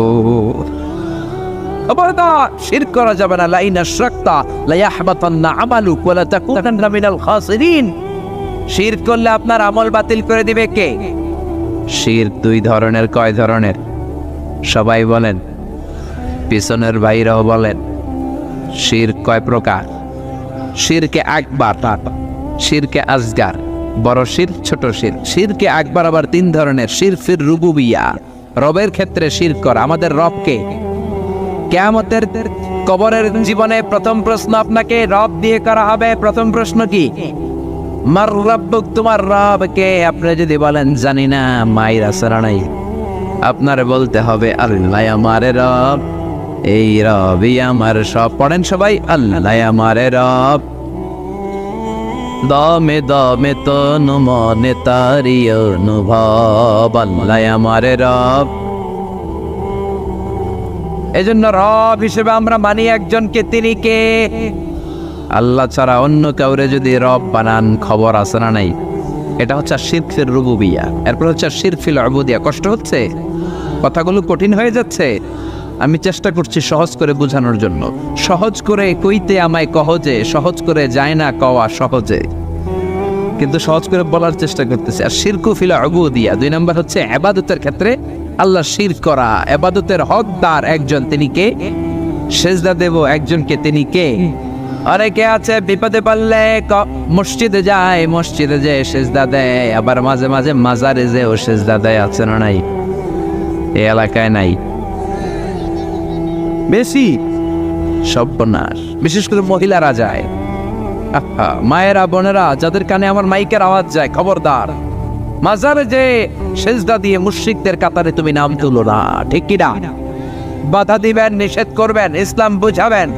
খবরদার, শিরক করা যাবে না। লাইন আশরাকতা লা ইয়াহবাতান্না আমালুক ওয়া লা তাকুনান্না মিনাল খাসিরিন। শিরক করলে আপনার আমল বাতিল করে দিবে কে? শিরক দুই ধরনের। কয় ধরনের? সবাই বলেন, পিছনের ভাইরাও বলেন, শিরক কয় প্রকার? শিরকে আকবার, শিরকে আসগার, বড় শির, ছোট শির। শিরকে আকবার আবার তিন ধরনের। শিরফির রুবুবিয়া, রবের ক্ষেত্রে শিরক করা। আমাদের রবকে, কিয়ামতের কবরের জীবনে প্রথম প্রশ্ন আপনাকে রব দিয়ে করা হবে। প্রথম প্রশ্ন কি? মার রব্বুক, তোমার রব কে? আপনি যদি বলেন জানি না, মায়ের আসারা নাই, আপনার বলতে হবে আল্লাহ আমার রব, এই রবই আমার সব। পড়েন সবাই, আল্লাহ আমার রব, দমে দমে তনু মনে তারি অনুভব, আল্লাহ আমার রব। এজন্য রব হিসেবে আমরা মানি একজনকে, তিনি কে? আল্লাহ ছাড়া অন্য কাউরে যদি রব বানান, খবর আছে না নাই? এটা হচ্ছে শিরফিল রুবুবিয়া। এরপর হচ্ছে শিরফিল উবুদিয়া। কষ্ট হচ্ছে? কথাগুলো কঠিন হয়ে যাচ্ছে? আমি চেষ্টা করছি সহজ করে বোঝানোর জন্য। সহজ করে কইতে আমায় কহজে, সহজ করে যায় না কওয়া সহজে, কিন্তু সহজ করে বলার চেষ্টা করতেছি। আর শিরকু ফিল উবুদিয়া, 2 নম্বর হচ্ছে ইবাদতের ক্ষেত্রে আল্লাহ শিরক করা। ইবাদতের হকদার একজন, তিনি কে? সেজদা দেব একজনকে, তিনি কে? অনেকে আছে বিপদে পড়লে মসজিদে যায়, মসজিদে যে সেজদা দেয়, আবার মাঝে মাঝে মাজারে যে ও সেজদা দেয়। আছে না নাই? এই এলাকায় নাই বেশি? সর্বনাশ। বিশেষ করে মহিলারা যায়। আহা, মায়েরা, বোনেরা, যাদের কানে আমার মাইকের আওয়াজ যায়, খবরদার, মাজারে যে সেজদা দিয়ে মুশরিকদের কাতারে তুমি নাম তুলো না। ঠিক কি না? বাধা দিবেন, নিষেধ করবেন, ইসলাম বুঝাবেন।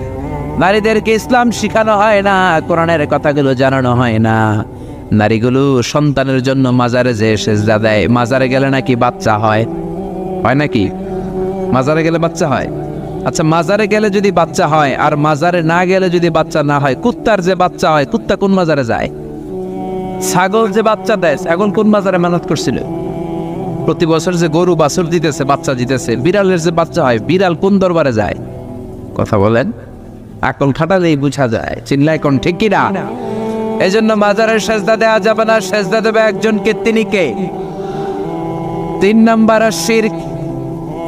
নারীদেরকে ইসলাম শিখানো হয় না, কোরআনের কথাগুলো জানানো হয় না। নারীগুলো সন্তানের জন্য মাজারে যে সেজদা দেয়। মাজারে গেলে নাকি বাচ্চা হয়, হয় নাকি? মাজারে গেলে বাচ্চা হয়? আচ্ছা, মাজারে গেলে যদি বাচ্চা হয় আর মাজারে না গেলে যদি বাচ্চা না হয়, কুত্তার যে বাচ্চা হয়, কুত্তা কোন মাজারে যায়? ছাগল যে বাচ্চা দেয়, ছাগল কোন মাজারে মেহনত করছিল? প্রতি বছর যে গরু বাছুর দিতেছে, বাচ্চা দিতেছে, বিড়ালের যে বাচ্চা হয়, বিড়াল কোন দরবারে যায়? কথা বলেন, আকল খাটালেই বোঝা যায়। চিল্লায় কোন, ঠিক কি না? এই জন্য মাজারের সেজদা দেওয়া যাবে না, সেজদা দেবে একজনকে, তিনি কে? 3 নম্বর শিরক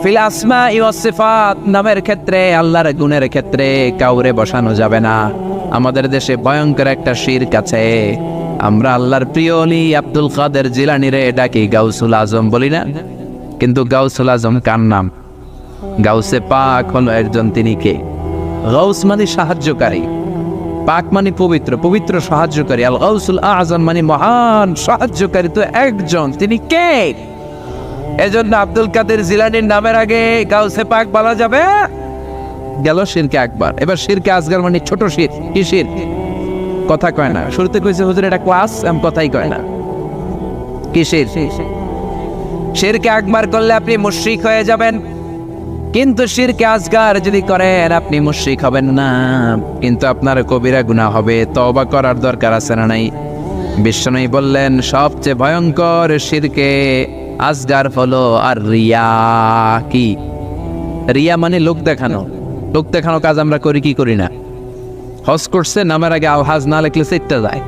ফিল আসমা ওয়াস সিফাত, নামের ক্ষেত্রে, আল্লাহর গুণের ক্ষেত্রে কাউরে বসানো যাবে না। আমাদের দেশে ভয়ঙ্কর একটা শিরক আছে। আমরা আল্লাহর প্রিয় ওলি আব্দুল কাদের জিলানীরে ডাকি গাউসুল আজম বলি না? কিন্তু গাউসুল আজম কার নাম? গাউসে পাক হলো একজন, তিনি কে? গাউস মানে সাহায্যকারী, পাক মানে পবিত্র, পবিত্র সাহায্যকারী। আল গাউসুল আজম মানে মহান সাহায্যকারী, তো একজন, তিনি কে? এজন্য আব্দুল কাদের জিলানীর নামের আগে গাউসে পাক বলা যাবে? গেল শিরকে আকবার। এবার শিরকে আসগার মানে ছোট শির। কি শির? কথা কয় না। শুরুতে কইছে হুজুর এটা ক্লাস, আমি কথাই কয় না। কি শির? শিরকে আকবার করলে আপনি মুশরিক হয়ে যাবেন, কিন্তু শিরকে আসগার যদি করেন আপনি মুশরিক হবেন না, কিন্তু আপনার কবিরা গুনাহ হবে। তওবা করার দরকার আছে না নাই? বিশ্বনবী বললেন সবচেয়ে ভয়ঙ্কর শিরকে আসগার হলো আর রিয়া। কি রিয়া? মানে লোক দেখানো। লোক দেখানো কাজ আমরা করি কি করি না? হজ করছে, নামের আগে আলহাজ না লিখলে সেটা যায়,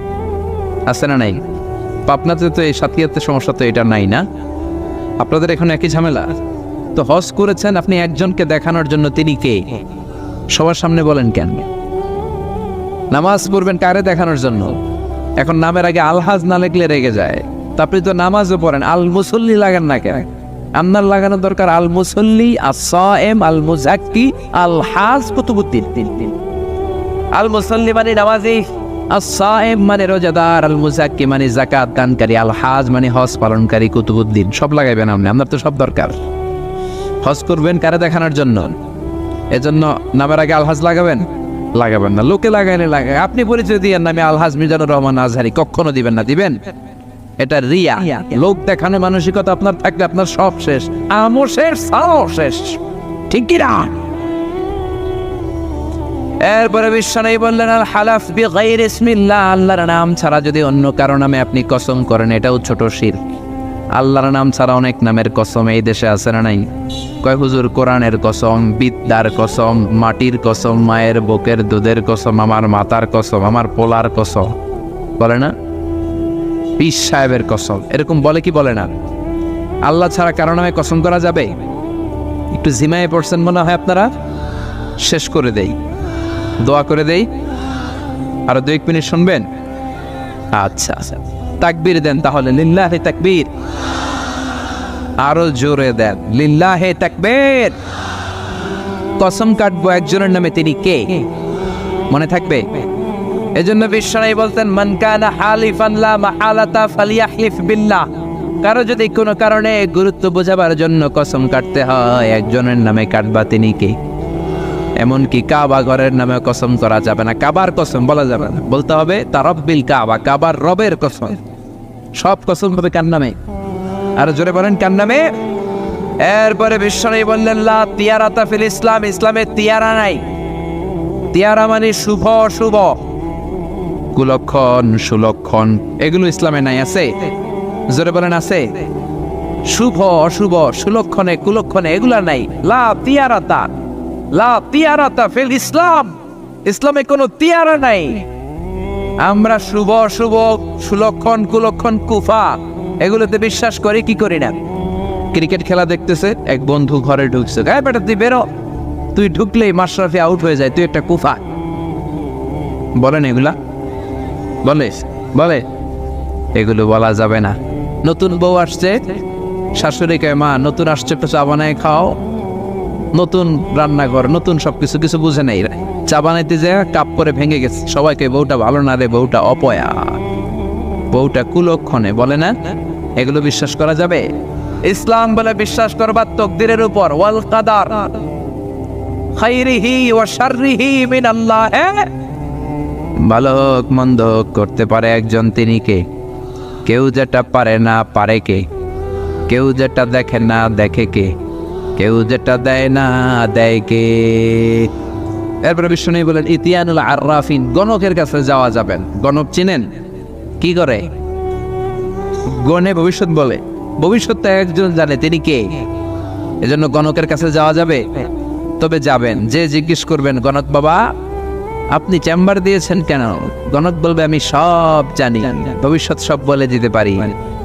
আছে না নাই? আপনাদের তো এই সাথিয়াতে সমস্যা তো এটা নাই না? আপনাদের এখন একই ঝামেলা তো। হজ করেছেন আপনি একজনকে দেখানোর জন্য, তিনি কে? সবার সামনে বলেন কেন? নামাজ পড়বেন কারে দেখানোর জন্য? এখন নামের আগে আলহাজ না লিখলে রেগে যায়। আপনি তো নামাজও পড়েন, আল মুসল্লি লাগান না কেন? আপনার লাগানো দরকার আল মুসল্লি, আস-সায়েম, আল মুজাক্কি, আল হাজ, কুতুবুদ্দিন। আল মুসল্লি মানে নামাজি, আস-সায়েম মানে রোজাদার, আল মুজাক্কি মানে যাকাত দানকারী, আল হাজ মানে হজ পালনকারী, কুতুবুদ্দিন। সব লাগাইবেন আপনি, আপনার তো সব দরকার। হজ করবেন কারে দেখানোর জন্য? এজন্য নামের আগে আলহাজ লাগাবেন? লাগাবেন না। লোকে লাগাইলে লাগায়, আপনি পরিচয় দিয়েন না আমি আলহাজ মিজানুর রহমান আজহারি, কখনো দিবেন না। দিবেন? এটা রিয়া। লোক দেখানোর মানসিকতা আপনার থাকলে আপনার সব শেষ, আমও শেষ, সাও শেষ। ঠিক কি না? এরপরে বিশ্বনবী বললেন আল হালাফ বিগাইরি ইসমিল্লাহ, আল্লাহর নাম ছাড়া যদি অন্য কারো নামে আপনি কসম করেন, এটাও ছোট শিরক। আল্লাহর নাম ছাড়া অনেক নামের কসম এই দেশে আছে না নাই? কয় হুজুর কোরআনের কসম, বিদ্যার কসম, মাটির কসম, মায়ের বুকের দুধের কসম, আমার মাতার কসম, আমার পোলার কসম, বলে না? পীর সাহেবের কসম, এরকম বলে কি বলে না? আল্লাহ ছাড়া কারো নামে কসম করা যাবে? একটু ঝিমায়ে পড়ছেন মনে হয় আপনারা। শেষ করে দেই, দোয়া করে দেই। আরো 2 মিনিট শুনবেন? আচ্ছা আচ্ছা, তাকবীর দেন তাহলে, লিল্লাহি তাকবীর। আরো জোরে দেন, লিল্লাহি তাকবীর। কসম কাটবো একজনের নামে, তিনি কে মনে থাকবে? এজন্য বিশ্বনবী বলতেন, মান কানা হালিফান লা মাহালাতা ফালিয়াহলিফ বিল্লাহ। কারো যদি কোনো কারণে গুরুত্ব বোঝাবার জন্য কসম কাটতে হয়, একজনের নামে কাটবা, তিনি কে? এমনকি কাবা ঘরের নামে কসম করা যাবে না, কাবার কসম বলা যাবে না, বলতে হবে তারাব্বিল কাবা, কাবার রবের কসম। সব কসম হবে কার নামে? আর জোরে বলেন, কার নামে? এরপরে বিশ্বনবী বললেন, লা তিয়ারাতা ফিল ইসলাম, ইসলামে তিয়ারা নাই। তিয়ারা মানে শুভ অশুভ, কুলক্ষণ সুলক্ষণ, এগুলো ইসলামে নাই। আছে? জোরে বলেন, আছে? শুভ অশুভ সুলক্ষণে কুলক্ষণে এগুলা নাই। লা তিয়ারাতা, লা তিয়ারাতা ফিল ইসলাম, ইসলামে কোনো তিয়ারা নাই। আমরা শুভ অশুভ সুলক্ষণ কুলক্ষণ কুফা এগুলোতে বিশ্বাস করি কি করি না? ক্রিকেট খেলা দেখতেছে, এক বন্ধু ঘরে ঢুকছে, গায়ে বেটা তুই বেরো, তুই ঢুকলেই মাশরাফি আউট হয়ে যায়, তুই একটা কুফা। বলেন এগুলা? বলে এগুলো বলা যাবে না। নতুন বউ আসছে, শাশুড়িকে মা নতুন আসছে একটু চা বানায় খাও, নতুন রান্নাঘর, নতুন সবকিছু, কিছু বুঝে নেই, চা বানাইতে যে কাপ করে ভেঙে গেছে। সবাইকে বউটা ভালো না রে, বউটা অপয়া, বউটা কুলক্ষণে, বলে না? এগুলো বিশ্বাস করা যাবে? ইসলাম বলে বিশ্বাস করবার তাকদীরের উপর, ওয়াল কাদার খাইরিহি ওয়া শাররিহি মিনাল্লাহ। ভালো হোক মন্দ হোক করতে পারে একজন, তিনি কে? কেউ যেটা পারে না পারে কে? কেউ যেটা দেখে না দেখে কে? কেউ যেটা দেয় না দেয় কে? এরপরে বিশ্বনবী বলেন, ইতিয়ানুল আররাফিন, গণকের কাছে যাওয়া যাবেন। গণক চিনেন? কি করে? গণে ভবিষ্যৎ বলে, ভবিষ্যৎটা একজন জানে, তিনি কে? এজন্য গণকের কাছে যাওয়া যাবে। তবে যাবেন, যে জিজ্ঞেস করবেন, গণক বাবা আপনি চেম্বার দিয়েছেন কেন? গণক বলবে, আমি সব জানি, ভবিষ্যৎ সব বলে দিতে পারি,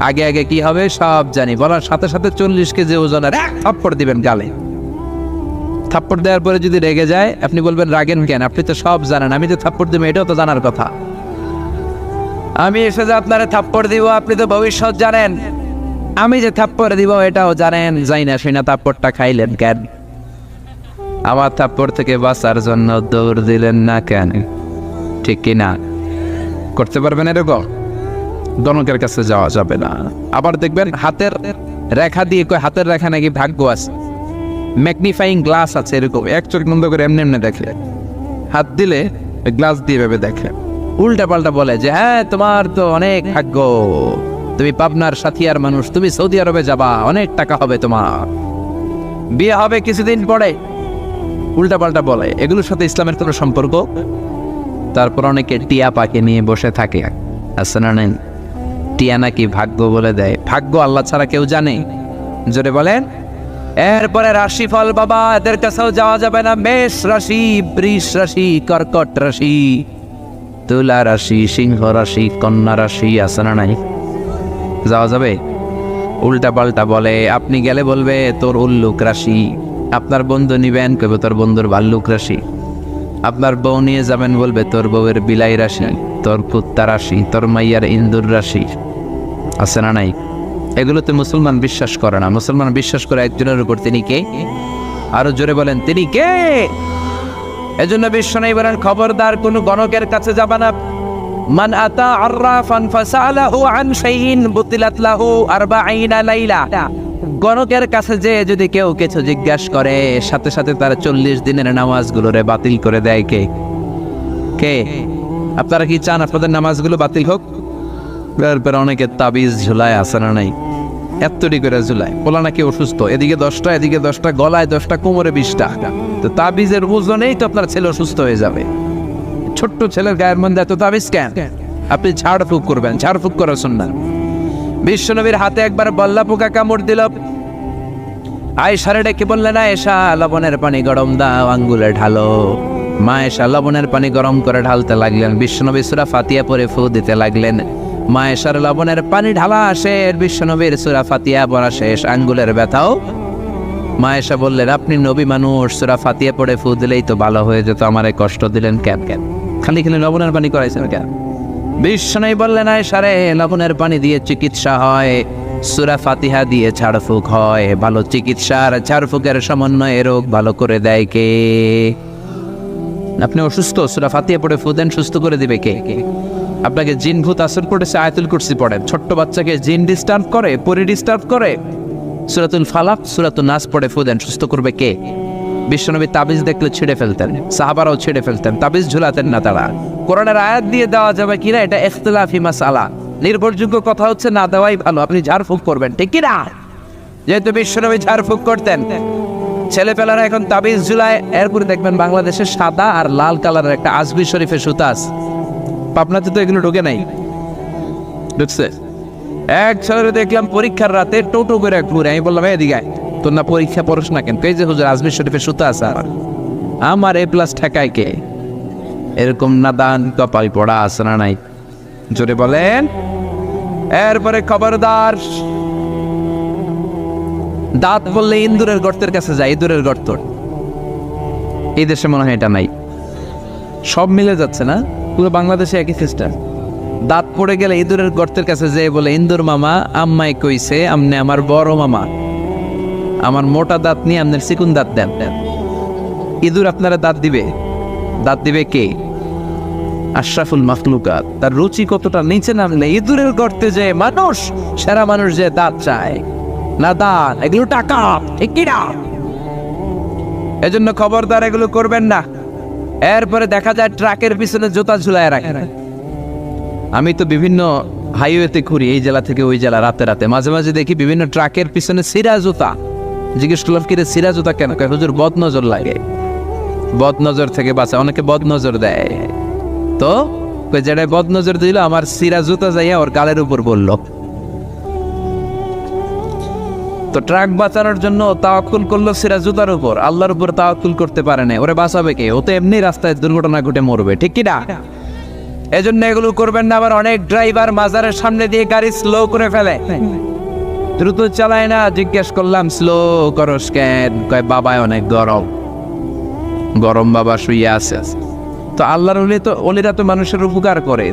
আগে আগে কি হবে সব জানি। বলার সাথে সাথে 40 কেজি ওজনের এক থাপ্পড় দিবেন গালে। থাপ্পড় দেওয়ার পরে যদি রেগে যায়, আপনি বলবেন রাগেন কেন? আপনি তো সব জানেন, আমি যে থাপ্পড় দিব এটাও তো জানার কথা। আমি এসে যে আপনারা থাপ্পড় দিব, আপনি তো ভবিষ্যৎ জানেন, আমি যে থাপ্পড় দিব এটাও জানেন, যাই না শুনে থাপ্পড়টা খাইলেন কেন? আমার থাপ্পড় থেকে বাঁচার জন্য দৌড় দিলেন না কেন? ঠিক কি না? করতে পারবেন এরকম? গণকের কাছে যাওয়া যাবে না। আবার দেখবেন হাতের রেখা দিয়ে, হাতের রেখা নাকি ভাগ্য আছে, ম্যাগনিফাইং গ্লাস আছে, এরকম এক চোখ বন্ধ করে এমনি এমনি দেখে, হাত দিলে গ্লাস দিয়ে ভেবে দেখে, উল্টা পাল্টা বলে যে হ্যাঁ তোমার তো অনেক ভাগ্য, তুমি পাবনার সাথিয়ার মানুষ, তুমি সৌদি আরবে যাবা, অনেক টাকা হবে তোমার, বিয়ে হবে কিছুদিন পরে, উল্টা পাল্টা বলে। এগুলোর সাথে ইসলামের কোনো সম্পর্ক? তারপর অনেকে টিয়া পাখি নিয়ে বসে থাকে, আছে না নেই? টিয়া নাকি ভাগ্য বলে দেয়। ভাগ্য আল্লাহ ছাড়া কেউ জানে? জোরে বলেন। এরপরে রাশিফল, বাবা এদের কাছেও যাওয়া যাবে না। মেষ রাশি, বৃষ রাশি, কর্কট রাশি, তুলা রাশি, সিংহ রাশি, কন্যা রাশি, আছে না নাই? যাওয়া যাবে? উল্টা পাল্টা বলে। আপনি গেলে বলবে তোর উল্লুক রাশি, আপনার বন্ধু নিবেন কবে তোর বন্ধুর ভাল্লুক রাশি, আপনার বউ নিয়ে যাবেন বলবে তোর বউয়ের বিলাই রাশি, তোর কুত্তা রাশি, তোর মাইয়ার ইন্দুর রাশি, আছে না নাই? এগুলোতে মুসলমান বিশ্বাস করে না। মুসলমান বিশ্বাস করে একজনের উপর, তিনি কে? আরো জোরে বলেন, তিনি কে? এজন্য বিশ্বনবী বলেন, খবরদার কোন গণকের কাছে যাবা না। মান আতা আররাফান ফাসালাহু আন শাইইন বুতিলাত লাহু 40 লাইলা। গণকের কাছে যে যদি কেউ কিছু জিজ্ঞাসা করে, সাথে সাথে তার 40 দিনের নামাজগুলোরে বাতিল করে দেয় কে? কে? আপনারা কি চান আপনাদের নামাজগুলো বাতিল হোক? এরপর অনেকে তাবিজ ঝুলায়, আছে না নাই? এতটি করে ঝুলায়, বলা নাকি অসুস্থ, এদিকে 10টা এদিকে 10টা, গলায় 10টা, কোমরে 20টা। তো তাবিজের ওজনেই তো আপনার ছেলে অসুস্থ হয়ে যাবে। ছোট্ট ছেলের গায়ের মধ্যে এত তাবিজ কেন? আপনি ঝাড়ফুঁক করবেন, ঝাড়ফুঁক করা সুন্নাহ। বিশ্বনবীর হাতে একবার বল্লা পোকা কামড় দিল। আয়েশারে ডেকে বললেন, আয়েশা লবণের পানি গরম দাও, আঙ্গুলে ঢালো। মা আয়েশা লবণের পানি গরম করে ঢালতে লাগলেন। বিশ্বনবী সূরা ফাতিহা পড়ে ফু দিতে লাগলেন। মা আয়েশার লবণের পানি ঢালা শেষ, বিশ্বনবীর সূরা ফাতিহা পড়া শেষ, আঙ্গুলের ব্যথাও মা এসে বললেন, আপনি নবী মানুষ, সূরা ফাতিহা পড়ে ফু দিলেই তো ভালো হয়ে যেত, আমারে কষ্ট দিলেন কেন? খালি খালি লবণের পানি করাইছেন কেন? বিশ্বনবী বললেন, আয়েশা রে, লবণের পানি দিয়ে চিকিৎসা হয়, সূরা ফাতিহা দিয়ে ঝাড়ফুঁক হয়। ভালো চিকিৎসার ঝাড়ফুঁকের সমন্বয়ে রোগ ভালো করে দেয় কে? আপনি অসুস্থ, সূরা ফাতিহা পড়ে ফু দেন, সুস্থ করে দিবে কে? আপনাকে জিন ভূত আসর পড়েছে, আয়াতুল কুরসি পড়েন। ছোট্ট বাচ্চাকে জিন ডিস্টার্ব করে, পরি ডিস্টার্ব করে, সূরাতুল ফালাক সূরাতুন নাস পড়ে ফু দেন, সুস্থ করবে কে? বিশ্বনবী তাবিজ দেখলে ছিঁড়ে ফেলতেন, সাহাবারাও ছিঁড়ে ফেলতেন, তাবিজ ঝুলাতেন না তারা। কোরআনের আয়াত দিয়ে দেওয়া যাবে কিনা এটা ইখতিলাফি মাসআলা, নির্ভরযোগ্য কথা হচ্ছে না দেওয়াই ভালো। আপনি ঝাড়ফুঁক করবেন, ঠিক কিনা? যেহেতু বিশ্বনবী ঝাড়ফুঁক করতেন, ছেলেপেলারা এখন তাবিজ ঝুলায়। এরপরে দেখবেন বাংলাদেশে সাদা আর লাল কালারের একটা আজমি শরীফের সুতা আছে, পাবনাতে তো এগুলো ঢোকে নাই, ঢুকছে? এক ছেলেরে দেখলাম পরীক্ষার রাতে টোটো করে ঘুরে, আমি বললাম এদিকে আয়, তোর না পরীক্ষা পড়স না কেন? কে যে হুজুর আজমির শরীফের সুতা আছে আমার এ প্লাস ঠেকায় কে? এরকম নাদান কপাল পড়া আছে না নাই? জোরে বলেন। এরপরে খবরদার, দাঁত বললে ইন্দুরের গর্তের কাছে যায়, ইঁদুরের গর্ত। এই দেশে মনে হয় এটা নাই, সব মিলে যাচ্ছে না? পুরো বাংলাদেশে একই সিস্টেম। দাঁত পড়ে গেলে ইঁদুরের গর্তের কাছে যেয়ে বলে, ইন্দুর মামা আম্মাই কইছে আমনে আমার বড় মামা, আমার মোটা দাঁত নিয়ে আপনার চিকুন দাঁত দেন। ইঁদুর আপনারা দাঁত দিবে? দাঁত দিবে কে? আশরাফুল মাখলুকাত। তার রুচি কতটা নিচে নামলে ইঁদুরের গর্তে যে মানুষ, সেরা মানুষ যে দাঁত চায় না, দাঁত এগুলো টাকা, ঠিক কিনা? এজন্য খবরদার এগুলো করবেন না। এরপরে দেখা যায় ট্রাকের পিছনে জুতা ঝুলায় রাখে। আমি তো বিভিন্ন হাইওয়েতে ঘুরি, এই জেলা থেকে ওই জেলা, রাতে রাতে মাঝে মাঝে দেখি বিভিন্ন ট্রাকের পিছনে সিরা জুতা। জিজ্ঞেস করলাম, কিরে সিরা জুতা কেন? কয় হুজুর বদ নজর লাগে, বদ নজর থেকে বাঁচা, অনেকে বদ নজর দেয়। তো যেটা বদ নজর দিল, আমার সিরা জুতা যাইয়া ওর গালের উপর বলল। তো ট্রাক বাঁচানোর জন্য তাওয়াক্কুল করলো সিরা জুতার উপর, আল্লাহর উপর তাওয়াক্কুল করতে পারে না। ওরে বাঁচাবে কে? ও তো এমনি রাস্তায় দুর্ঘটনা ঘটে মরবে, ঠিক কি না? এজন্য এগুলো করবেন না। আবার অনেক ড্রাইভার মাজারের সামনে দিয়ে গাড়ি স্লো করে ফেলে, দ্রুত চালায় না। জিজ্ঞেস করলাম, স্লো করস কেন? কয় বাবায় অনেক গরম, গরম বাবা শুয়ে আছে। তো আল্লাহর ওলিরা তো মানুষের উপকার করে।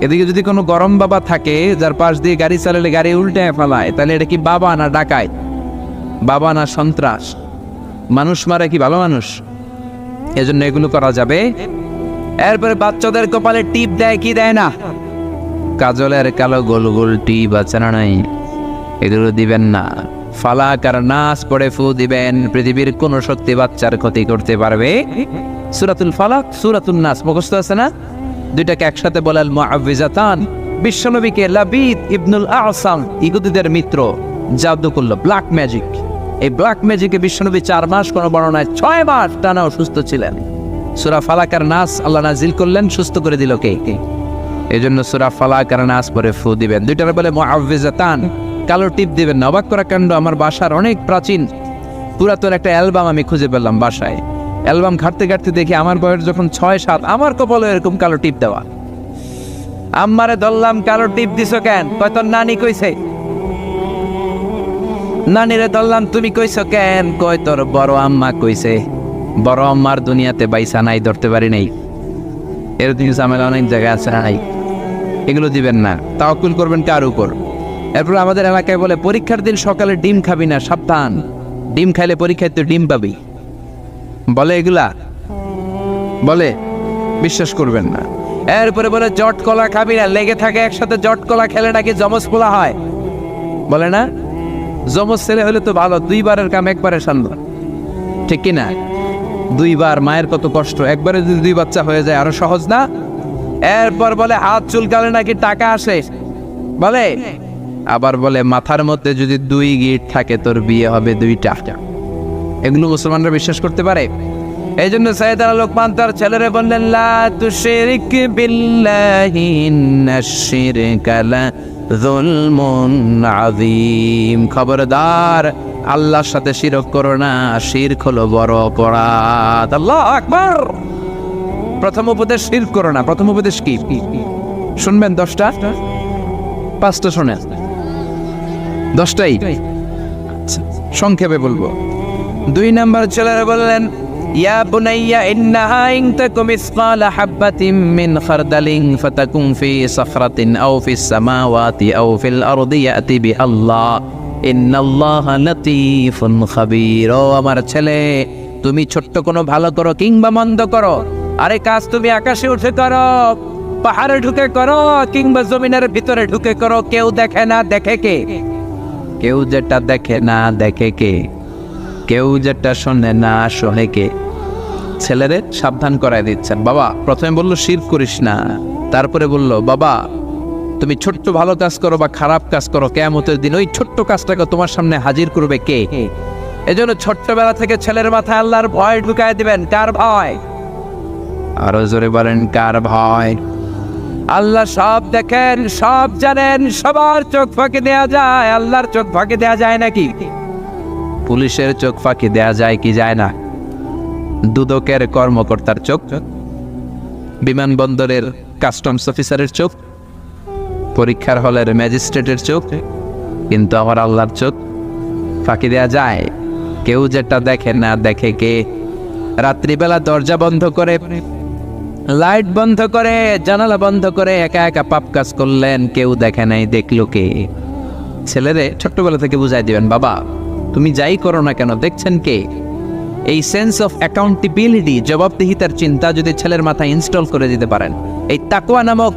এদিকে যদি কোনো গরম বাবা থাকে যার পাশ দিয়ে গাড়ি চালালে গাড়ি উল্টে ফেলায়, তাহলে এটা কি বাবা না ডাকায়? বাবা না সন্ত্রাস? মানুষ মারে কি ভালো মানুষ? এজন্য এগুলো করা যাবে। এরপরে বাচ্চাদের কপালে টিপ দেয় কি দেয় না? কাজলের কালো গোল গোল টিপ আছে না নাই? এগুলো দিবেন না। ফালাক আর নাস পড়ে ফু দিবেন। পৃথিবীর কোন শক্তি বাচ্চার ক্ষতি করতে পারবে? সূরাতুল ফালাক, সূরাতুন নাস মুখস্থ আছে না? দুইটাকে একসাথে বলে আল মুআউযিজাতান। বিশ্বনবীকে লাবিদ ইবনুল আসাম ইহুদীদের মিত্র জাদু করলো, ব্ল্যাক ম্যাজিক। এই ব্ল্যাক ম্যাজিকে বিশ্বনবী 4 মাস, কোন বর্ণনায় 6 মাস টানা অসুস্থ ছিলেন। সূরা ফালাক আর নাস আল্লাহ নাজিল করলেন, সুস্থ করে দিল কে? এই জন্য সূরা ফালাক আর নাস পরে ফু দিবেন। দুইটারে বলে মুআউযিজাতান। কালো টিপ দিবেন না। অবাক করা কাণ্ড, আমার বাসার অনেক প্রাচীন পুরাতন একটা অ্যালবাম আমি খুঁজে পেলাম বাসায়। অ্যালবাম ঘাটতে ঘাটতে দেখি আমার বয়স যখন 6-7, আমার কপালে এরকম কালো টিপ দেওয়া। আম্মারে ধরলাম, কালো টিপ দিছো কেন? কয় তোর নানি কইছে। নানিরে ধরলাম, তুমি কইছো কেন? কয় তোর বড় আম্মা কইছে। বড় আম্মার দুনিয়াতে বাইসা নাই, ধরতে পারি নাই। এরকম ঝামেলা অনেক জায়গায় আছে নাই? এগুলো দিবেন না। তাওয়াক্কুল করবেন কার উপর? এরপর আমাদের এলাকায় বলে, পরীক্ষার দিন সকালে ডিম খাবি না, সাবধান। ডিম খাইলে পরীক্ষায় তো ডিম পাবি। বলে এগুলা, বলে, বিশ্বাস করবেন না। এরপরে বলে জট কলা খাবি না, লেগে থাকে একসাথে। জট কলা খেলে নাকি যমজ পোলা হয়, বলে না? যমজ ছেলে হলে তো ভালো, 2 বারের কাম একবারে সান্ধ্য, ঠিক কিনা? 2 বার মায়ের কত কষ্ট, একবারে যদি 2 বাচ্চা হয়ে যায় আরো সহজ না? এরপর বলে হাত চুলকালে নাকি টাকা আসে, বলে। আবার বলে মাথার মধ্যে যদি 2 গিট থাকে তোর বিয়ে হবে 2টা। এগুলো মুসলমানরা বিশ্বাস করতে পারে? এই জন্য সাইয়েদনা লোকমান তার ছেলেরে বললেন, লা তুশরিক বিল্লাহি ইন্নাশ শিরকা লাযুলমুন আযীম। খবরদার, আল্লাহর সাথে শিরক করো না, শিরক হলো বড় অপরাধ। আল্লাহু আকবার। প্রথম উপদেশ শিরক করো না। প্রথম উপদেশ কি? শুনবেন 10টা, 5টা শোনেন, 10টাই। সংক্ষেপে বলবো। 2 নাম্বার ছেলেরা বললেন, ইয়া বুনাইয়া ইন্নাহা ইন তাকুম মিসকালা হাববাতিন মিন খারদালিন ফাতাকুন ফি সাখরাতিন আও ফিস সামাওয়াতি আও ফিল আরদি ইয়াতি বিআল্লাহ ইন্নাল্লাহা লাতীফুন খাবীর। ও আমার ছেলে, তুমি ছোট্ট কোনো ভালো করো কিংবা মন্দ করো, আরে কাজ তুমি আকাশে উঠে করো, পাহাড়ে ঢুকে করো, কিংবা জমিনের ভিতরে ঢুকে করো, কেউ দেখে না দেখে কে? কেউ যেটা দেখে না দেখে কে? কেউ যেটা শোনে না শোনে কে? ছেলেরে সাবধান করায় দিচ্ছেন। বাবা প্রথমে বললো শিরক করিস না, তারপরে বললো বাবা তুমি ছোট্ট ভালো কাজ করো বা খারাপ কাজ করো, কিয়ামতের দিন ওই ছোট্ট কাজটাকে তোমার সামনে হাজির করবে কে? এজন্য ছোট্টবেলা থেকে ছেলের মাথায় আল্লাহর ভয় ঢুকায় দিবেন। কার ভয়? আরো জোরে বলেন, কার ভয়? আল্লাহ সব দেখেন, সব জানেন, সবার চোখ ফাঁকি দেয়া যায়, আল্লাহর চোখ ফাঁকি দেয়া যায় নাকি? পুলিশের চোখ ফাঁকি দেয়া যায় কি যায় না? দুদকের কর্মকর্তার চোখ, বিমানবন্দরের কাস্টমস অফিসারের চোখ, পরীক্ষার হলের ম্যাজিস্ট্রেটের চোখ, কিন্তু আমার আল্লাহর চোখ ফাঁকি দেয়া যায়? কেউ যেটা দেখে না দেখে কে? রাত্রিবেলা দরজা বন্ধ করে, লাইট বন্ধ করে, জানালা বন্ধ করে একা একা পাপ কাজ করলেন, কেউ দেখে নাই, দেখলো কে? ছেলেরে ছোট্টবেলা থেকে বুঝাই দিবেন, বাবা তুমি যাই করো না কেন দেখছেন কে? এই সেন্স অফ অ্যাকাউন্টেবিলিটি, জবাবদিহিতার চিন্তা যদি ছেলের মাথায় ইনস্টল করে দিতে পারেন, এই তাকওয়া নামক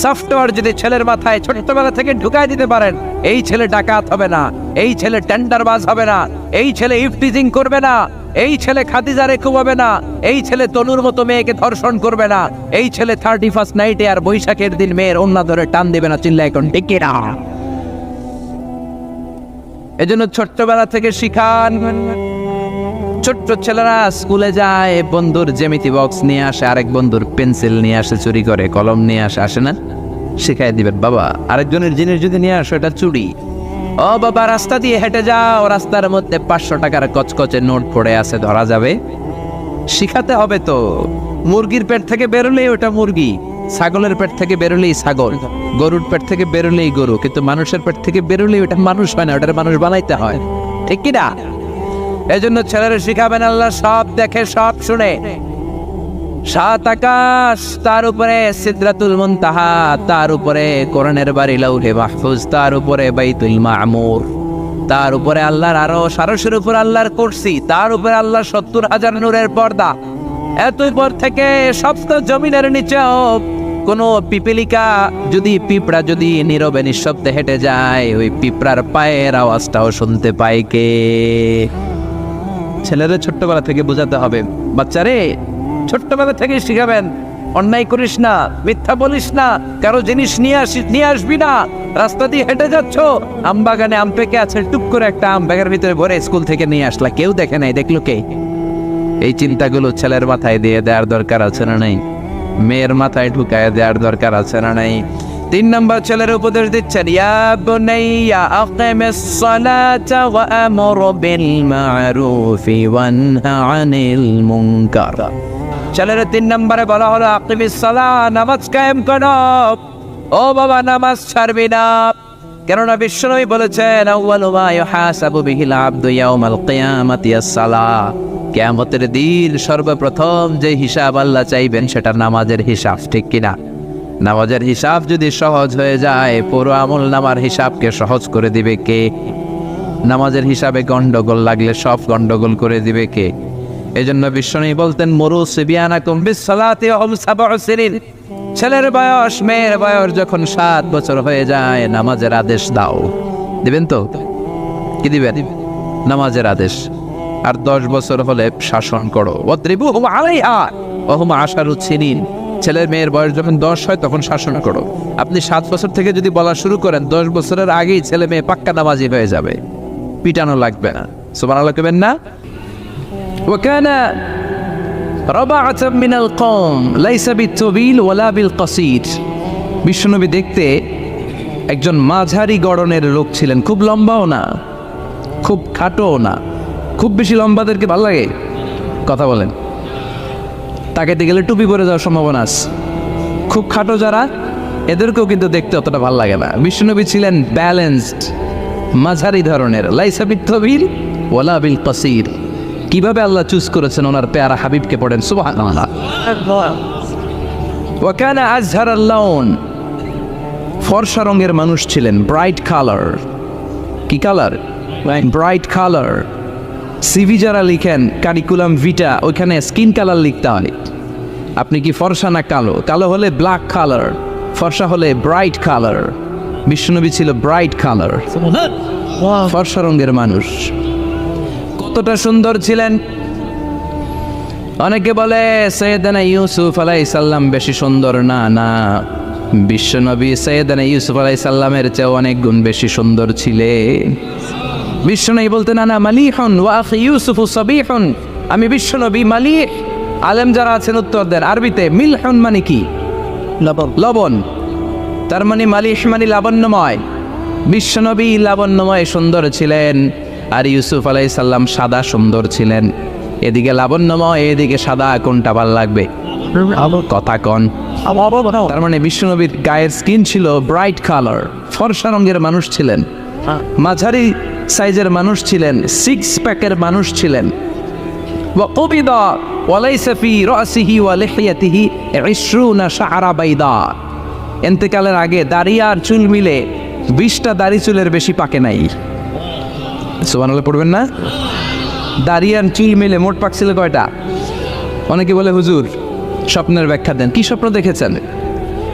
সফটওয়্যার যদি ছেলের মাথায় ছোটবেলা থেকে ঢুকাই দিতে পারেন, এই ছেলে ডাকাত হবে না, এই ছেলে টেন্ডারবাজ হবে না, এই ছেলে ইফটিজিং করবে না, এই ছেলে খাদিজারে খুবাবে না, এই ছেলে তনুর মতো মেয়েকে ধর্ষণ করবে না, এই ছেলে 31st নাইটে আর বৈশাখের দিন মেয়ের ওন্না ধরে টান দেবে না। চিল্লা এখন ঠিক না? এজন্য ছোট্টবেলা থেকে শিখান। ছোট্ট ছেলেরা স্কুলে যায়, বন্ধুর জ্যামিতি বক্স নিয়ে আসে, আরেক বন্ধুর পেন্সিল নিয়ে আসে, চুরি করে কলম নিয়ে আসে না? শিখাই দিবেন, বাবা আরেকজনের জিনিস যদি নিয়ে আসো এটা চুরি। ও বাবা রাস্তা দিয়ে হেঁটে যাও, রাস্তার মধ্যে 500 টাকার কচকচে নোট পড়ে আছে, ধরা যাবে? শিখাতে হবে তো। মুরগির পেট থেকে বেরোলেই ওটা মুরগি, ছাগলের পেট থেকে বেরোলেই ছাগল, গরুর পেট থেকে বেরোলেই গরু, কিন্তু মানুষের পেট থেকে বেরোলেই ওটা মানুষ হয় না, ওটার মানুষ বানাইতে হয়, ঠিক কি না? এজন্য ছেলেরা শিখাবেন, আল্লাহ সব দেখে সব শুনে। 7 আকাশ, তার উপরে সিদরাতুল মুনতাহা, তার উপরে কোরআনের বাড়ি লাউহে মাহফুজ, তার উপরে বাইতুল মামুর, তার উপরে আল্লাহর আরশ, আরশের উপর আল্লাহর কুরসি, তার উপরে আল্লাহর 70,000 নূরের পর্দা। এত উপর থেকে সপ্ত জমিনের নিচেও কোনো পিপিলিকা যদি, পিঁপড়া যদি নীরবে নিঃশব্দে হেঁটে যায়, ওই পিঁপড়ার পায়ের আওয়াজটাও শুনতে পায় কে? ছেলেরা ছোট্টবেলা থেকে বোঝাতে হবে। বাচ্চারে ছোট্টবেলা থেকে শিখাবেন, অন্যায় করিস না, মিথ্যা বলিস না, কারো জিনিস নিয়ে আসবি না। রাস্তা দিয়ে হেঁটে যাচ্ছ, আম বাগানে আম পেকে আছে, টুক করে একটা আম ব্যাগের ভিতরে ভরে স্কুল থেকে নিয়ে আসলা, কেউ দেখে নাই, দেখলো কে? এই চিন্তাগুলো ছেলের মাথায় দিয়ে দেওয়ার দরকার আছে না নাই? মেয়ের মাথায় ঢুকায় দেওয়ার দরকার আছে না নাই? 3 নম্বর ছেলের উপদেশ দিচ্ছেন, ইয়া বুনাইয়া আকিমিস সালাতা ওয়া আমুর বিল মা'রুফি ওয়ানহা আনিল মুনকার। ছেলের 3 নম্বরে বলা হলো আকিমিস সালাহ, নামাজ কায়েম করো। ও বাবা নামাজ ছাড়বি না, কেননা বিশ্বনবী বলেছেন আউয়ালু মা ইউহাসাবু বিহিল আবদু ইয়াউমাল কিয়ামাতি আস-সালাহ। কিয়ামতের দিন সর্বপ্রথম যে হিসাব আল্লাহ চাইবেন সেটা নামাজের হিসাব, ঠিক কিনা? নামাজের হিসাব যদি সহজ হয়ে যায়, পুরো আমল নামার হিসাবকে সহজ করে দিবে কে? নামাজের হিসাবে গন্ডগোল লাগলে সব গন্ডগোল করে দিবে কে? এজন্য বিশ্বনবী বলতেন মুরু সিবিয়ানাকুম বিস-সালাতি ওয়া হুম 7 সিনিন। ছেলের বয়স, মেয়ের বয়স যখন 7 বছর হয়ে যায়, নামাজের আদেশ দাও। দিবেন তো? কি দিবেন? নামাজের আদেশ। আর 10 বছর হলে শাসন করো। ওয়াদরিবুহুম আলাইহা ওয়া হুম 10 সিনিন। ছেলের মেয়ের বয়স যখন 10 হয় তখন শাসন করো। আপনি 7 বছর থেকে যদি বলা শুরু করেন, 10 বছরের আগেই ছেলে মেয়ে পাক্কা নামাজি হয়ে যাবে, পিটানো লাগবে না। সুবহানাল্লাহ কইবেন না? ওয়া কানা রাবাআতাম মিনাল কওম লাইসা বিত-তাবিল ওয়ালা বিল কাসীর। বিশ্বনবী দেখতে একজন মাঝারি গড়নের লোক ছিলেন, খুব লম্বাও না, খুব খাটোও না। খুব বেশি লম্বাদেরকে ভালো লাগে? কথা বলেন। তাকাইতে গেলে টুপি পরে যাওয়ার সম্ভাবনা আছে। খুব খাটো যারা, এদেরকেও কিন্তু দেখতে অতটা ভালো লাগে না। বিশ্বনবী ছিলেন ব্যালেন্সড, মাঝারি ধরনের। লাইসা বিত-তাবিল ওয়ালা বিল কাসির। কিভাবে আল্লাহ চুজ করেছেন ওনার পেয়ারা হাবিবকে, পড়েন সুবহানাল্লাহ। ওয়া কানা আজহার আল-লাউন, ফর্সা রঙের মানুষ ছিলেন, ব্রাইট কালার। কি কালার? Bright colour. সিভি যারা লিখেন কারিকুলাম ভিটা, ওইখানে স্কিন কালার লিখতে হয়। আপনি কি ফর্সা না কালো? কালো হলে ব্ল্যাক কালার, ফর্সা হলে ব্রাইট কালার। বিশ্বনবী ছিল ব্রাইট কালার, ফর্সা রঙের মানুষ। কতটা সুন্দর ছিলেন! অনেকে বলে সৈয়দনা ইউসুফ আলাইহিস সালাম বেশি সুন্দর। না না, বিশ্বনবী সৈয়দনা ইউসুফ আলাইহিস সালামের চেয়ে অনেক গুণ বেশি সুন্দর ছিলেন। বিশ্বনবী বলতেন আনা মালিহুন ওয়া আখি ইউসুফ সাবিহুন, আমি বিশ্বনবী মালিহ। আলেম যারা আছেন উত্তর দেন আরবিতে। মিলহুন মানে কি? লবণ। লবণ, তার মানে মালিহ মানে লাবণ্যময়। বিশ্বনবী লাবণ্যময় সুন্দর ছিলেন, আর ইউসুফ আলাইহিস সালাম সাদা সুন্দর ছিলেন। এদিকে লাবণ্যময়, এদিকে সাদা, কোনটা ভাল লাগবে? কথা কন। তার মানে বিশ্বনবীর গায়ের স্কিন ছিল ব্রাইট কালার, ফর্সা রঙের মানুষ ছিলেন, মাঝারি সাইজের মানুষ ছিলেন, সিক্স প্যাকের মানুষ ছিলেন। ওয়াকুবিদা ওয়ালাইসা ফি রাসিহি ওয়া লিহিয়াতিহি 20 শাআরা বাইদা। ইন্তেকালের আগে দাড়ি আর চুল মিলে 20টা দাড়ি চুলের বেশি পাকে নাই। সুবহানাল্লাহ পড়বেন না? দাড়ি আর চুল মিলে মোট পাকছিল কয়টা? অনেকে বলে হুজুর স্বপ্নের ব্যাখ্যা দেন। কি স্বপ্ন দেখেছেন?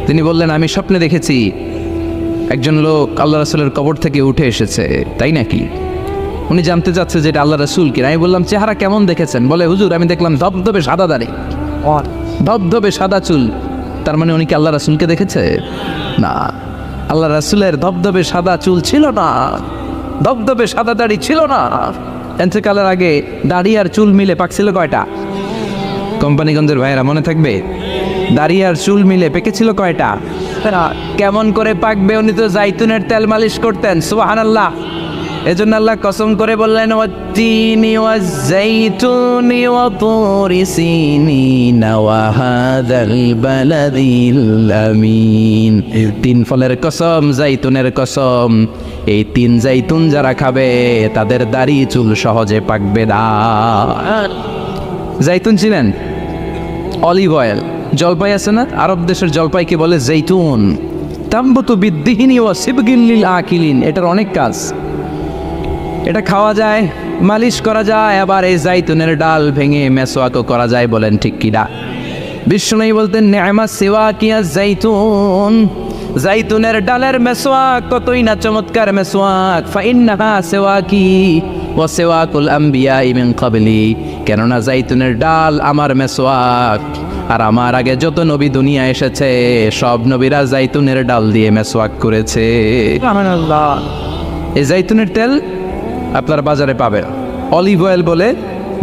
তিনি বললেন আমি স্বপ্নে দেখেছি একজন লোক আল্লাহ রাসূলের কবর থেকে উঠে এসেছে। তাই নাকি? উনি জানতে চাচ্ছে যে এটা আল্লাহ রাসূল কিনা। আমি বললাম চেহারা কেমন দেখেছেন? বলে হুজুর আমি দেখলাম ধবধবে সাদা দাড়ি, ধবধবে সাদা চুল। তার মানে উনি কি আল্লাহ রাসূলকে দেখেছে? না, আল্লাহ রাসূলের ধবধবে সাদা চুল ছিল না, ধবধবে সাদা দাড়ি ছিল না। ইন্তেকালের আগে দাড়ি আর চুল মিলে পাকছিল কয়টা? কোম্পানিগঞ্জের ভাইয়েরা মনে থাকবে? দাড়ি আর চুল মিলে পেকেছিল কয়টা? কেমন করে পাকবে? উনি তো জাইতুনের তেল মালিশ করতেন। সুবহানাল্লাহ। এজন্য আল্লাহ কসম করে বললেন ওয়াত্তিনি ওয়াজ-জাইতুনি ওয়া তুরি সিনিনা ওয়া হাযাল বালাদিল আমিন। তিন ফলের কসম, জাইতুনের কসম। এই তিন জাইতুন যারা খাবে তাদের দাড়ি চুল সহজে পাকবে না। জাইতুন ছিলেন? Olive oil. জলপাই আছে না? আরব দেশের জলপাইকে বলে জাইতুন। তাম্বুতু বিদ্দিহিনি ওয়া সিবগিন লিল আকিলিন। এটার অনেক কাজ। এটা খাওয়া যায়, মালিশ করা যায়, আবার এই জাইতুনের ডাল ভেঙে মেসওয়াকও করা যায়। বলেন ঠিক কিনা? বিষ্ণুই বলতেন নি'মা সিওয়াকিয়া জাইতুন, জাইতুনের ডালের মেসওয়াক কতই না চমৎকার মেসওয়াক। ফাইন্নাহা সিওয়াকি ওয়া সিওয়াকুল আম্বিয়া মিন ক্বাবলি, কেননা জাইতুনের ডাল আমার মেসওয়াক, আর আমার আগে যত নবী দুনিয়া এসেছে সব নবীরা জাইতুনের ডাল দিয়ে মেসওয়াক করেছে। সুবহানাল্লাহ। এই জাইতুনের তেল আপনার বাজারে পাবেন। অলিভ অয়েল বলে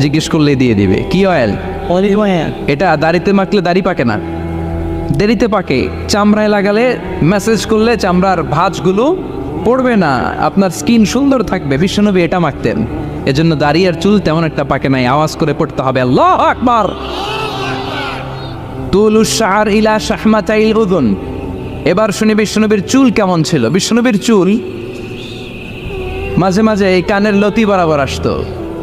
জিজ্ঞেস করলে দিয়ে দিবে। কি অয়েল? Olive oil. এটা দাড়িতে মাখলে দাড়ি পাকে না, দেরিতে পাকে। চামড়ায় লাগালে ম্যাসেজ করলে চামড়ার ভাঁজগুলো পড়বে না, আপনার স্কিন সুন্দর থাকবে। বিশ্বনবী এটা মাখতেন, এজন্য দাড়ি আর চুল তেমন একটা পাকে নাই। আওয়াজ করে পড়তে হবে আল্লাহু আকবার। তুলুশ শাআর ইলা শাহমাতাইল উযুন। এবার শুনি বিশ্বনবীর চুল কেমন ছিল। বিশ্বনবীর চুল মাঝে মাঝে এই কানের লতি বরাবর আসতো।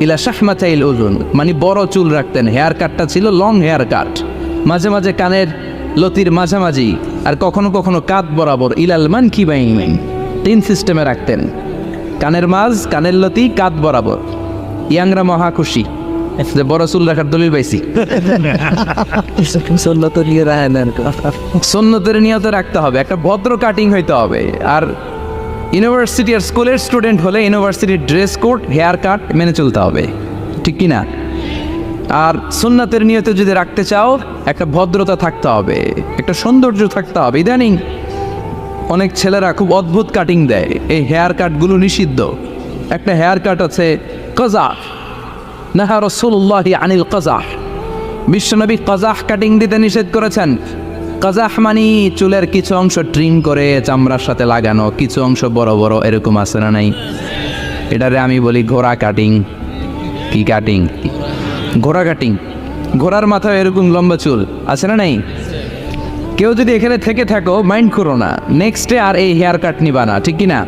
ইলা শাহমাতাইল উযুন মানে বড় চুল রাখতেন। হেয়ার কাটটা ছিল লং হেয়ার কাট, মাঝে মাঝে কানের লতির মাঝামাঝি, আর কখনো কখনো কাঁধ বরাবর। ইলাল মানকিবাইন, তিন সিস্টেমে রাখতেন। কানের মাঝ, কানের লতি, কাঁধ বরাবর। ইয়াংরা মহা খুশি যে বড় চুল রাখার দলিল পাইছি। সুন্নতের নিয়তে রাখতে হবে, একটা ভদ্র কাটিং হইতে হবে। আর ইউনিভার্সিটি আর স্কুলের স্টুডেন্ট হলে ইউনিভার্সিটির ড্রেস কোড, হেয়ার কাট মেনে চলতে হবে, ঠিক কি না? আর সুন্নাতের নিয়তে যদি রাখতে চাও একটা ভদ্রতা থাকতে হবে, একটা সৌন্দর্য থাকতে হবে। ইদানিং অনেক ছেলেরা খুব অদ্ভুত কাটিং দেয়, এই হেয়ার কাটগুলো নিষিদ্ধ। একটা হেয়ার কাট আছে কাযাহ, নাহা রাসূলুল্লাহি আনিল কাযাহ। বিশ্বনবী কাযাহ কাটিং দিতে নিষেধ করেছেন। কাযাহ মানে চুলের কিছু অংশ ট্রিম করে চামড়ার সাথে লাগানো, কিছু অংশ বড় বড়, এরকম আছে না নাই? এটারে আমি বলি ঘোড়া কাটিং। কি কাটিং? ঘোড়া কাটিং। ঘোড়ার মাথায় এরকম লম্বা চুল আছে না নাই? কেউ যদি এখানে থেকে থাকো মাইন্ড করো না, নেক্সট ডে আর এই হেয়ার কাট নিবা না, ঠিক কি না?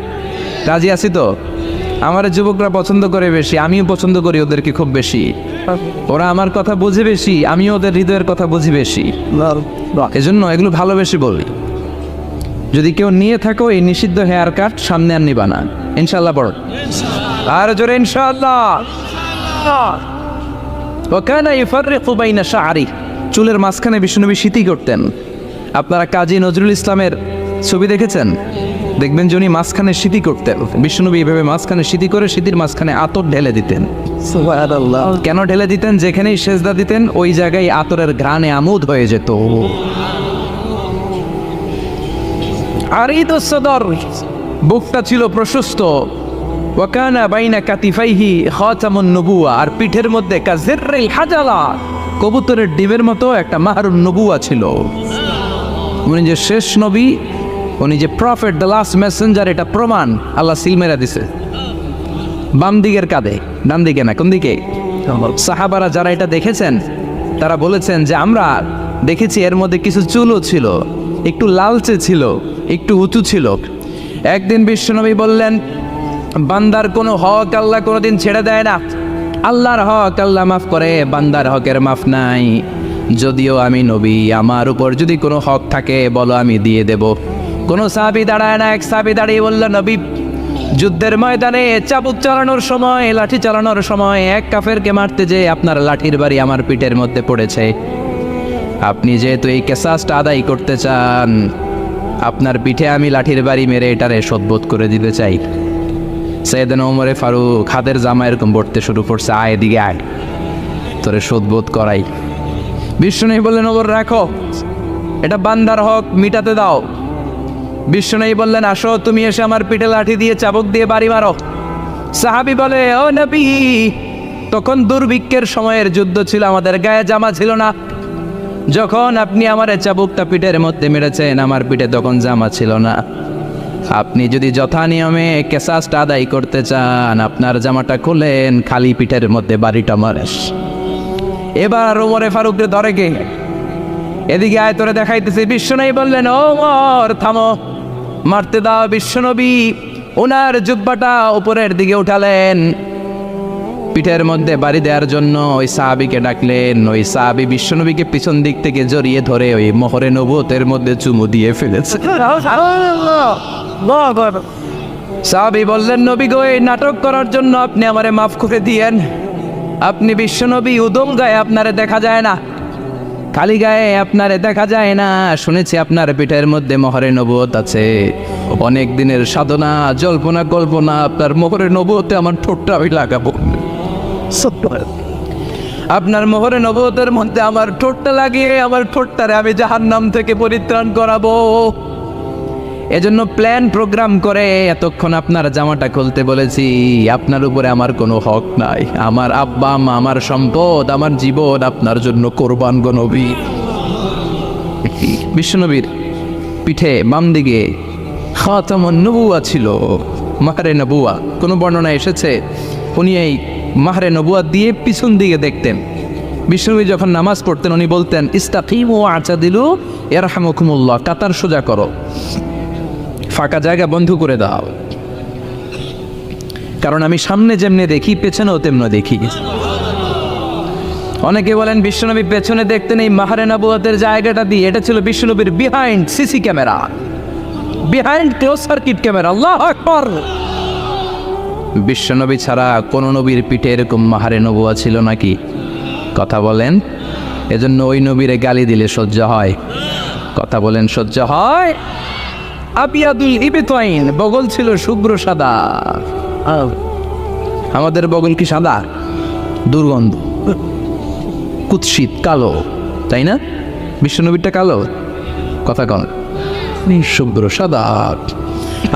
রাজি আছি তো? আমার যুবকরা পছন্দ করে বেশি, আমিও পছন্দ করি ওদেরকে খুব বেশি। ওরা আমার কথা বোঝে বেশি, আমিও ওদের হৃদয়ের কথা বুঝি বেশি। এজন্য এগুলো ভালোবেসে বলি। যদি কেউ নিয়ে থাকো এই নিষিদ্ধ হেয়ার কাট, সামনে আর নিবা না, ইনশাল্লাহ। বড় আর জোরে ইনশাআল্লাহ। ওয়াকানা ইফাররিকু বাইনা শা'রি, চুলের মাঝখানে বিষ্ণুনবী সিতি করতেন। আপনারা কাজী নজরুল ইসলামের ছবি দেখেছেন? দেখবেন যে উনি মাঝখানে সিতি করতেন। বিষ্ণুনবী এভাবে মাঝখানে সিতি করে সিতির মাঝখানে আতর ঢেলে দিতেন। সুবহানাল্লাহ। কেন ঢেলে দিতেন? যেখানেই সেজদা দিতেন ওই জায়গায় আতরের ঘ্রাণে আমোদ হয়ে যেত। আরিদুস সদর, বুকটা ছিল প্রশস্ত। ওয়াকানা বাইনা কাতিফাইহি খাতামুন নবুয়া, আর পিঠের মধ্যে কাজিররিল হাজালা, কবুতরের ডিমের মতো একটা মাহরুন নবুয়া ছিল। উনি যে শেষ নবী, উনি যে প্রফেট, দ্য লাস্ট মেসেঞ্জার, এটা প্রমাণ আল্লাহ সিল মেরা দিছে। বাম দিকের কাঁধে, ডান দিকে না, কোন দিকে? সাহাবারা যারা এটা দেখেছেন তারা বলেছেন যে আমরা দেখেছি এর মধ্যে কিছু চুলও ছিল, একটু লালচে ছিল, একটু উঁচু ছিল। একদিন বিশ্বনবী বললেন, বান্দার কোনো হক আল্লাহ কোনোদিন ছেড়ে দেয় না। আল্লাহর হক আল্লাহ মাফ করে, বান্দার হকের মাফ নাই। যদিও আমি নবী, আমার উপর যদি কোনো হক থাকে বলো, আমি দিয়ে দেব। কোনো সাহাবী দাঁড়ায় না। এক সাহাবী দাঁড়িয়ে বলল, নবী, যুদ্ধের ময়দানে চাবুক চালানোর সময়, লাঠি চালানোর সময় এক কাফেরকে মারতে যে আপনার লাঠির বাড়ি আমার পিঠের মধ্যে পড়েছে। আপনি যেহেতু এই কেসাসটা আদায় করতে চান, আপনার পিঠে আমি লাঠির বাড়ি মেরে এটারে শোধবোধ করে দিতে চাই। সাইয়েদনা ওমরে ফারুক হাতের জামা এরকম পড়তে শুরু করছে, আয় এদিকে আয়, তোরে শোধবোধ করাই। বিষ্ণুনবী বললেন, ওমর রাখো, এটা বান্দার হক, মিটাতে দাও। বিষ্ণুনবী বললেন, আসো, তুমি এসে আমার পিঠে লাঠি দিয়ে চাবুক দিয়ে বাড়ি মারো। সাহাবী বলে, ও নবী, তখন দুর্ভিক্ষের সময়ের যুদ্ধ ছিল, আমাদের গায়ে জামা ছিল না। যখন আপনি আমার চাবুকটা পিঠের মধ্যে মেরেছেন, আমার পিঠে তখন জামা ছিল না। আপনি যদি যথা নিয়মে কেসাসটা আদায় করতে চান, আপনার জামাটা খুলেন, খালি পিঠের মধ্যে বাড়িটা মারেস। এবার ওমরে ফারুককে ধরে কে, এদিকে আয়, তোরে দেখাইতেছে। বিশ্বনবী বললেন, ওমর থামো, মারতে দাও। বিশ্বনবী ওনার জুব্বাটা উপরের দিকে উঠালেন, পিঠের মধ্যে বাড়ি দেওয়ার জন্য ওই সাহাবীকে ডাকলেন। ওই সাহাবী বিশ্বনবীকে পিছন দিক থেকে জড়িয়ে ধরে ওই মোহরে নবুয়তের মধ্যে চুমু দিয়ে ফেলেছে। সাহাবী বললেন, নবী গো, এই নাটক করার জন্য আপনি আমারে মাফ করে দিয়েন। আপনি বিশ্বনবী, উদম গায়ে আপনারে দেখা যায় না, খালি গায়ে আপনারে দেখা যায় না। শুনেছি আপনার পিঠের মধ্যে মোহরে নবুয়ত আছে। অনেক দিনের সাধনা, জল্পনা কল্পনা, আপনার মোহরে নবুয়তে আমার ঠোঁটটা আমি লাগাবো। আপনার মোহরে নবুয়তের মধ্যে আমার ঠোঁটটা লাগিয়ে আমার ঠোঁটটারে আমি জাহান্নাম থেকে পরিত্রাণ করাবো। এজন্য প্ল্যান প্রোগ্রাম করে এতক্ষণ আপনার জামাটা খুলতে বলেছি। আপনার উপরে আমার কোনো হক নাই। আমার আব্বা আম্মা, আমার সম্পদ, আমার জীবন আপনার জন্য কোরবান গো নবী। বিশ্বনবীর পিঠে বাম দিকে খাতামুন নবুয়া ছিল, মাহরে নবুয়া। কোনো বর্ণনা এসেছে উনি এই মাহরে নবুয়া দিয়ে পিছন দিকে দেখতেন। বিশ্বনবী যখন নামাজ পড়তেন উনি বলতেন, ইস্তাকিমু আ'তাদিলু ইয়ারহামুকুমুল্লাহ, কাতার সোজা করো, ফাঁকা জায়গা বন্ধ করে দাও। কারণ আমি সামনে যেমনি দেখি, পেছনেও তেমনি দেখি। অনেকে বলেন বিশ্বনবী পেছনে দেখতেন এই মাহরে নবুয়তের জায়গাটা দিয়ে। এটা ছিল বিশ্বনবীর behind CC camera, behind close circuit camera. আল্লাহু আকবার। বিশ্বনবী ছাড়া কোন নবীর পিঠে এরকম মাহরে নবুয়া ছিল নাকি? কথা বলেন। এজন্য ওই নবীরে গালি দিলে সহ্য হয়? কথা বলেন, সহ্য হয়? আবিয়াদুল ইবতাইন, বগল ছিল শুভ্র সাদা। আমাদের বগল কি সাদা? দুর্গন্ধ, কুৎসিত, কালো, তাই না? বিশ্বনবীরটা কালো? কথা কন, শুভ্র সাদা।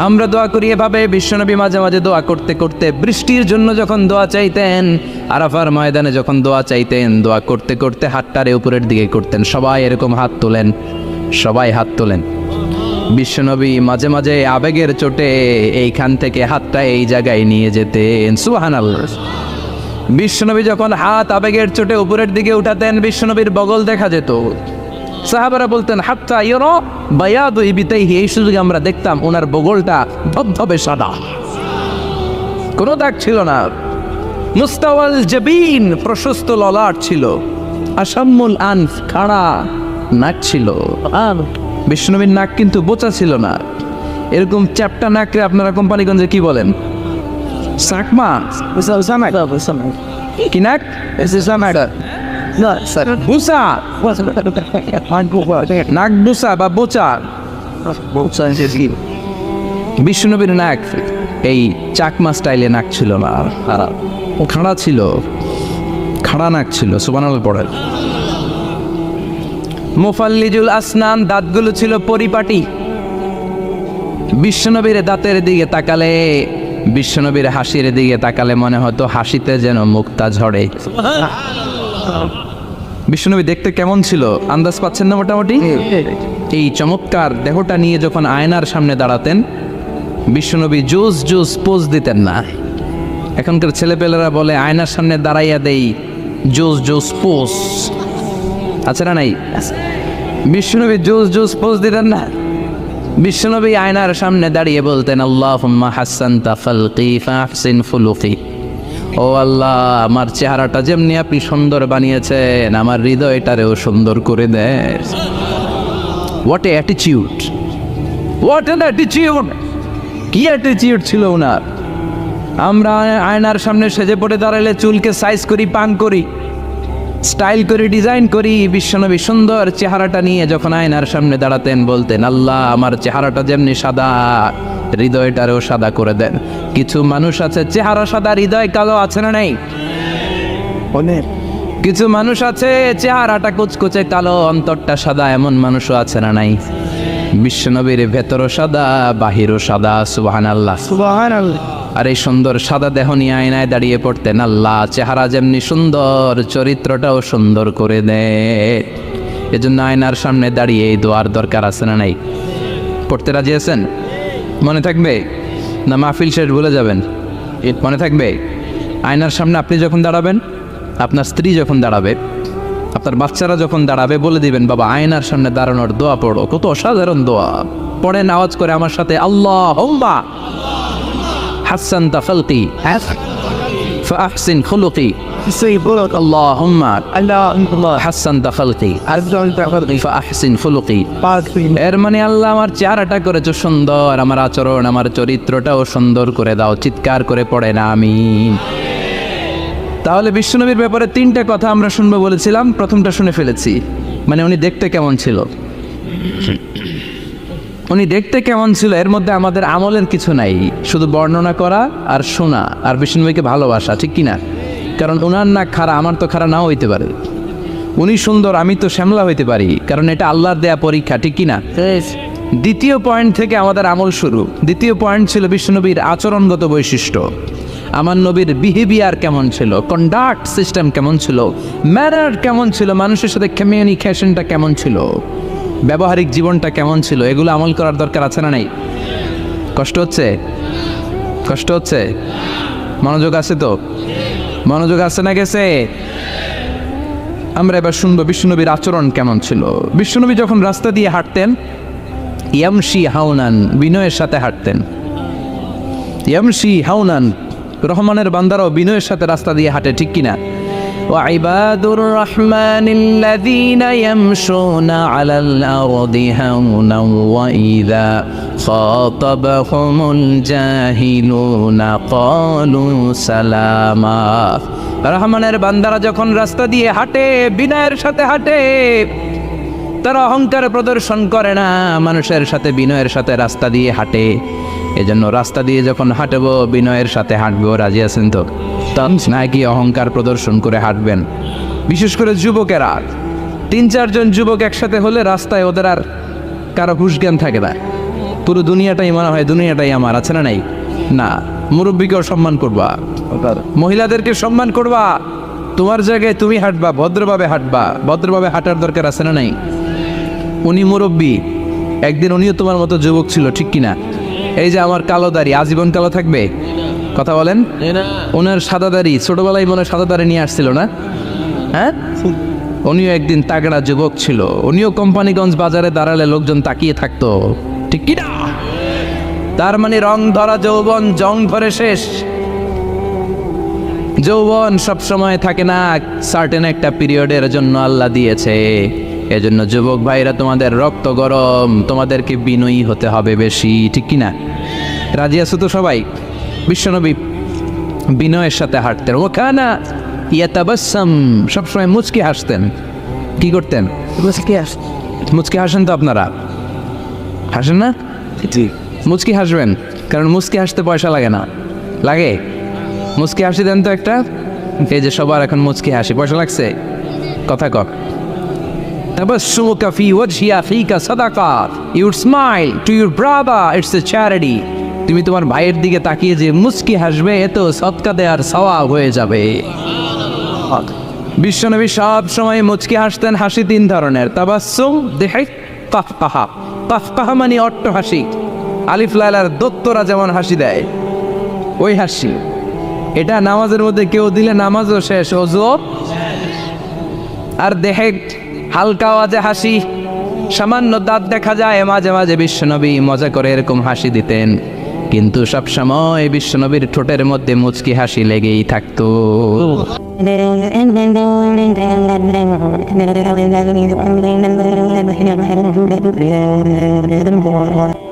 আমরা দোয়া করি এভাবে। বিশ্বনবী মাঝে মাঝে দোয়া করতে করতে, বৃষ্টির জন্য যখন দোয়া চাইতেন, আরাফার ময়দানে যখন দোয়া চাইতেন, দোয়া করতে করতে হাতটারে উপরের দিকে করতেন। সবাই এরকম হাত তোলেন, সবাই হাত তোলেন। বিশ্বনবী মাঝে মাঝে আবেগের চোটে এইখান থেকে হাতটা এই জায়গায় নিয়ে যেতেন। সুবহানাল্লাহ। বিশ্বনবী যখন হাত আবেগের চোটে উপরের দিকে উঠাতেন, বিশ্বনবীর বগল দেখা যেত। সাহাবারা বলতেন, হাত্তা ইয়রা বায়াদু ইবতাইহি, এই সুযোগে আমরা দেখতাম ওনার বগলটা ধবধবে সাদা। কোনো দাগ ছিল না। মুস্তাওয়াল জাবিন, প্রশস্ত ললাট ছিল। আসাম্মুল আনফ, খাড়া নাক ছিল। বিষ্ণুনবীর নাক কিন্তু বোচা ছিল না। এরকম চ্যাপটা নাকরে আপনারা কোম্পানিগঞ্জে কি বলেন? সাকমা, কি নাক? বুসা, নাক বুসা বা বোচা। বিষ্ণুনবীর নাক এই চাকমা স্টাইলে নাক ছিল না, খাড়া ছিল, খাড়া নাক ছিল। সুবহানাল্লাহ পড়েন। মুফাল্লিজুল আসনান, দাঁতগুলো ছিল পরিপাটি। বিশ্বনবীর দাঁতের দিকে তাকালে, বিশ্বনবীর হাসির দিকে তাকালে মনে হতো হাসিতে যেন মুক্তা ঝরে। বিশ্বনবী দেখতে কেমন ছিল আন্দাজ পাচ্ছেন না মোটামুটি? এই চমৎকার দেহটা নিয়ে যখন আয়নার সামনে দাঁড়াতেন, বিশ্বনবী জুস জুস পোজ দিতেন না। এখনকার ছেলেপেলেরা বলে আয়নার সামনে দাঁড়াইয়া দেই জুস জুস পোজ, আছে না নাই? বিশ্বনবী জুস জুস পোজ দিতেন না। বিশ্বনবী আয়নার সামনে দাঁড়িয়ে বলতেন, আল্লাহুম্মা হাসানতা খালকি ফাহসিন খুলুকি। ও আল্লাহ, আমার চেহারাটা যেমনি আপনি সুন্দর বানিয়েছেন, আমার হৃদয়টারেও সুন্দর করে দেন। What a attitude, what an attitude! কি অ্যাটিটিউড ছিল ওনার! আমরা আয়নার সামনে সেজে পড়ে দাঁড়ালে চুলকে সাইজ করি, পান করি, স্টাইল করি, ডিজাইন করি। বিশ্বনবী সুন্দর চেহারাটা নিয়ে যখন আয়নার সামনে দাঁড়াতেন বলতেন, আল্লাহ, আমার চেহারাটা যেমনি সাদা, হৃদয়টারেও সাদা করে দেন। কিছু মানুষ আছে চেহারা সাদা, হৃদয় কালো, আছে না নাই? কিছু মানুষ আছে চেহারাটা কুচকুচে কালো, অন্তরটা সাদা, এমন মানুষও আছে না নাই? বিশ্বনবীর ভেতরও সাদা, বাহিরও সাদা। সুবহানাল্লাহ, সুবহানাল্লাহ। আর এই সুন্দর সাদা দেহ নিয়ে আয়নায় দাঁড়িয়ে পড়তেন, আল্লাহ, চেহারা যেমনি সুন্দর, চরিত্রটাও সুন্দর করে দে। এজন্য আয়নার সামনে দাঁড়িয়ে এই দোয়ার দরকার আছে না নাই? পড়তে রাজি আছেন? মনে থাকবে না মাহফিল শেষ ভুলে যাবেন? মনে থাকবে? আয়নার সামনে আপনি যখন দাঁড়াবেন, আপনার স্ত্রী যখন দাঁড়াবে, আপনার বাচ্চারা যখন দাঁড়াবে, বলে দিবেন, বাবা, আয়নার সামনে দাঁড়ানোর দোয়া পড়ো। কত অসাধারণ দোয়া! পড়েন আওয়াজ করে আমার সাথে, আল্লাহুম্মা হাসানতা খালকি ফাহসিন খুলুকি। আল্লাহুম্মা হাসানতা খালকি ফাহসিন খুলুকি। এর মানে, আল্লাহ, আমার চেহারাটা করেছো সুন্দর, আমার আচরণ, আমার চরিত্রটাও সুন্দর করে দাও। চিৎকার করে পড়েন আমিন। তাহলে বিশ্বনবীর ব্যাপারে তিনটা কথা আমরা শুনবো বলেছিলাম, প্রথমটা শুনে ফেলেছি। মানে উনি দেখতে কেমন ছিল, উনি দেখতে কেমন ছিল, এর মধ্যে আমাদের আমলের কিছু নাই, শুধু বর্ণনা করা আর শোনা আর বিষ্ণুনবীকে ভালোবাসা, ঠিক কিনা? কারণ ওনার না খাড়া, আমার তো খাড়া নাও হইতে পারে। উনি সুন্দর, আমি তো শ্যামলা হইতে পারি, কারণ এটা আল্লাহর দেয়া পরীক্ষা, ঠিক কিনা? দ্বিতীয় পয়েন্ট থেকে আমাদের আমল শুরু। দ্বিতীয় পয়েন্ট ছিল বিষ্ণুনবীর আচরণগত বৈশিষ্ট্য। আমার নবীর বিহেভিয়ার কেমন ছিল, কন্ডাক্ট সিস্টেম কেমন ছিল, ম্যানার কেমন ছিল, মানুষের সাথে কমিউনিকেশনটা কেমন ছিল, ব্যবহারিক জীবনটা কেমন ছিল, এগুলো আমল করার দরকার আছে না নাই? কষ্ট হচ্ছে? কষ্ট হচ্ছে? মনোযোগ আছে তো? মনোযোগ আছে না গেছে? আমরা এবার শুনবো বিষ্ণুনবীর আচরণ কেমন ছিল। বিষ্ণুনবী যখন রাস্তা দিয়ে হাঁটতেন, ইয়ামশি হাউনান, বিনয়ের সাথে হাঁটতেন। ইয়ামশি হাউনান, রহমানের বান্দারাও বিনয়ের সাথে রাস্তা দিয়ে হাঁটে, ঠিক কিনা? وعباد الرحمن الذين يمشون على الأرض هونا وإذا خاطبهم الجاهلون قالوا سلاما। রহমানের বান্দারা যখন রাস্তা দিয়ে হাঁটে, বিনয়ের সাথে হাঁটে, তারা অহংকার প্রদর্শন করে না, মানুষের সাথে বিনয়ের সাথে রাস্তা দিয়ে হাঁটে। এজন্য রাস্তা দিয়ে যখন হাঁটবো, বিনয়ের সাথে হাঁটবো। রাজি আছেন তো? নাকি অহংকার প্রদর্শন করে হাঁটবেন? বিশেষ করে যুবকেরা, 3-4 জন যুবক একসাথে হলে রাস্তায় ওদের আর কারো হুঁশ জ্ঞান থাকে না। পুরো দুনিয়াটাই মনে হয় দুনিয়াটাই আমার, আছে না নাই? না, মুরব্বীকেও সম্মান করবা, মহিলাদেরকে সম্মান করবা, তোমার জায়গায় তুমি হাঁটবা, ভদ্রভাবে হাঁটবা। ভদ্রভাবে হাঁটার দরকার আছে না নাই? উনি মুরব্বী, একদিন উনিও তোমার মতো যুবক ছিল, ঠিক কিনা? এই যে আমার কালো দাড়ি আজীবন কালো থাকবে? কথা বলেন। ওনার সাদা দাড়ি ছোটবেলায় মনে সাদা দাড়ি নিয়ে আসছিল না? হ্যাঁ, উনিও একদিন তাগড়া যুবক ছিল। উনিও কোম্পানিগঞ্জ বাজারে দাঁড়ালে লোকজন তাকিয়ে থাকতো, ঠিক কিনা? তার মানে রং ধরা যৌবন জং ধরে শেষ। যৌবন সব সময় থাকে না, সার্টেন একটা পিরিয়ডের জন্য আল্লাহ দিয়েছে। এজন্য যুবক ভাইরা, তোমাদের রক্ত গরম, তোমাদেরকে বিনয়ী হতে হবে বেশি, ঠিক কি না? রাজি আছো তো সবাই? বিশ্বনবী বিনয়ের সাথে হাঁটতেন। ও খানা ইয়াতাবাসসাম, সবসময় মুচকি হাসতেন। কি করতেন? মুচকি হাসেন তো আপনারা? হাসেন না? মুচকি হাসবেন, কারণ মুচকি হাসতে পয়সা লাগে না। লাগে? মুচকি হাসি দেন তো একটা। এই যে সবার এখন মুচকি হাসি, পয়সা লাগছে? কথা কর। তাবাসসুমুকা ফি ওয়াজহি আখিকা সাদাকা, your smile to your brother, it's a charity. তুমি তোমার ভাইয়ের দিকে তাকিয়ে যে মুচকি হাসবে, এ তো সদকা দেওয়ার সওয়াব হয়ে যাবে। বিশ্বনবী সব সময় মুচকি হাসতেন। হাসি তিন ধরনের: তাবাসসুম, দিহিক, কাফকাহা। কাফকাহা মানে অট্ট হাসি, আলিফ লাইলার দত্তরা যেমন হাসি দেয় ওই হাসি। এটা নামাজের মধ্যে কেউ দিলে নামাজও শেষ, ওযু। আর দেহেক, হালকা আওয়াজে হাসি, সামান্য দাঁত দেখা যায়। মাঝে মাঝে বিশ্বনবী মজা করে এরকম হাসি দিতেন, কিন্তু সব সময় বিশ্বনবীর ঠোঁটের মধ্যে মুচকি হাসি লেগেই থাকতো। Thank you.